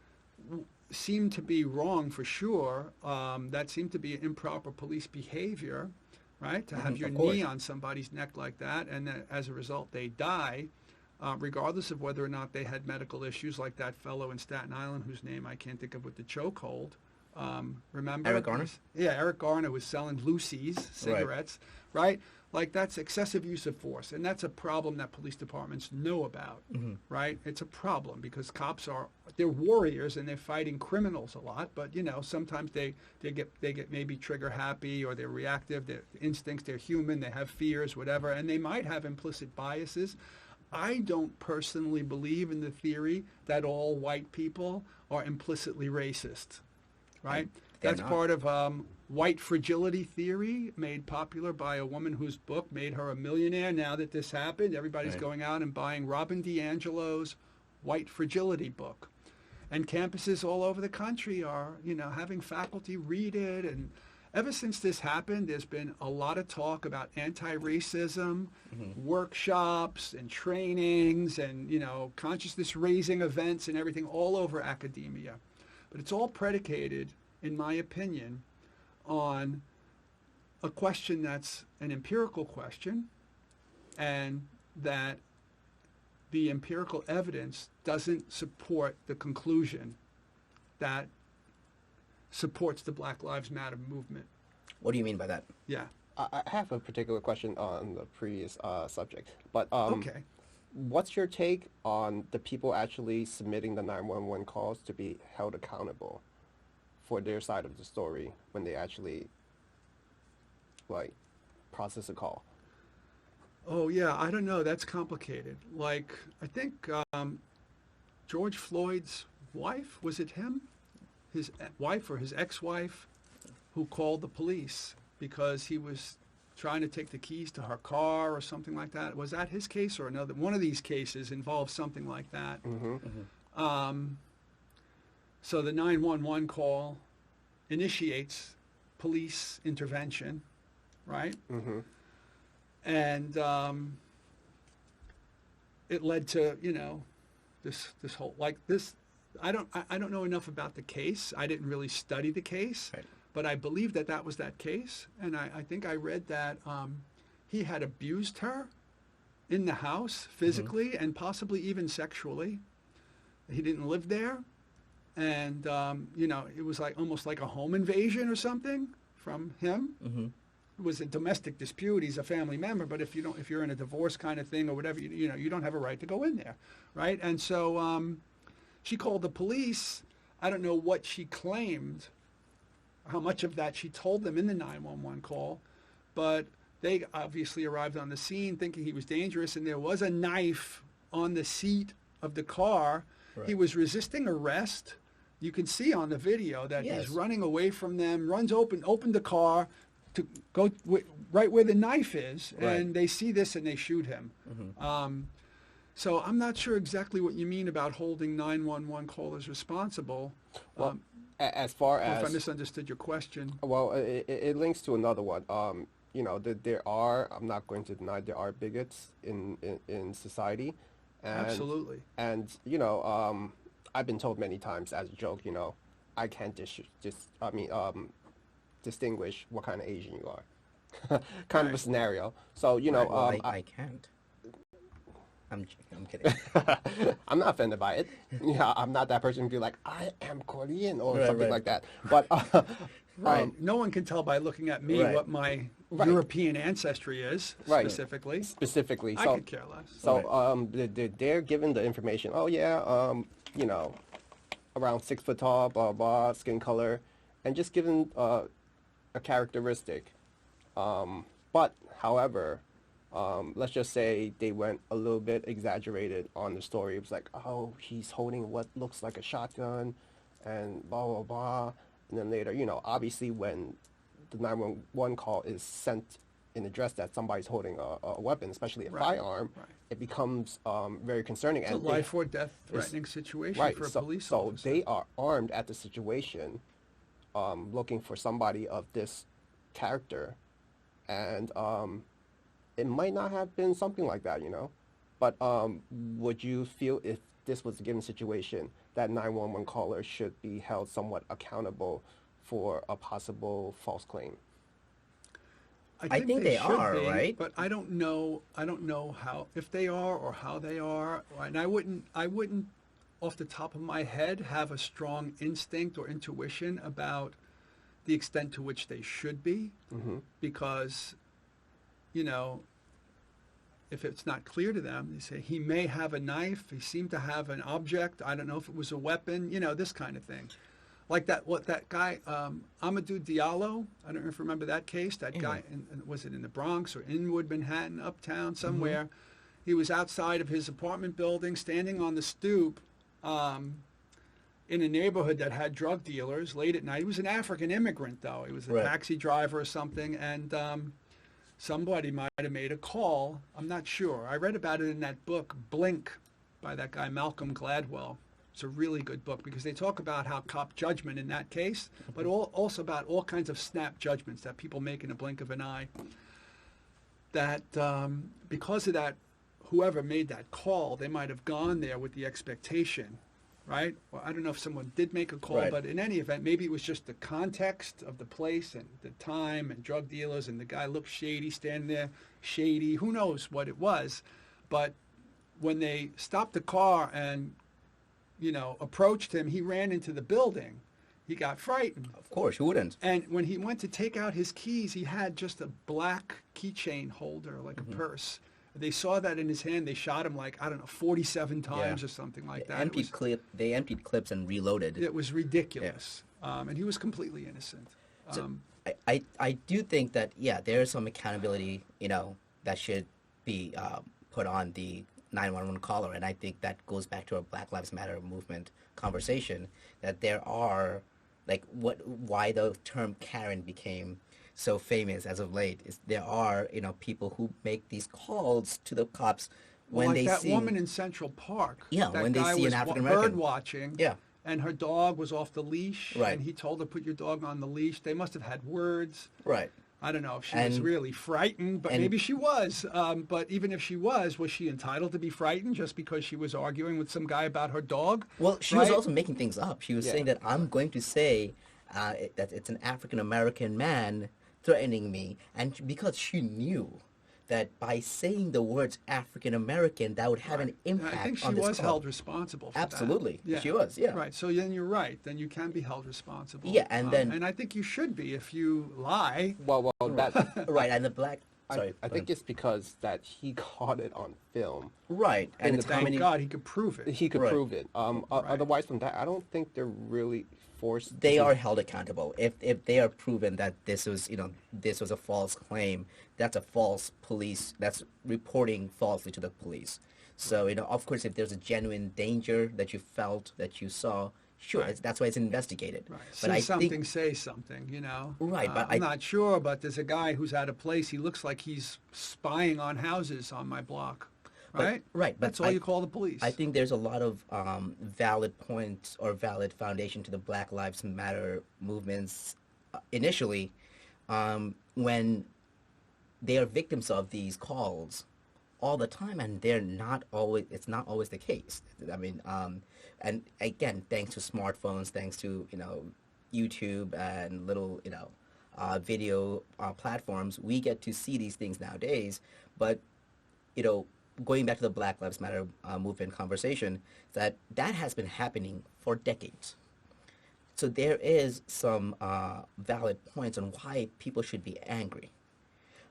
seemed to be wrong for sure. That seemed to be improper police behavior, right? To have your of course. knee on somebody's neck like that, and then as a result they die, regardless of whether or not they had medical issues, like that fellow in Staten Island whose name I can't think of with the chokehold. Remember? Eric Garner? Yeah, Eric Garner was selling Lucy's cigarettes, right? Like, that's excessive use of force, and that's a problem that police departments know about, right? It's a problem because cops they're warriors and they're fighting criminals a lot, but sometimes they get maybe trigger happy, or they're reactive, their instincts, they're human, they have fears, whatever, and they might have implicit biases. I don't personally believe in the theory that all white people are implicitly racist. Right? They're That's not. part of white fragility theory, made popular by a woman whose book made her a millionaire. Now that this happened, everybody's Right. going out and buying Robin DiAngelo's White Fragility book. And campuses all over the country are, having faculty read it. And ever since this happened, there's been a lot of talk about anti-racism, workshops and trainings and, consciousness raising events and everything all over academia. But it's all predicated, in my opinion, on a question that's an empirical question, and that the empirical evidence doesn't support the conclusion that supports the Black Lives Matter movement. What do you mean by that? Yeah. I have a particular question on the previous subject, but Okay. what's your take on the people actually submitting the 911 calls to be held accountable for their side of the story when they actually, process a call? Oh, yeah, I don't know. That's complicated. Like, I think George Floyd's wife, was it him? His wife or his ex-wife, who called the police because he was trying to take the keys to her car or something like that. Was that his case or another? One of these cases involves something like that. So the 911 call initiates police intervention, right? And it led to, this whole like this. I don't know enough about the case. I didn't really study the case, Right. but I believe that was that case, and I think I read that he had abused her in the house physically and possibly even sexually. He didn't live there, and it was like almost like a home invasion or something from him. Mm-hmm. It was a domestic dispute. He's a family member, but if you're in a divorce kind of thing or whatever, you don't have a right to go in there, right? And so she called the police. I don't know what she claimed, how much of that she told them in the 911 call, but they obviously arrived on the scene thinking he was dangerous, and there was a knife on the seat of the car. Right. He was resisting arrest. You can see on the video that Yes. he's running away from them, opened the car to go right where the knife is, Right. and they see this and they shoot him. Mm-hmm. So I'm not sure exactly what you mean about holding 911 callers responsible. Well, as far Or if I as misunderstood your question. well, it links to another one. There are, I'm not going to deny, there are bigots in society. And, Absolutely. And, I've been told many times as a joke, I can't distinguish what kind of Asian you are. Kind of a scenario. So, Right, well, I can't. I'm kidding. I'm not offended by it. Yeah, I'm not that person who be like, I am Korean or Right, something right. like that. But Right. No one can tell by looking at me Right. what my Right. European ancestry is, Right. specifically. specifically, I so could care less. so they're given the information. Oh yeah, around 6 foot tall, blah blah, skin color, and just given a characteristic. But however, let's just say they went a little bit exaggerated on the story. It was like, oh, he's holding what looks like a shotgun, and blah blah blah. And then later, obviously when the 911 call is sent in address that somebody's holding a weapon, especially a Right, firearm, right. it becomes very concerning. It's a And life or death threatening situation right, for a so, police so officer. they are armed at the situation, looking for somebody of this character, and it might not have been something like that, But would you feel if this was a given situation that 911 caller should be held somewhat accountable for a possible false claim? I think they should are, be, right? But I don't know how, if they are or how they are. And I wouldn't off the top of my head have a strong instinct or intuition about the extent to which they should be, because if it's not clear to them, they say he may have a knife, he seemed to have an object, I don't know if it was a weapon, this kind of thing. Like that guy, Amadou Diallo, I don't know if you remember that case, that guy, was it in the Bronx or Inwood, Manhattan, uptown, somewhere? He was outside of his apartment building, standing on the stoop in a neighborhood that had drug dealers late at night. He was an African immigrant, though. He was a Right. taxi driver or something, and somebody might have made a call. I'm not sure. I read about it in that book, Blink, by that guy Malcolm Gladwell. It's a really good book because they talk about how cop judgment in that case, but also about all kinds of snap judgments that people make in a blink of an eye. That because of that, whoever made that call, they might have gone there with the expectation, right? Well, I don't know if someone did make a call, Right. but in any event, maybe it was just the context of the place and the time and drug dealers, and the guy looked shady standing there, shady. Who knows what it was? But when they stopped the car and approached him, he ran into the building. He got frightened. Of course, who wouldn't? And when he went to take out his keys, he had just a black keychain holder, like a purse. They saw that in his hand. They shot him 47 times Yeah. or something like They that. emptied clips and reloaded. It was ridiculous. And he was completely innocent. So I do think that, there is some accountability, that should be put on the 911 caller. And I think that goes back to a Black Lives Matter movement conversation, that there are, why the term Karen became so famous as of late is there are, people who make these calls to the cops when like they that see woman in Central Park. Yeah, that when they guy see an was African American. bird watching. Yeah. And her dog was off the leash. Right. And he told her, put your dog on the leash. They must have had words. Right. I don't know if she was And- really frightened, but and- maybe she was. But even if she was she entitled to be frightened just because she was arguing with some guy about her dog? Well, she was right? also making things up. She was Yeah. saying that I'm going to say that it's an African American man threatening me, and because she knew that by saying the words African American, that would have an impact I think she on this was call. held responsible for Absolutely. that. She was, yeah. Right. So then you're right. Then you can be held responsible. Yeah, and then- and I think you should be if you lie. Well, that Right, and the black. Sorry, I go think ahead. it's because that he caught it on film. Right, and in it's the- how Thank many. God he could prove it. He could Right. prove it. Otherwise, from that, I don't think they're really forced. They to- are held accountable if they are proven that this was this was a false claim. That's a false police. That's reporting falsely to the police. So of course, if there's a genuine danger that you felt, that you saw, sure, Right. that's why it's investigated. Right. But See I something, think say something, you know. Right, but I'm not sure, but there's a guy who's out of place. He looks like he's spying on houses on my block. Right? right, but That's all you call the police. I think there's a lot of valid points or valid foundation to the Black Lives Matter movements initially when they are victims of these calls all the time, and it's not always the case. I mean, and again, thanks to smartphones, thanks to YouTube and little video platforms, we get to see these things nowadays. But going back to the Black Lives Matter movement conversation, that has been happening for decades. So there is some valid points on why people should be angry.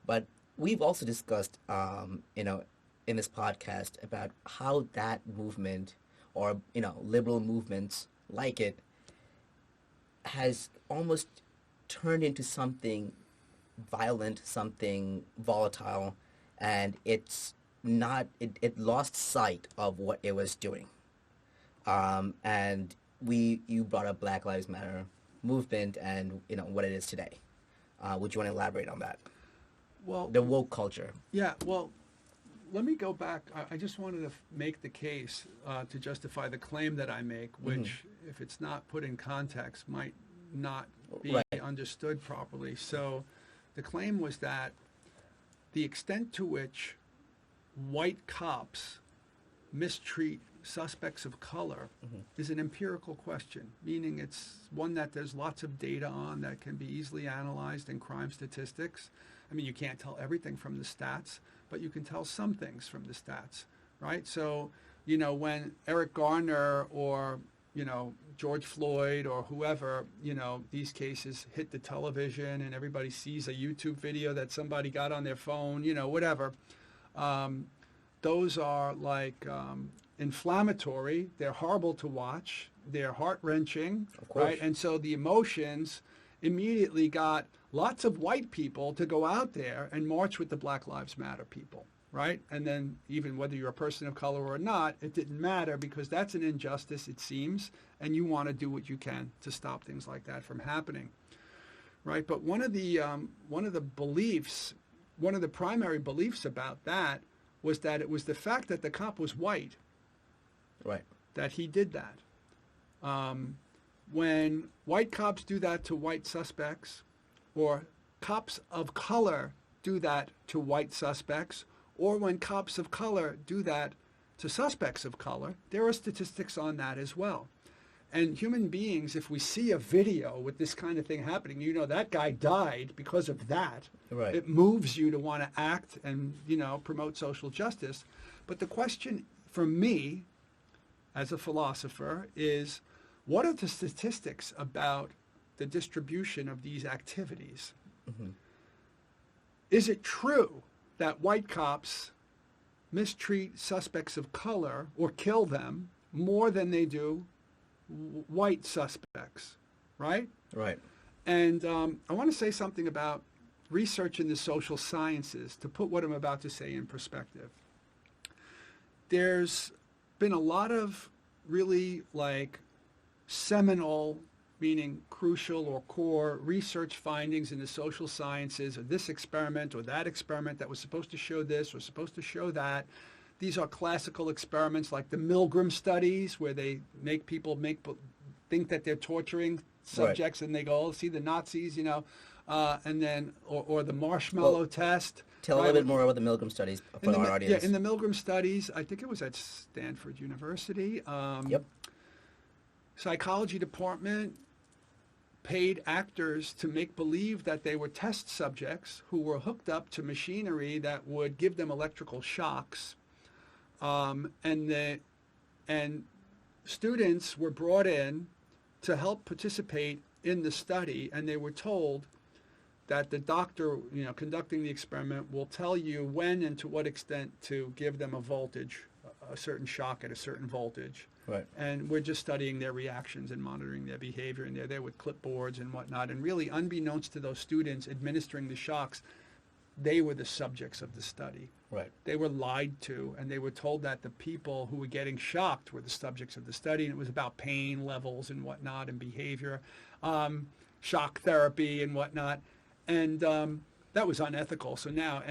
But we've also discussed, in this podcast about how that movement or, liberal movements like it has almost turned into something violent, something volatile, and it lost sight of what it was doing. And you brought up Black Lives Matter movement and what it is today. Would you want to elaborate on that? well, The woke culture. yeah, well, let me go back. I just wanted to make the case to justify the claim that I make, which, if it's not put in context, might not be Right. understood properly. So the claim was that the extent to which white cops mistreat suspects of color is an empirical question, meaning it's one that there's lots of data on that can be easily analyzed in crime statistics. I mean, you can't tell everything from the stats, but you can tell some things from the stats, right? So, when Eric Garner or, George Floyd or whoever, these cases hit the television and everybody sees a YouTube video that somebody got on their phone, whatever, those are like inflammatory. They're horrible to watch. They're heart-wrenching, Of course. right? And so the emotions immediately got lots of white people to go out there and march with the Black Lives Matter people, right? And then even whether you're a person of color or not, it didn't matter because that's an injustice, it seems, and you want to do what you can to stop things like that from happening, right? But one of the primary beliefs about that was that it was the fact that the cop was white Right. that he did that. When white cops do that to white suspects, or cops of color do that to white suspects, or when cops of color do that to suspects of color, there are statistics on that as well. And human beings, if we see a video with this kind of thing happening, that guy died because of that. Right. It moves you to want to act and, promote social justice. But the question for me, as a philosopher, is what are the statistics about the distribution of these activities? Is it true that white cops mistreat suspects of color or kill them more than they do white suspects, right? Right. And I want to say something about research in the social sciences to put what I'm about to say in perspective. There's been a lot of really seminal, meaning crucial or core research findings in the social sciences, or this experiment or that experiment that was supposed to show this or supposed to show that. These are classical experiments like the Milgram studies, where they make people think that they're torturing subjects, and they go, oh, see the Nazis, and then, or the marshmallow test. Tell a little bit more about the Milgram studies for our audience. Yeah, in the Milgram studies, I think it was at Stanford University. Yep. Psychology department paid actors to make believe that they were test subjects who were hooked up to machinery that would give them electrical shocks, and students were brought in to help participate in the study, and they were told that the doctor, conducting the experiment will tell you when and to what extent to give them a voltage, a certain shock at a certain voltage. Right. And we're just studying their reactions and monitoring their behavior, and they're there with clipboards and whatnot. And really, unbeknownst to those students administering the shocks, they were the subjects of the study. Right. They were lied to, and they were told that the people who were getting shocked were the subjects of the study, and it was about pain levels and whatnot and behavior, shock therapy and whatnot. And that was unethical. So now,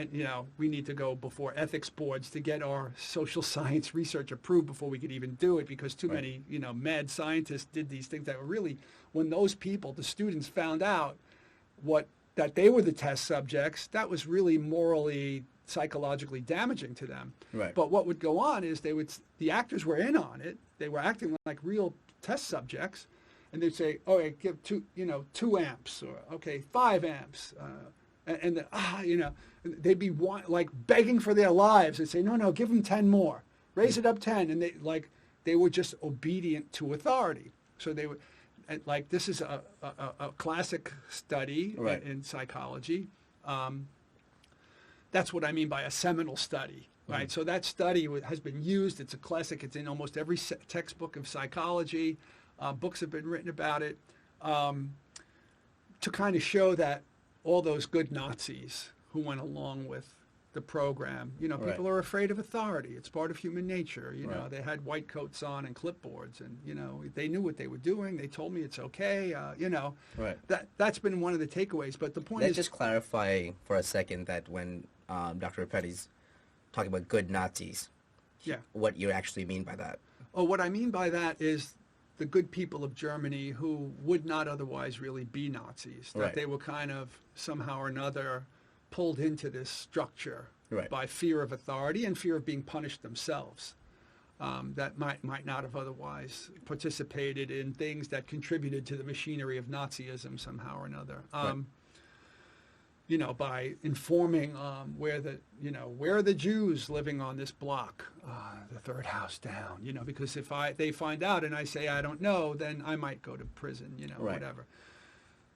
we need to go before ethics boards to get our social science research approved before we could even do it, because too many, mad scientists did these things that were really, when those people, the students, found out that they were the test subjects, that was really morally, psychologically damaging to them. Right. But what would go on is the actors were in on it. They were acting like real test subjects. And they'd say, okay, give 2 amps, or okay, 5 amps. They'd be like begging for their lives. They'd say, no, give them 10 more. Raise it up 10. And they were just obedient to authority. So they were, this is a classic study in psychology. That's what I mean by a seminal study, right? Mm-hmm. So that study has been used. It's a classic. It's in almost every textbook of psychology. Books have been written about it, to kind of show that all those good Nazis who went along with the program, people are afraid of authority. It's part of human nature. They had white coats on and clipboards, and they knew what they were doing. They told me it's okay. That's been one of the takeaways. But the point is, let's just clarify for a second that when Dr. Repetti's talking about good Nazis, what you actually mean by that? Oh, what I mean by that is the good people of Germany who would not otherwise really be Nazis, that they were kind of somehow or another pulled into this structure by fear of authority and fear of being punished themselves, that might not have otherwise participated in things that contributed to the machinery of Nazism somehow or another. By informing where are the Jews living on this block, the third house down, because if they find out and I say I don't know, then I might go to prison, whatever.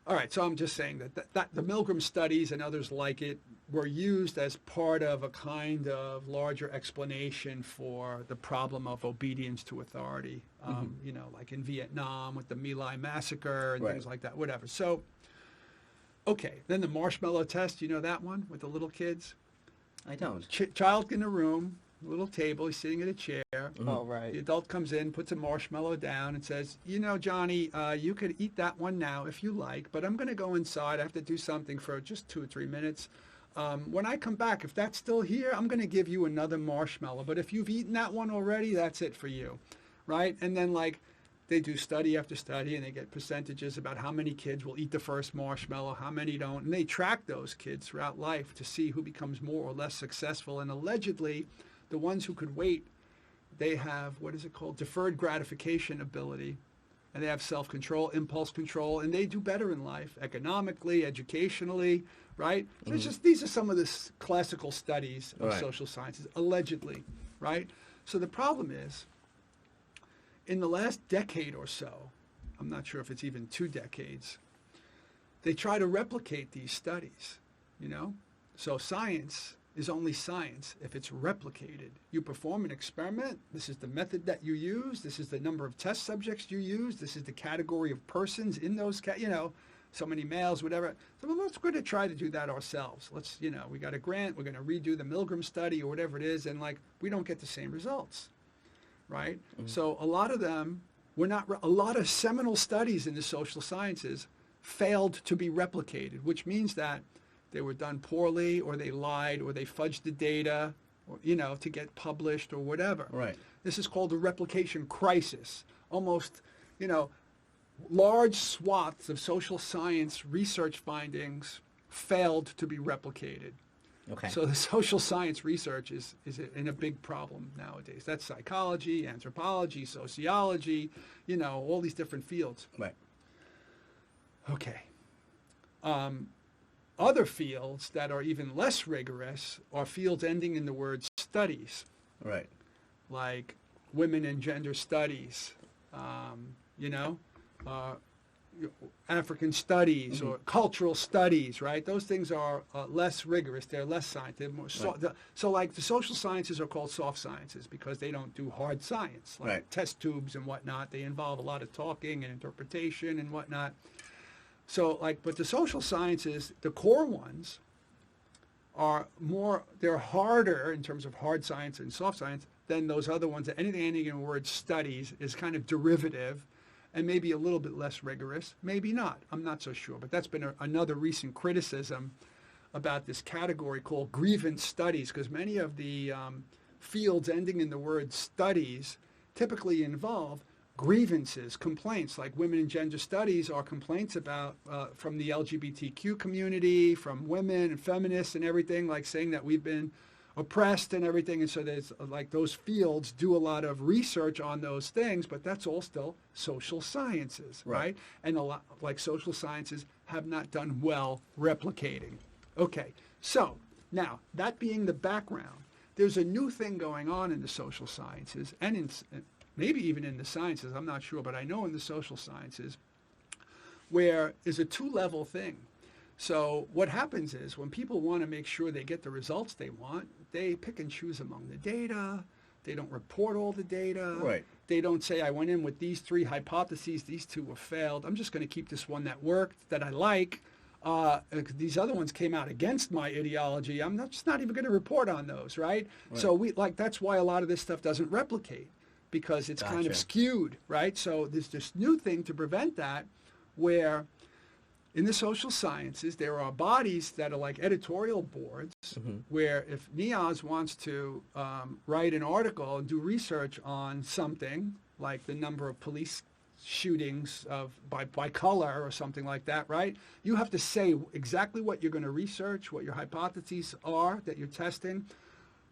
All right, so I'm just saying that the Milgram studies and others like it were used as part of a kind of larger explanation for the problem of obedience to authority, like in Vietnam with the My Lai massacre and things like that, whatever. So, okay, then the marshmallow test, that one with the little kids? I don't. Child in a room, little table, he's sitting at a chair. Mm-hmm. Oh, right. The adult comes in, puts a marshmallow down and says, Johnny, you could eat that one now if you like, but I'm going to go inside. I have to do something for just 2 or 3 minutes. When I come back, if that's still here, I'm going to give you another marshmallow. But if you've eaten that one already, that's it for you, right? And then, they do study after study, and they get percentages about how many kids will eat the first marshmallow, how many don't. And they track those kids throughout life to see who becomes more or less successful. And allegedly, the ones who could wait, they have, deferred gratification ability. And they have self-control, impulse control, and they do better in life, economically, educationally, right? Mm-hmm. So these are some of the classical studies of social sciences, allegedly, right? So the problem is, in the last decade or so, I'm not sure if it's even 2 decades, they try to replicate these studies, So science is only science if it's replicated. You perform an experiment, this is the method that you use, this is the number of test subjects you use, this is the category of persons in those, so many males, whatever. So let's go to try to do that ourselves. Let's, we got a grant, we're going to redo the Milgram study or whatever it is, and we don't get the same results. Right? Mm-hmm. So a lot of them a lot of seminal studies in the social sciences failed to be replicated, which means that they were done poorly, or they lied, or they fudged the data, or, to get published or whatever. Right. This is called a replication crisis. Almost, large swaths of social science research findings failed to be replicated. Okay. So the social science research is in a big problem nowadays. That's psychology, anthropology, sociology, all these different fields. Right. Okay. Other fields that are even less rigorous are fields ending in the word studies, Right. like women and gender studies, African studies or cultural studies, right? Those things are less rigorous. They're less scientific. So like the social sciences are called soft sciences because they don't do hard science, like test tubes and whatnot. They involve a lot of talking and interpretation and whatnot. So but the social sciences, the core ones, they're harder in terms of hard science and soft science than those other ones. Anything ending in the word studies is kind of derivative and maybe a little bit less rigorous. Maybe not. I'm not so sure. But that's been another recent criticism about this category called grievance studies, because many of the fields ending in the word studies typically involve grievances, complaints, like women and gender studies are complaints about from the LGBTQ community, from women and feminists and everything, like saying that we've been oppressed and everything. And so there's like those fields do a lot of research on those things, but that's all still social sciences, right? And a lot like social sciences have not done well replicating. Okay, so now that being the background, there's a new thing going on in the social sciences and in maybe even in the sciences, I'm not sure, but I know in the social sciences, where is a two-level thing. So what happens is when people want to make sure they get the results they want, they pick and choose among the data. They don't report all the data. Right. They don't say, I went in with these 3 hypotheses, these 2 were failed. I'm just going to keep this one that worked, that I like. These other ones came out against my ideology. I'm just not even going to report on those, right? So that's why a lot of this stuff doesn't replicate, because it's kind of skewed, right? So there's this new thing to prevent that, where in the social sciences, there are bodies that are like editorial boards, where if NIOS wants to write an article and do research on something, like the number of police shootings by color or something like that, right? You have to say exactly what you're going to research, what your hypotheses are that you're testing,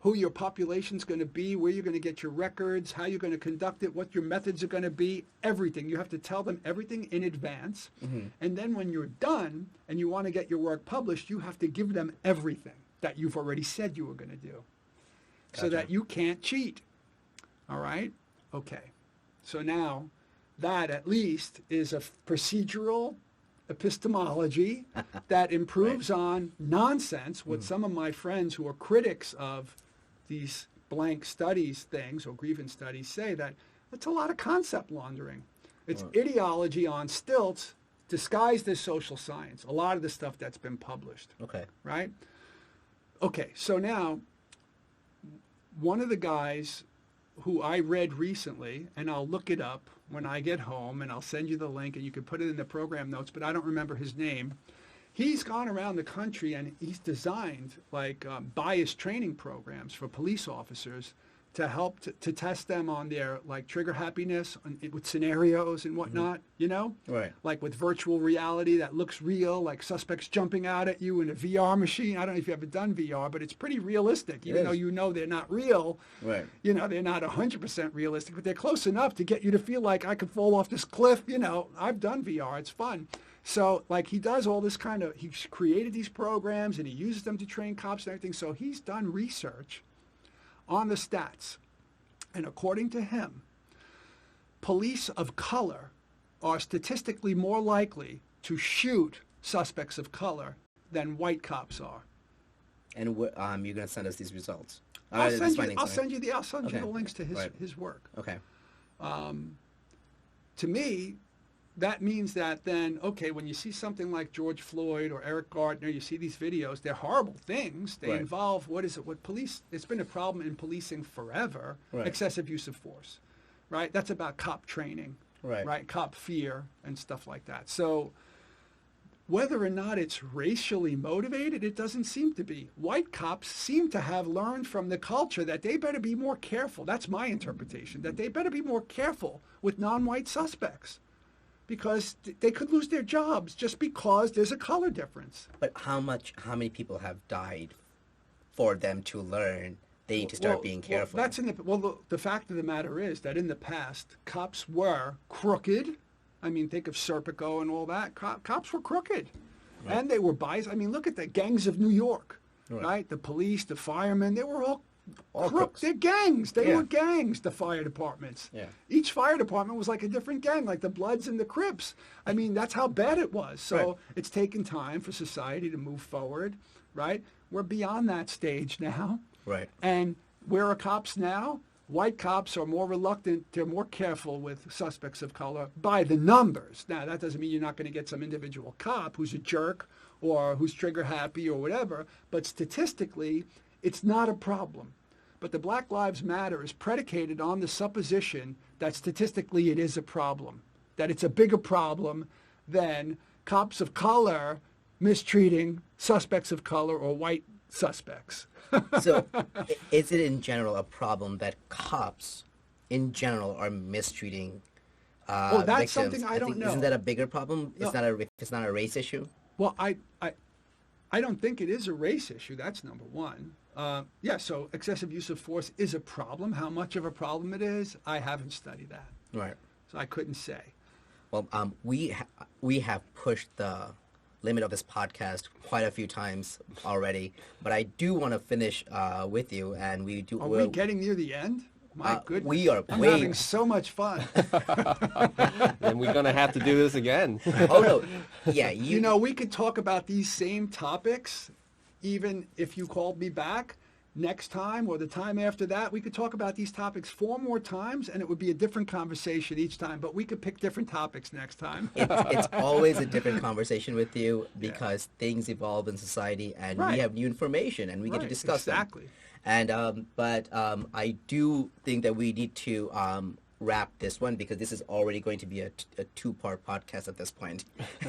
who your population's going to be, where you're going to get your records, how you're going to conduct it, what your methods are going to be, everything. You have to tell them everything in advance. And then when you're done and you want to get your work published, you have to give them everything that you've already said you were going to do, so that you can't cheat. All right? Okay. So now that at least is a procedural epistemology that improves on nonsense, what some of my friends who are critics of these blank studies things or grievance studies say, that it's a lot of concept laundering. It's ideology on stilts disguised as social science, a lot of the stuff that's been published. Okay. Right? Okay, so now one of the guys who I read recently, and I'll look it up when I get home, and I'll send you the link, and you can put it in the program notes, but I don't remember his name. He's gone around the country, and he's designed like bias training programs for police officers to help to test them on their like trigger happiness with scenarios and whatnot, Right. Like with virtual reality that looks real, like suspects jumping out at you in a VR machine. I don't know if you've ever done VR, but it's pretty realistic, even though they're not real. Right. They're not 100% realistic, but they're close enough to get you to feel like I could fall off this cliff. I've done VR. It's fun. So like he does all this he's created these programs and he uses them to train cops and everything. So he's done research on the stats. And according to him, police of color are statistically more likely to shoot suspects of color than white cops are. And you're going to send us these results? I'll send you the links to his work. Okay. To me, that means that then, okay, when you see something like George Floyd or Eric Gardner, you see these videos, they're horrible things. They involve, it's been a problem in policing forever, excessive use of force, right? That's about cop training, right? Cop fear and stuff like that. So whether or not it's racially motivated, it doesn't seem to be. White cops seem to have learned from the culture that they better be more careful. That's my interpretation, that they better be more careful with non-white suspects. because they could lose their jobs just because there's a color difference. But how many people have died for them to learn they need to start being careful? The fact of the matter is that in the past, cops were crooked. I mean, think of Serpico and all that. Cops were crooked. Right. And they were biased. I mean, look at the gangs of New York, right? The police, the firemen, they were all crooks. They're gangs. They were gangs, the fire departments. Yeah. Each fire department was like a different gang, like the Bloods and the Crips. I mean, that's how bad it was. So it's taken time for society to move forward, right? We're beyond that stage now. Right. And where are cops now? White cops are more reluctant. They're more careful with suspects of color by the numbers. Now, that doesn't mean you're not going to get some individual cop who's a jerk or who's trigger happy or whatever. But statistically, it's not a problem. But the Black Lives Matter is predicated on the supposition that statistically it is a problem, that it's a bigger problem than cops of color mistreating suspects of color or white suspects. So is it in general a problem that cops in general are mistreating that's victims? something I don't know. Isn't that a bigger problem? No. It's not a race issue? Well, I don't think it is a race issue. That's number one. So excessive use of force is a problem. How much of a problem it is, I haven't studied that. Right. So I couldn't say. Well, we have pushed the limit of this podcast quite a few times already, but I do want to finish with you, and we do. Are we getting near the end? My goodness, we are. I'm having so much fun. Then we're gonna have to do this again. Oh no, yeah. You know, we could talk about these same topics, even if you called me back next time or the time after that. We could talk about these topics 4 more times, and it would be a different conversation each time. But we could pick different topics next time. It's always a different conversation with you because things evolve in society, and we have new information, and we get to discuss them. And but I do think that we need to wrap this one because this is already going to be a 2-part podcast at this point.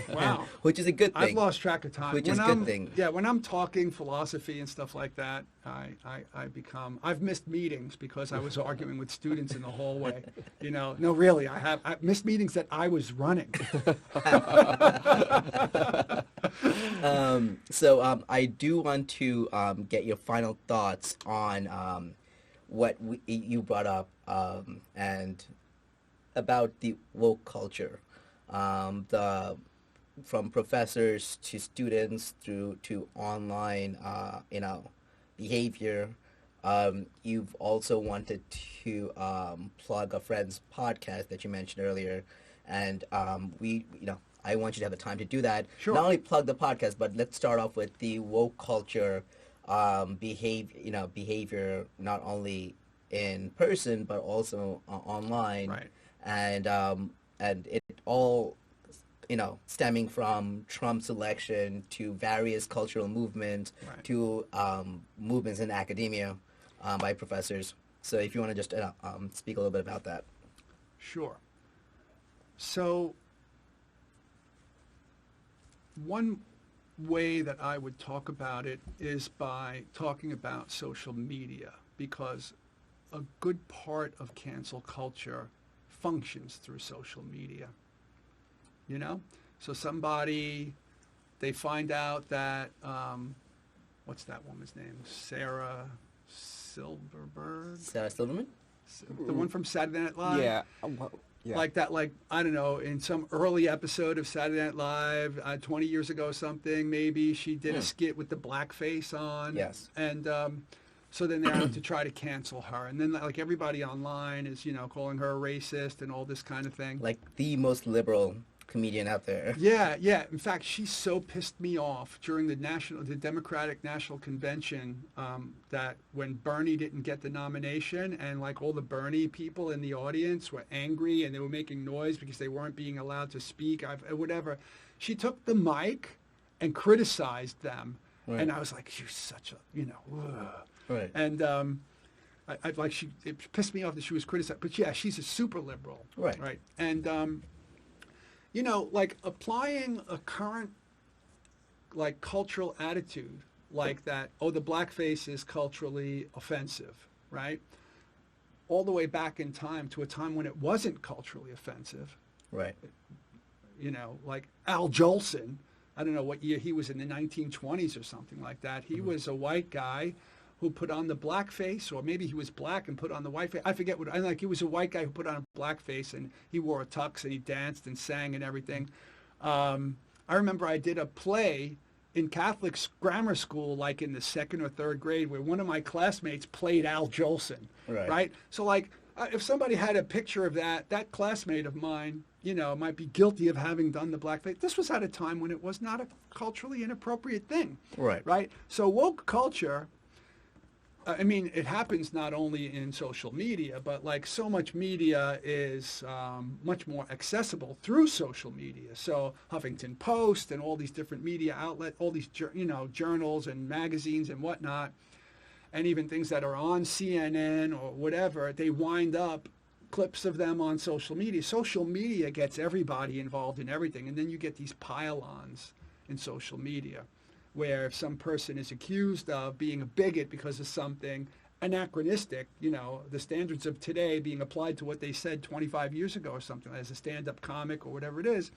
Wow. Which is a good thing. I've lost track of time. Which is a good thing. Yeah, when I'm talking philosophy and stuff like that, I've missed meetings because I was arguing with students in the hallway. You know, no, really, I've missed meetings that I was running. So I do want to get your final thoughts on what you brought up and about the woke culture, from professors to students through to online, behavior. You've also wanted to plug a friend's podcast that you mentioned earlier, and I want you to have the time to do that. Sure. Not only plug the podcast, but let's start off with the woke culture. Behavior not only in person but also online, right? And it all, stemming from Trump's election to various cultural movements, right, to movements in academia by professors. So if you want to just speak a little bit about that. Sure. So one way that I would talk about it is by talking about social media, because a good part of cancel culture functions through social media. So somebody, they find out that what's that woman's name? Sarah Silverman, the one from Saturday Night Live. Yeah. Yeah. Like that, I don't know, in some early episode of Saturday Night Live, 20 years ago something, maybe she did a skit with the blackface on. Yes. And so then they're out to try to cancel her. And then everybody online is, calling her a racist and all this kind of thing. Like the most liberal comedian out there. Yeah. In fact, she so pissed me off during the Democratic National Convention that when Bernie didn't get the nomination, and all the Bernie people in the audience were angry and they were making noise because they weren't being allowed to speak, whatever. She took the mic and criticized them. Right. And I was like, you're such a, ugh. Right. And it pissed me off that she was criticized. But yeah, she's a super liberal. Right. Right. And applying a current, cultural attitude like that, the blackface is culturally offensive, right? All the way back in time to a time when it wasn't culturally offensive. Right. like Al Jolson. I don't know what year he was, in the 1920s or something like that. He was a white guy who put on the blackface, or maybe he was black and put on the white face. I forget what. He was a white guy who put on a blackface, and he wore a tux and he danced and sang and everything. I remember I did a play in Catholic grammar school, like in the 2nd or 3rd grade, where one of my classmates played Al Jolson. Right. So like, if somebody had a picture of that classmate of mine, might be guilty of having done the blackface. This was at a time when it was not a culturally inappropriate thing. Right. So woke culture, it happens not only in social media, but like so much media is much more accessible through social media. So Huffington Post and all these different media outlets, all these journals and magazines and whatnot, and even things that are on CNN or whatever, they wind up clips of them on social media. Social media gets everybody involved in everything, and then you get these pile-ons in social media, where if some person is accused of being a bigot because of something anachronistic, the standards of today being applied to what they said 25 years ago or something, as a stand-up comic or whatever it is,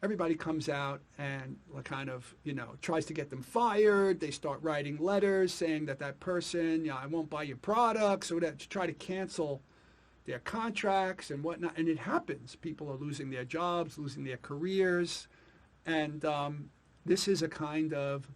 everybody comes out and kind of, tries to get them fired. They start writing letters saying that person, I won't buy your products, or whatever, to try to cancel their contracts and whatnot. And it happens. People are losing their jobs, losing their careers. And this is a kind of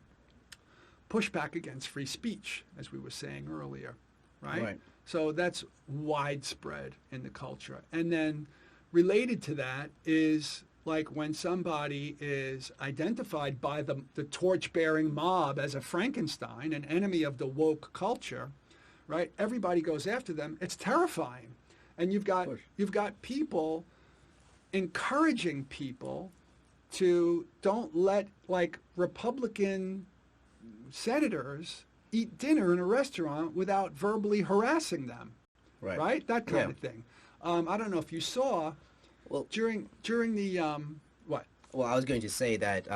pushback against free speech, as we were saying earlier, right? So that's widespread in the culture. And then related to that is like when somebody is identified by the torch-bearing mob as a Frankenstein, an enemy of the woke culture, right? Everybody goes after them. It's terrifying. And you've got people encouraging people to don't let like Republican senators eat dinner in a restaurant without verbally harassing them, right? That kind of thing. I don't know if you saw during the what? Well, I was going to say that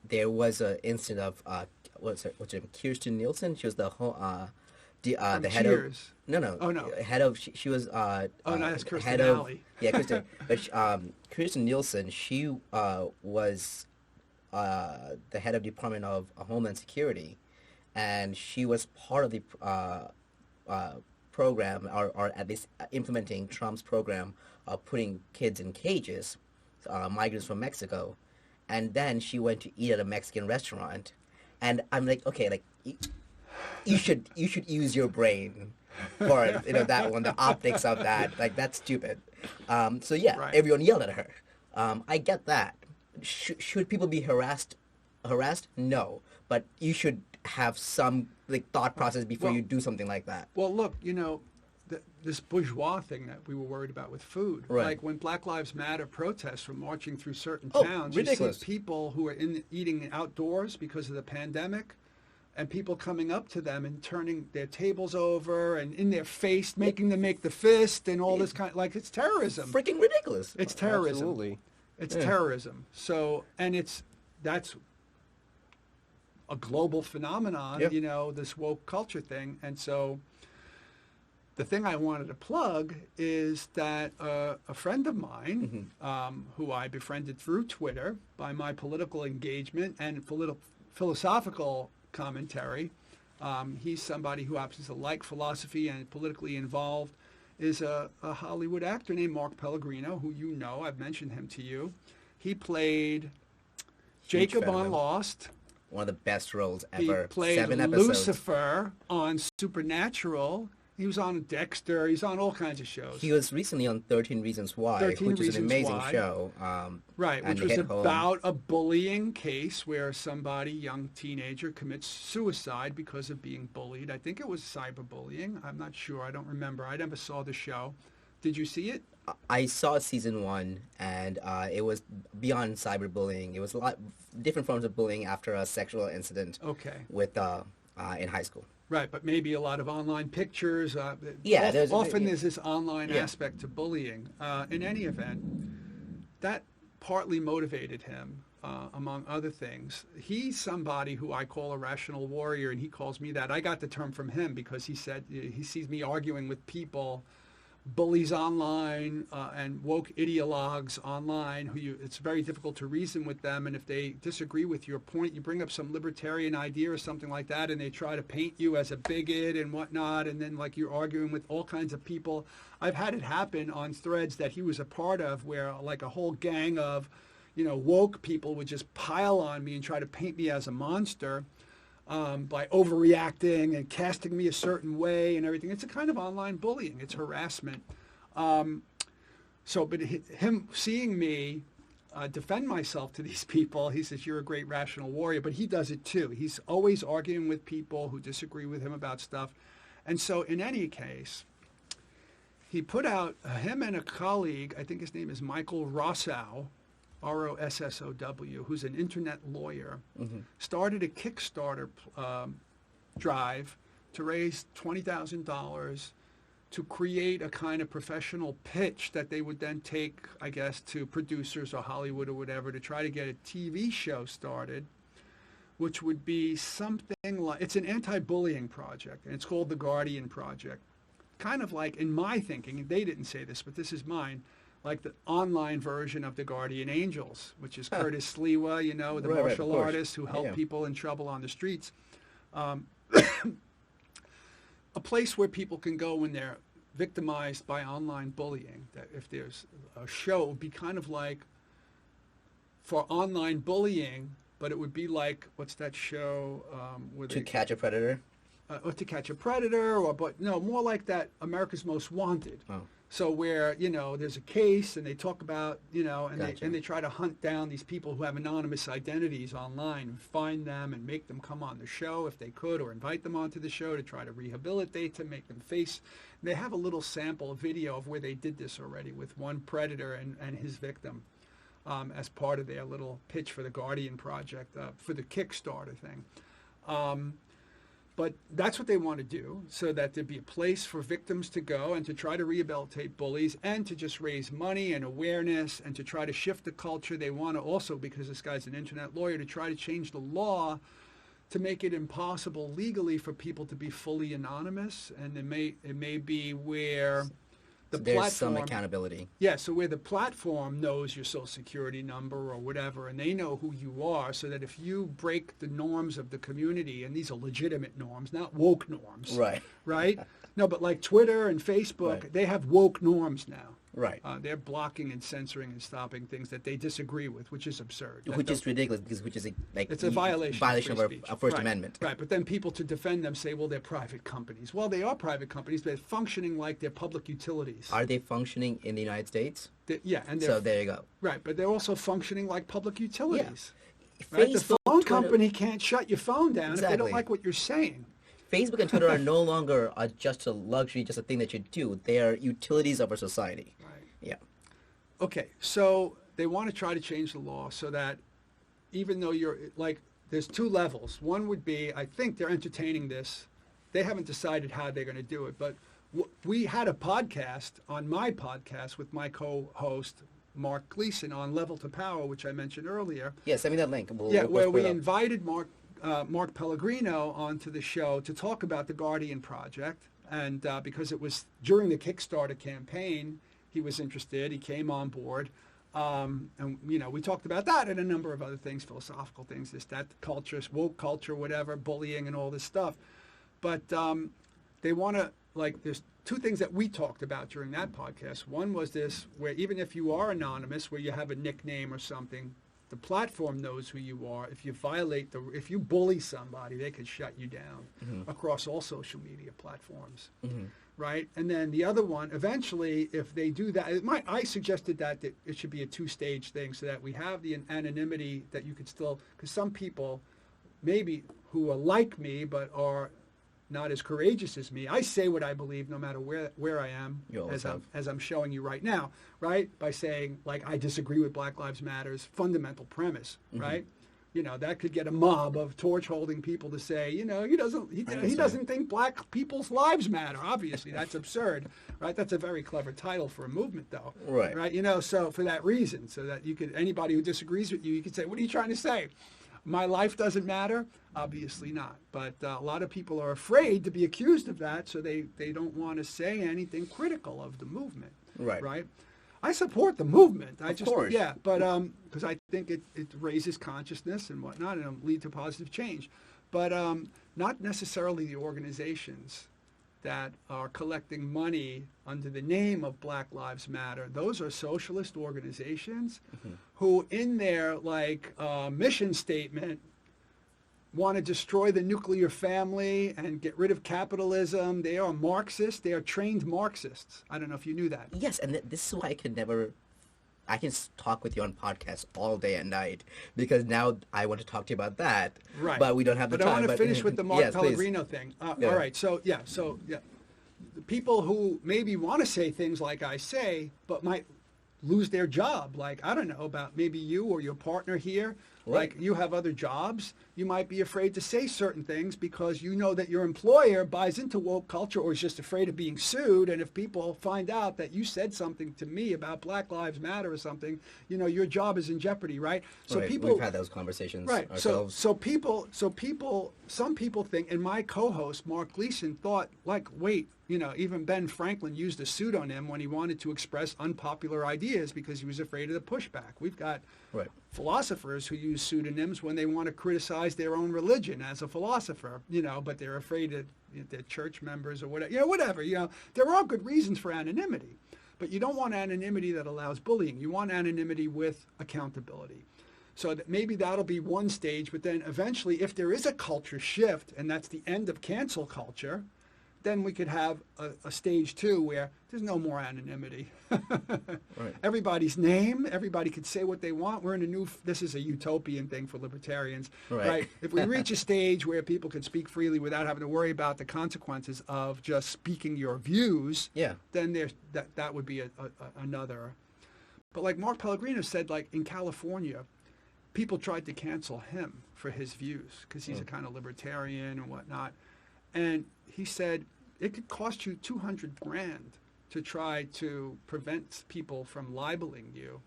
there was an incident of what's her name? Kirsten Nielsen. She was the head Cheers. of head of she was that's Kirsten head Alley. Of Kirsten, but Kirsten Nielsen, she was the head of Department of Homeland Security, and she was part of the program, or at least implementing Trump's program of putting kids in cages, migrants from Mexico, and then she went to eat at a Mexican restaurant, and I'm like, okay, like you should use your brain for that one, the optics of that, like that's stupid. So yeah, everyone yelled at her. I get that. Should people be harassed? No, but you should have some like thought process before you do something like that. Well, look, this bourgeois thing that we were worried about with food. Like when Black Lives Matter protests were marching through certain towns, ridiculous. You see people who are eating outdoors because of the pandemic, and people coming up to them and turning their tables over and in their face, making them make the fist and all this kind, like it's terrorism. Freaking ridiculous. It's terrorism. Absolutely. It's terrorism. So, and that's a global phenomenon, this woke culture thing. And so the thing I wanted to plug is that a friend of mine, who I befriended through Twitter by my political engagement and philosophical commentary, he's somebody who happens to like philosophy and politically involved, is a Hollywood actor named Mark Pellegrino, who I've mentioned him to you. He played Jacob on Lost. One of the best roles ever. He played 7 episodes. Lucifer on Supernatural. He was on Dexter. He's on all kinds of shows. He was recently on 13 Reasons Why, 13 which is an Reasons amazing Why. show. Which was about a bullying case where somebody, young teenager, commits suicide because of being bullied. I think it was cyberbullying. I'm not sure. I don't remember. I never saw the show. Did you see it? I saw season 1, and it was beyond cyberbullying. It was a lot different forms of bullying after a sexual incident. Okay. With in high school. Right, but maybe a lot of online pictures. Often there's this online aspect to bullying. In any event, that partly motivated him, among other things. He's somebody who I call a rational warrior, and he calls me that. I got the term from him because he said he sees me arguing with people bullies online and woke ideologues online it's very difficult to reason with them, and if they disagree with your point, you bring up some libertarian idea or something like that, and they try to paint you as a bigot and whatnot, and then like you're arguing with all kinds of people. I've had it happen on threads that he was a part of where like a whole gang of woke people would just pile on me and try to paint me as a monster by overreacting and casting me a certain way and everything. It's a kind of online bullying. It's harassment. But him seeing me defend myself to these people, he says, you're a great rational warrior, but he does it too. He's always arguing with people who disagree with him about stuff. And so in any case, he put out, him and a colleague, I think his name is Michael Rossow, Rossow, who's an internet lawyer, started a Kickstarter drive to raise $20,000 to create a kind of professional pitch that they would then take, I guess, to producers or Hollywood or whatever to try to get a TV show started, which would be something like, it's an anti-bullying project, and it's called the Guardian Project. Kind of like, in my thinking, they didn't say this, but this is mine, like the online version of the Guardian Angels, which is Curtis Sliwa, the martial artist who helped people in trouble on the streets. A place where people can go when they're victimized by online bullying. That if there's a show, it would be kind of like for online bullying, but it would be like, what's that show? To Catch a Predator? Or To Catch a Predator, more like that America's Most Wanted. Oh. So where, there's a case and they talk about, and they try to hunt down these people who have anonymous identities online and find them and make them come on the show if they could, or invite them onto the show to try to rehabilitate them, make them face. They have a little sample video of where they did this already with one predator and his victim as part of their little pitch for the Guardian Project, for the Kickstarter thing. But that's what they want to do, so that there'd be a place for victims to go and to try to rehabilitate bullies and to just raise money and awareness and to try to shift the culture. They want to also, because this guy's an internet lawyer, to try to change the law to make it impossible legally for people to be fully anonymous. And it may be where there's some accountability. Yeah, so where the platform knows your social security number or whatever, and they know who you are, so that if you break the norms of the community, and these are legitimate norms, not woke norms. Right. Right? No, but like Twitter and Facebook, they have woke norms now. Right. They're blocking and censoring and stopping things that they disagree with, which is absurd. Which is ridiculous, because it's a violation of our First Amendment. Right, but then people to defend them say, well, they're private companies. Well, they are private companies, but they're functioning like they're public utilities. Are they functioning in the United States? So there you go. Right, but they're also functioning like public utilities. Yeah. Right? The phone company can't shut your phone down if they don't like what you're saying. Facebook and Twitter are no longer just a luxury, just a thing that you do. They are utilities of our society. Right. Yeah. Okay, so they want to try to change the law so that even though there's two levels. One would be, I think they're entertaining this. They haven't decided how they're going to do it, but we had a podcast on my podcast with my co-host, Mark Gleason, on Level to Power, which I mentioned earlier. Yeah, send me that link. Where we invited Mark Pellegrino onto the show to talk about the Guardian Project, and because it was during the Kickstarter campaign, he was interested. He came on board, and we talked about that and a number of other things, philosophical things, this, that, culture, woke culture, whatever, bullying, and all this stuff. But they want to there's two things that we talked about during that podcast. One was this, where even if you are anonymous, where you have a nickname or something, the platform knows who you are. If you if you bully somebody, they could shut you down across all social media platforms. Right? And then the other one, eventually, if they do that, I suggested that it should be a two-stage thing, so that we have the anonymity that you could still, because some people, maybe who are like me but are not as courageous as me, I say what I believe no matter where I am, as I'm showing you right now, right? By saying, I disagree with Black Lives Matter's fundamental premise, right? That could get a mob of torch-holding people to say, he doesn't think black people's lives matter. Obviously, that's absurd, right? That's a very clever title for a movement, though. Right. Right? So for that reason, so that anybody who disagrees with you, you could say, what are you trying to say? My life doesn't matter? Obviously not. But a lot of people are afraid to be accused of that, so they don't want to say anything critical of the movement. Right. Right? I support the movement. Of course. Yeah, but because I think it raises consciousness and whatnot, and it'll lead to positive change. But not necessarily the organizations that are collecting money under the name of Black Lives Matter. Those are socialist organizations who, in their mission statement, want to destroy the nuclear family and get rid of capitalism. They are Marxists. They are trained Marxists. I don't know if you knew that. Yes, and this is why I can talk with you on podcasts all day and night, because now I want to talk to you about that. Right. But we don't have the time. I want to finish with the Mark yes, Pellegrino thing. Yeah. All right. So the people who maybe want to say things like I say, but might lose their job. Like, I don't know about maybe you or your partner here. Right. Like, you have other jobs. You might be afraid to say certain things because you know that your employer buys into woke culture or is just afraid of being sued. And if people find out that you said something to me about Black Lives Matter or something, your job is in jeopardy, right? So right. people, we've had those conversations right. ourselves. So some people think, and my co-host Mark Gleason thought, wait, even Ben Franklin used a pseudonym when he wanted to express unpopular ideas because he was afraid of the pushback. We've got Right. philosophers who use pseudonyms when they want to criticize their own religion as a philosopher, but they're afraid that they're church members or whatever. There are good reasons for anonymity, but you don't want anonymity that allows bullying. You want anonymity with accountability. So that maybe that'll be one stage, but then eventually, if there is a culture shift, and that's the end of cancel culture, then we could have a stage 2 where there's no more anonymity. Right. Everybody's name, everybody could say what they want. We're in this is a utopian thing for libertarians, right? If we reach a stage where people can speak freely without having to worry about the consequences of just speaking your views, Yeah. then that would be another. But like Mark Pellegrino said, in California, people tried to cancel him for his views because he's a kind of libertarian and whatnot. And he said it could cost you $200,000 to try to prevent people from libeling you.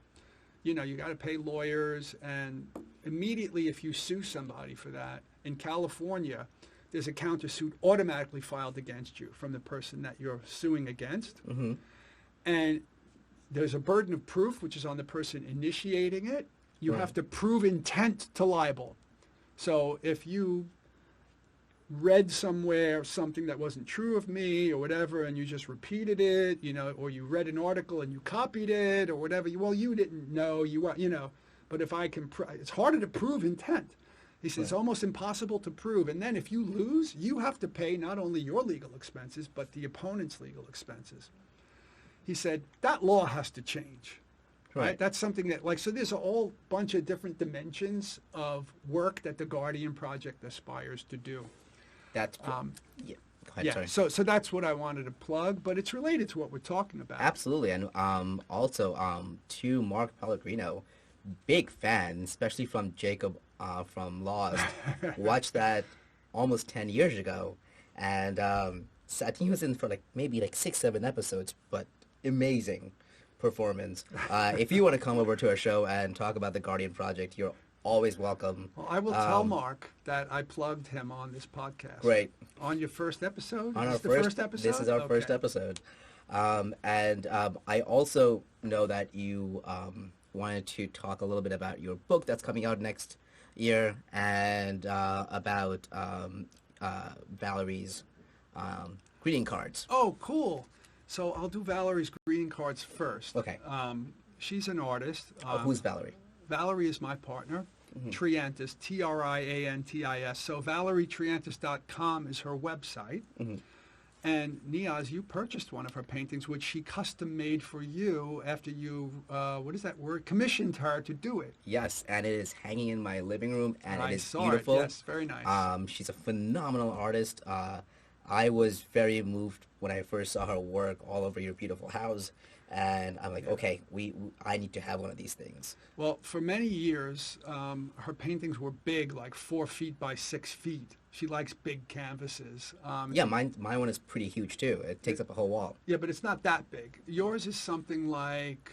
You got to pay lawyers, and immediately if you sue somebody for that, in California, there's a countersuit automatically filed against you from the person that you're suing against. Mm-hmm. And there's a burden of proof, which is on the person initiating it. You have to prove intent to libel. So if you read somewhere something that wasn't true of me or whatever, and you just repeated it, or you read an article and you copied it or whatever, you didn't know, but if I can, it's harder to prove intent. He says it's almost impossible to prove. And then if you lose, you have to pay not only your legal expenses, but the opponent's legal expenses. He said that law has to change. Right. That's something that, so there's a whole bunch of different dimensions of work that the Guardian Project aspires to do. That's yeah. Go ahead, Yeah. sorry. So that's what I wanted to plug, but it's related to what we're talking about. Absolutely, and also to Mark Pellegrino, big fan, especially from Jacob from Lost. Watched that almost 10 years ago, and so I think he was in for maybe 6-7 episodes, but amazing performance. If you want to come over to our show and talk about the Guardian Project, you're always welcome. Well, I will tell Mark that I plugged him on this podcast. Great. On your first episode? On Is our this the first episode? This is our first episode. And I also know that you wanted to talk a little bit about your book that's coming out next year, and about Valerie's greeting cards. Oh, cool. So I'll do Valerie's greeting cards first. Okay. She's an artist. Who's Valerie? Valerie is my partner. Triantis, Triantis. So ValerieTriantis.com is her website. And Niaz, you purchased one of her paintings, which she custom made for you after you, what is that word? Commissioned her to do it. Yes, and it is hanging in my living room, and I it is saw beautiful. It. Yes, very nice. She's a phenomenal artist. I was very moved when I first saw her work all over your beautiful house, and I'm like, okay, I need to have one of these things. Well, for many years, her paintings were big, like 4 feet by 6 feet. She likes big canvases. Yeah, my one is pretty huge too. It takes up a whole wall. Yeah, but it's not that big. Yours is something like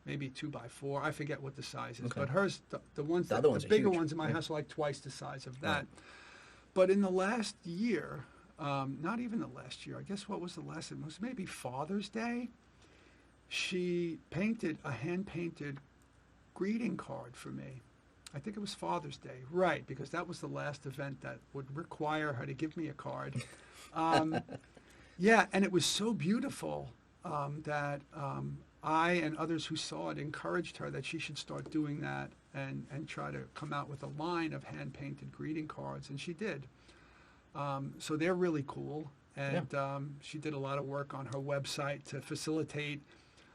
maybe 2x4. I forget what the size is, Okay. but hers, the ones, The that, other the ones are bigger huge. ones in my Yeah. house are like twice the size of that. Right. But in the last year, not even the last year, I guess what was the last? It was maybe Father's Day. She painted a hand-painted greeting card for me. I think it was Father's Day, right? Because that was the last event that would require her to give me a card. Yeah, and it was so beautiful that I and others who saw it encouraged her that she should start doing that and try to come out with a line of hand-painted greeting cards, and she did. So they're really cool, and she did a lot of work on her website to facilitate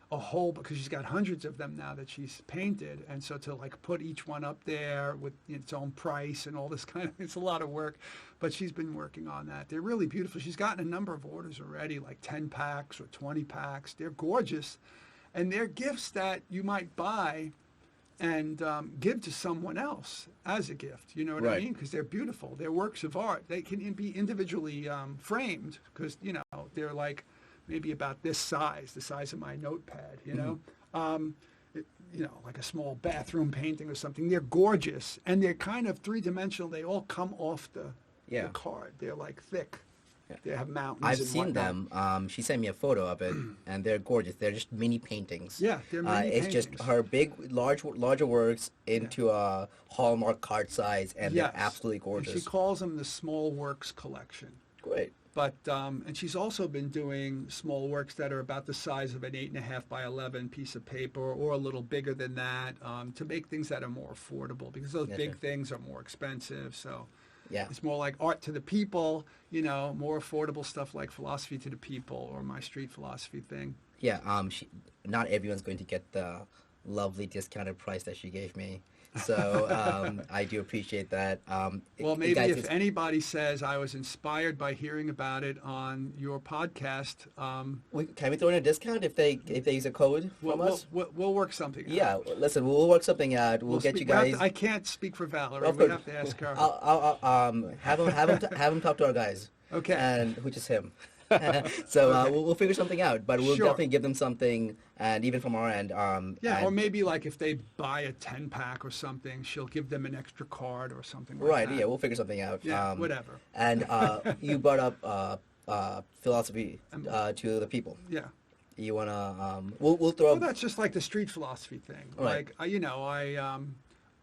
a whole, because she's got hundreds of them now that she's painted, and so to like put each one up there with its own price and all this kind of, it's a lot of work, but she's been working on that. They're really beautiful. She's gotten a number of orders already, like 10 packs or 20 packs. They're gorgeous, and they're gifts that you might buy and give to someone else as a gift. You know what I Right. mean? Because they're beautiful. They're works of art. They can be individually framed, because, you know, they're like maybe about this size, the size of my notepad, you know? You know, like a small bathroom painting or something. They're gorgeous, and they're kind of three-dimensional. They all come off the card. They're like thick. Yeah. They have mountains. I've and seen whatnot. them. She sent me a photo of it, and they're gorgeous. They're just mini paintings. Yeah, they're mini It's just paintings. her larger works into a Hallmark card size, and Yes. they're absolutely gorgeous. And she calls them the Small Works Collection. Great. But and she's also been doing small works that are about the size of an 8.5 by 11 piece of paper, or a little bigger than that, to make things that are more affordable, because those Yes, big sir. things are more expensive. So Yeah. it's more like art to the people, you know, more affordable stuff like philosophy to the people, or my street philosophy thing. Yeah. Not everyone's going to get the lovely discounted price that she gave me. So I do appreciate that. Well, you maybe guys, if anybody says I was inspired by hearing about it on your podcast, can we throw in a discount if they use a code from us? we'll work something out. Yeah, listen, we'll work something out. We'll get you guys. I can't speak for Valerie. Of We course. have to ask her. I'll have him talk to our guys. Okay. And which is him. So we'll figure something out, but we'll Sure. definitely give them something, and even from our end. Yeah, or and- maybe like if they buy a 10-pack or something, she'll give them an extra card or something like Right. that. Yeah, we'll figure something out. Yeah, whatever. And you brought up philosophy to the people. Yeah. You wanna? We'll throw. Well, that's just like the street philosophy thing. Right. Like,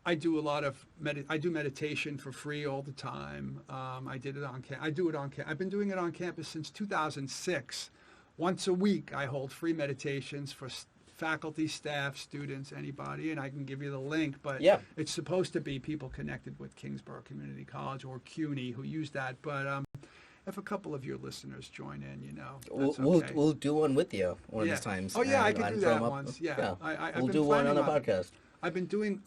I do a lot of I do meditation for free all the time. I did it on I do it on I've been doing it on campus since 2006. Once a week, I hold free meditations for faculty, staff, students, anybody, and I can give you the link. But Yeah. it's supposed to be people connected with Kingsborough Community College or CUNY who use that. But if a couple of your listeners join in, you know, that's okay. We'll do one with you one Yeah. of these times. Oh, yeah, I and- could and do throw that 'em up. once, yeah. I've We'll been do one on planning the on- podcast.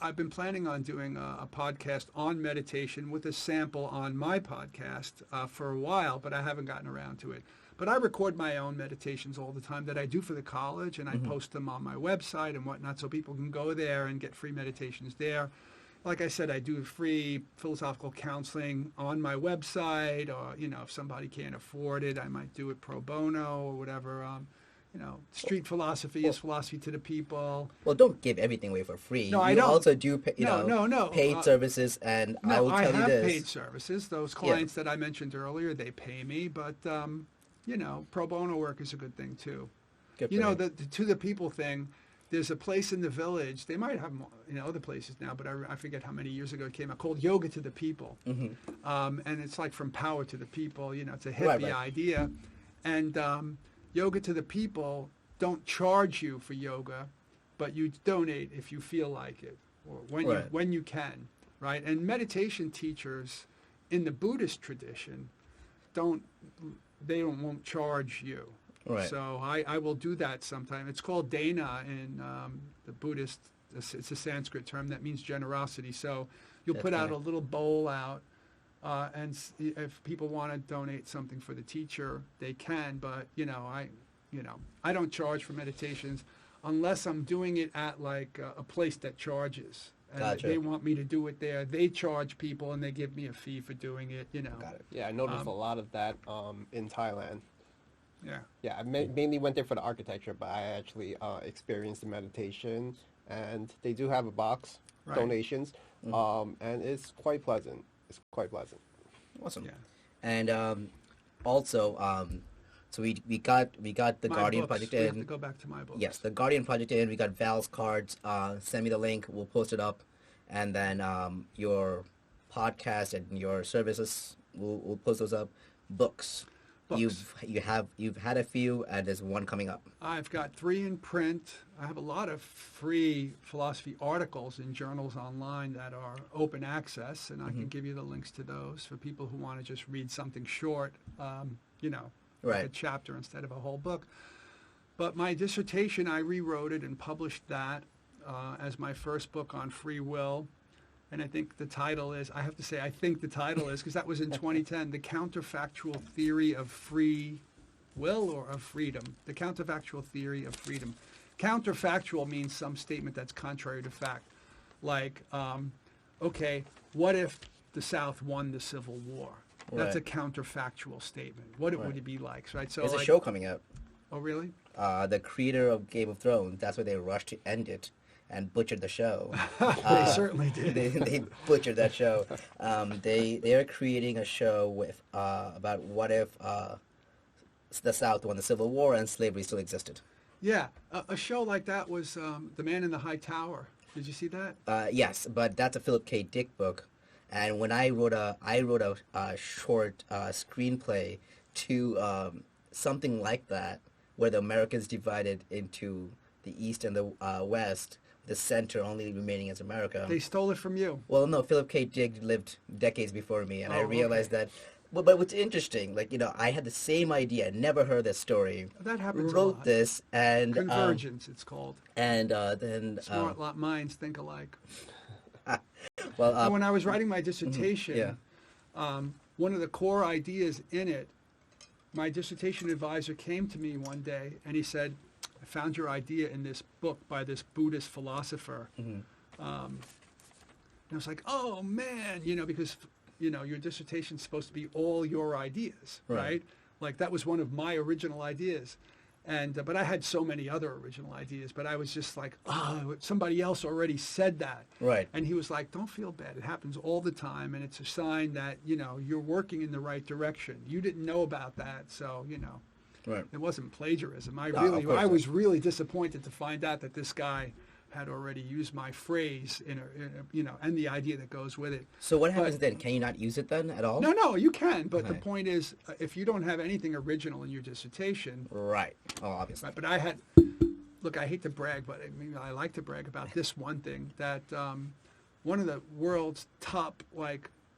I've been planning on doing a podcast on meditation with a sample on my podcast for a while, but I haven't gotten around to it. But I record my own meditations all the time that I do for the college, and I post them on my website and whatnot, so people can go there and get free meditations there. Like I said, I do free philosophical counseling on my website, or, you know, if somebody can't afford it, I might do it pro bono or whatever. You know, street philosophy is philosophy to the people. Well, don't give everything away for free. No, I you don't. also do, No. paid services, and I No, will I tell you have this. paid services. Those clients that I mentioned earlier, they pay me, but you know, pro bono work is a good thing too. Good You for know, you. the to the people thing. There's a place in the village. They might have more, you know, other places now, but I forget how many years ago it came out, called Yoga to the People. And it's like from power to the people. You know, it's a hippie Right. idea. And Yoga to the People don't charge you for yoga, but you donate if you feel like it, or when you can, right? And meditation teachers in the Buddhist tradition won't charge you. Right. So I will do that sometime. It's called dana in the Buddhist. It's a Sanskrit term that means generosity. So you'll That's put out nice. a little bowl out, and if people want to donate something for the teacher, they can. But I don't charge for meditations unless I'm doing it at like a place that charges. And Gotcha. they want me to do it there. They charge people and they give me a fee for doing it. You know. Got it. Yeah, I noticed a lot of that in Thailand. Yeah. Yeah, I mainly went there for the architecture, but I actually experienced the meditation, and they do have a box, Right. donations, and it's quite pleasant. It's quite pleasant. Awesome. Yeah. And also, so we got the My Guardian books. project We have in. to go back to my books. Yes, the Guardian project in. We got Val's cards. Send me the link. We'll post it up, and then your podcast and your services. We'll post those up. Books. Books. You've had a few, and there's one coming up. I've got 3 in print. I have a lot of free philosophy articles in journals online that are open access, and I can give you the links to those for people who want to just read something short, like a Right. chapter instead of a whole book. But my dissertation, I rewrote it and published that as my first book on free will. And I think the title is, I have to say, I think the title is, because that was in 2010, The Counterfactual Theory of Free Will or of Freedom. The Counterfactual Theory of Freedom. Counterfactual means some statement that's contrary to fact. Like, okay, what if the South won the Civil War? That's a Right. counterfactual statement. What would it be like, right? So There's a like, show coming up. oh, really? The creator of Game of Thrones. That's why they rushed to end it and butchered the show. They certainly did. they butchered that show. They are creating a show with about what if the South won the Civil War and slavery still existed. Yeah, a show like that was The Man in the High Tower. Did you see that? Yes, but that's a Philip K. Dick book, and when I wrote a short screenplay to something like that, where the Americans divided into the East and the West, the center only remaining as America. They stole it from you. Well, no, Philip K. Dick lived decades before me, and I Oh, realized okay. that. But what's interesting, like, I had the same idea, never heard this story. That happens a Wrote lot. this, and Convergence, it's called. then Smart minds think alike. well, And when I was writing my dissertation, yeah. One of the core ideas in it, my dissertation advisor came to me one day and he said, I found your idea in this book by this Buddhist philosopher. And I was like, oh man, because, your dissertation's supposed to be all your ideas, right? Like that was one of my original ideas. And, but I had so many other original ideas, but I was just like, oh, somebody else already said that. Right. And he was like, don't feel bad. It happens all the time. And it's a sign that, you're working in the right direction. You didn't know about that. So, Right. it wasn't plagiarism. of course I not. was really disappointed to find out that this guy had already used my phrase and the idea that goes with it. So what happens then? Can you not use it then at all? No, you can. But the Right. point is, if you don't have anything original in your dissertation, Right. Oh, obviously. right, but I hate to brag, but I like to brag about this one thing, that one of the world's top,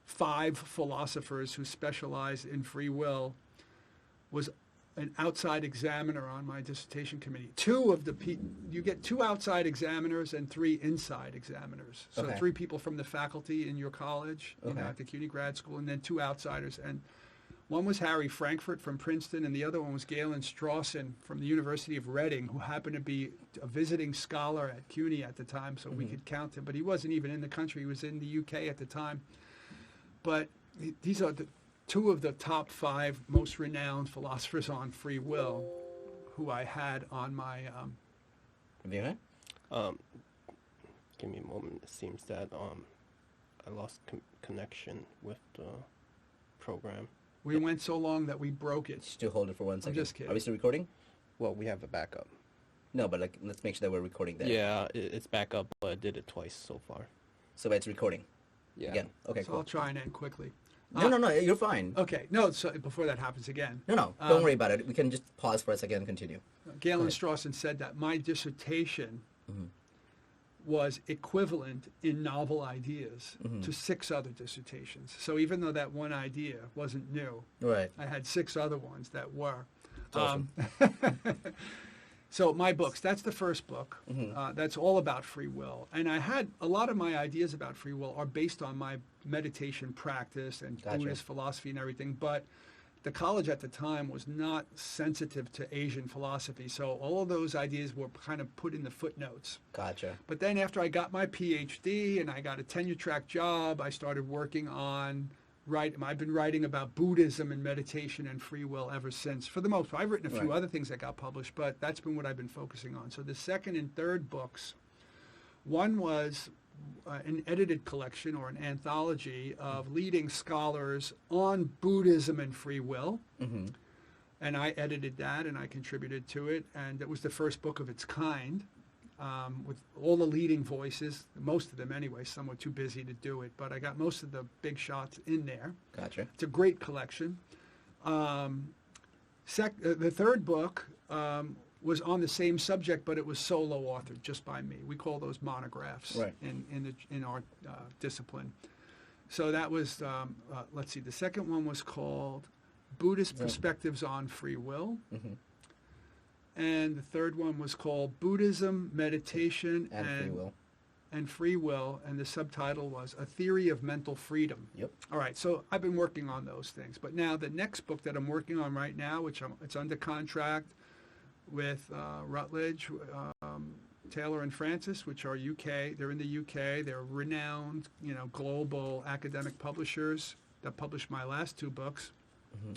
5 philosophers who specialize in free will was an outside examiner on my dissertation committee. You get 2 outside examiners and 3 inside examiners. So Okay. 3 people from the faculty in your college, Okay. at the CUNY grad school, and then 2 outsiders. And one was Harry Frankfurt from Princeton, and the other one was Galen Strawson from the University of Reading, who happened to be a visiting scholar at CUNY at the time, so we could count him. But he wasn't even in the country. He was in the UK at the time. But these are the 2 of the top 5 most renowned philosophers on free will who I had on my... Have you heard? Give me a moment. It seems that I lost connection with the program. we went so long that we broke it. Still hold it for 1 second. just kidding. Are we still recording? Well, we have a backup. No, but let's make sure that we're recording there. Yeah, it's backup, but I did it twice so far. So it's recording. Yeah. Again. Okay, So cool. I'll try and end quickly. No, you're fine. Okay, no, so before that happens again. No, don't worry about it. We can just pause for a second and continue. Galen ahead. Strawson said that my dissertation was equivalent in novel ideas to 6 other dissertations. So even though that one idea wasn't new, Right. I had 6 other ones that were. Awesome. So my books, that's the first book. That's all about free will. And I had a lot of my ideas about free will are based on my meditation practice and Gotcha. Buddhist philosophy and everything. But the college at the time was not sensitive to Asian philosophy. So all of those ideas were kind of put in the footnotes. Gotcha. But then after I got my PhD and I got a tenure track job, I started working on I've been writing about Buddhism and meditation and free will ever since. For the most part, I've written a few Right. other things that got published, but that's been what I've been focusing on. So the second and third books, one was an edited collection or an anthology of leading scholars on Buddhism and free will. Mm-hmm. And I edited that and I contributed to it. And it was the first book of its kind. With all the leading voices, most of them anyway. Some were too busy to do it, but I got most of the big shots in there. Gotcha. It's a great collection. The third book was on the same subject, but it was solo authored just by me. We call those monographs Right. in our discipline. So that was, let's see, the second one was called Buddhist Perspectives on Free Will. Mm-hmm. And the third one was called Buddhism, Meditation, And free will. and Free Will. And the subtitle was A Theory of Mental Freedom. Yep. All right, so I've been working on those things. But now the next book that I'm working on right now, it's under contract with Routledge, Taylor and Francis, which are UK. They're in the UK. They're renowned, global academic publishers that published my last two books. Mm-hmm.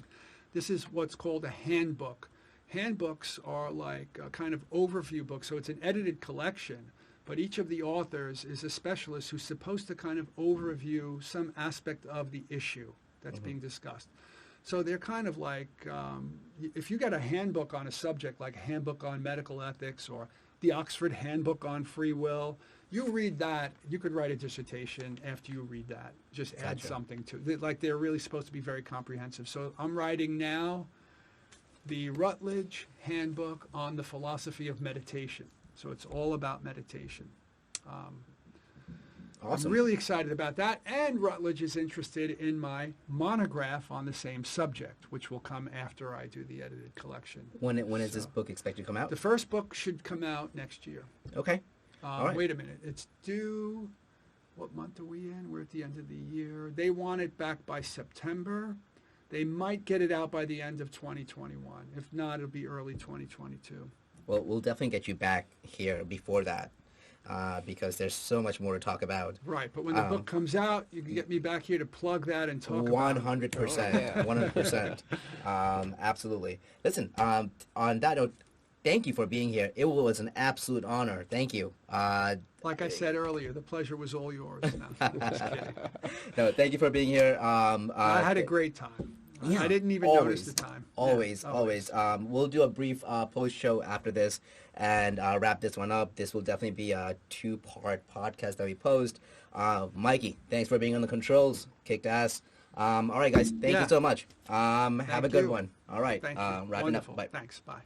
This is what's called a handbook. Handbooks are like a kind of overview book, so it's an edited collection, but each of the authors is a specialist who's supposed to kind of overview some aspect of the issue that's being discussed. So they're kind of like, if you got a handbook on a subject, like a handbook on medical ethics or the Oxford Handbook on Free Will, you read that, you could write a dissertation after you read that. Just add Gotcha. something to it. Like they're really supposed to be very comprehensive. So I'm writing now the Routledge Handbook on the Philosophy of Meditation. So it's all about meditation. Awesome. I'm really excited about that. And Routledge is interested in my monograph on the same subject, which will come after I do the edited collection. When is this So, book expected to come out? The first book should come out next year. Okay. All right. Wait a minute. It's due, what month are we in? We're at the end of the year. They want it back by September. They might get it out by the end of 2021. If not, it'll be early 2022. Well, we'll definitely get you back here before that because there's so much more to talk about. Right, but when the book comes out, you can get me back here to plug that and talk about it. 100%. 100%. Absolutely. Listen, on that note, thank you for being here. It was an absolute honor. Thank you. Like I said earlier, the pleasure was all yours. No, just kidding. No, thank you for being here. I had a great time. Yeah, I didn't even always, notice the time. Always, Yeah, always. We'll do a brief post-show after this and wrap this one up. This will definitely be a 2-part podcast that we post. Mikey, thanks for being on the controls. Kicked ass. All right, guys. Thank you so much. Have a good you. one. All right. Thank you. Wrapping Wonderful. up. Bye. Thanks. Bye.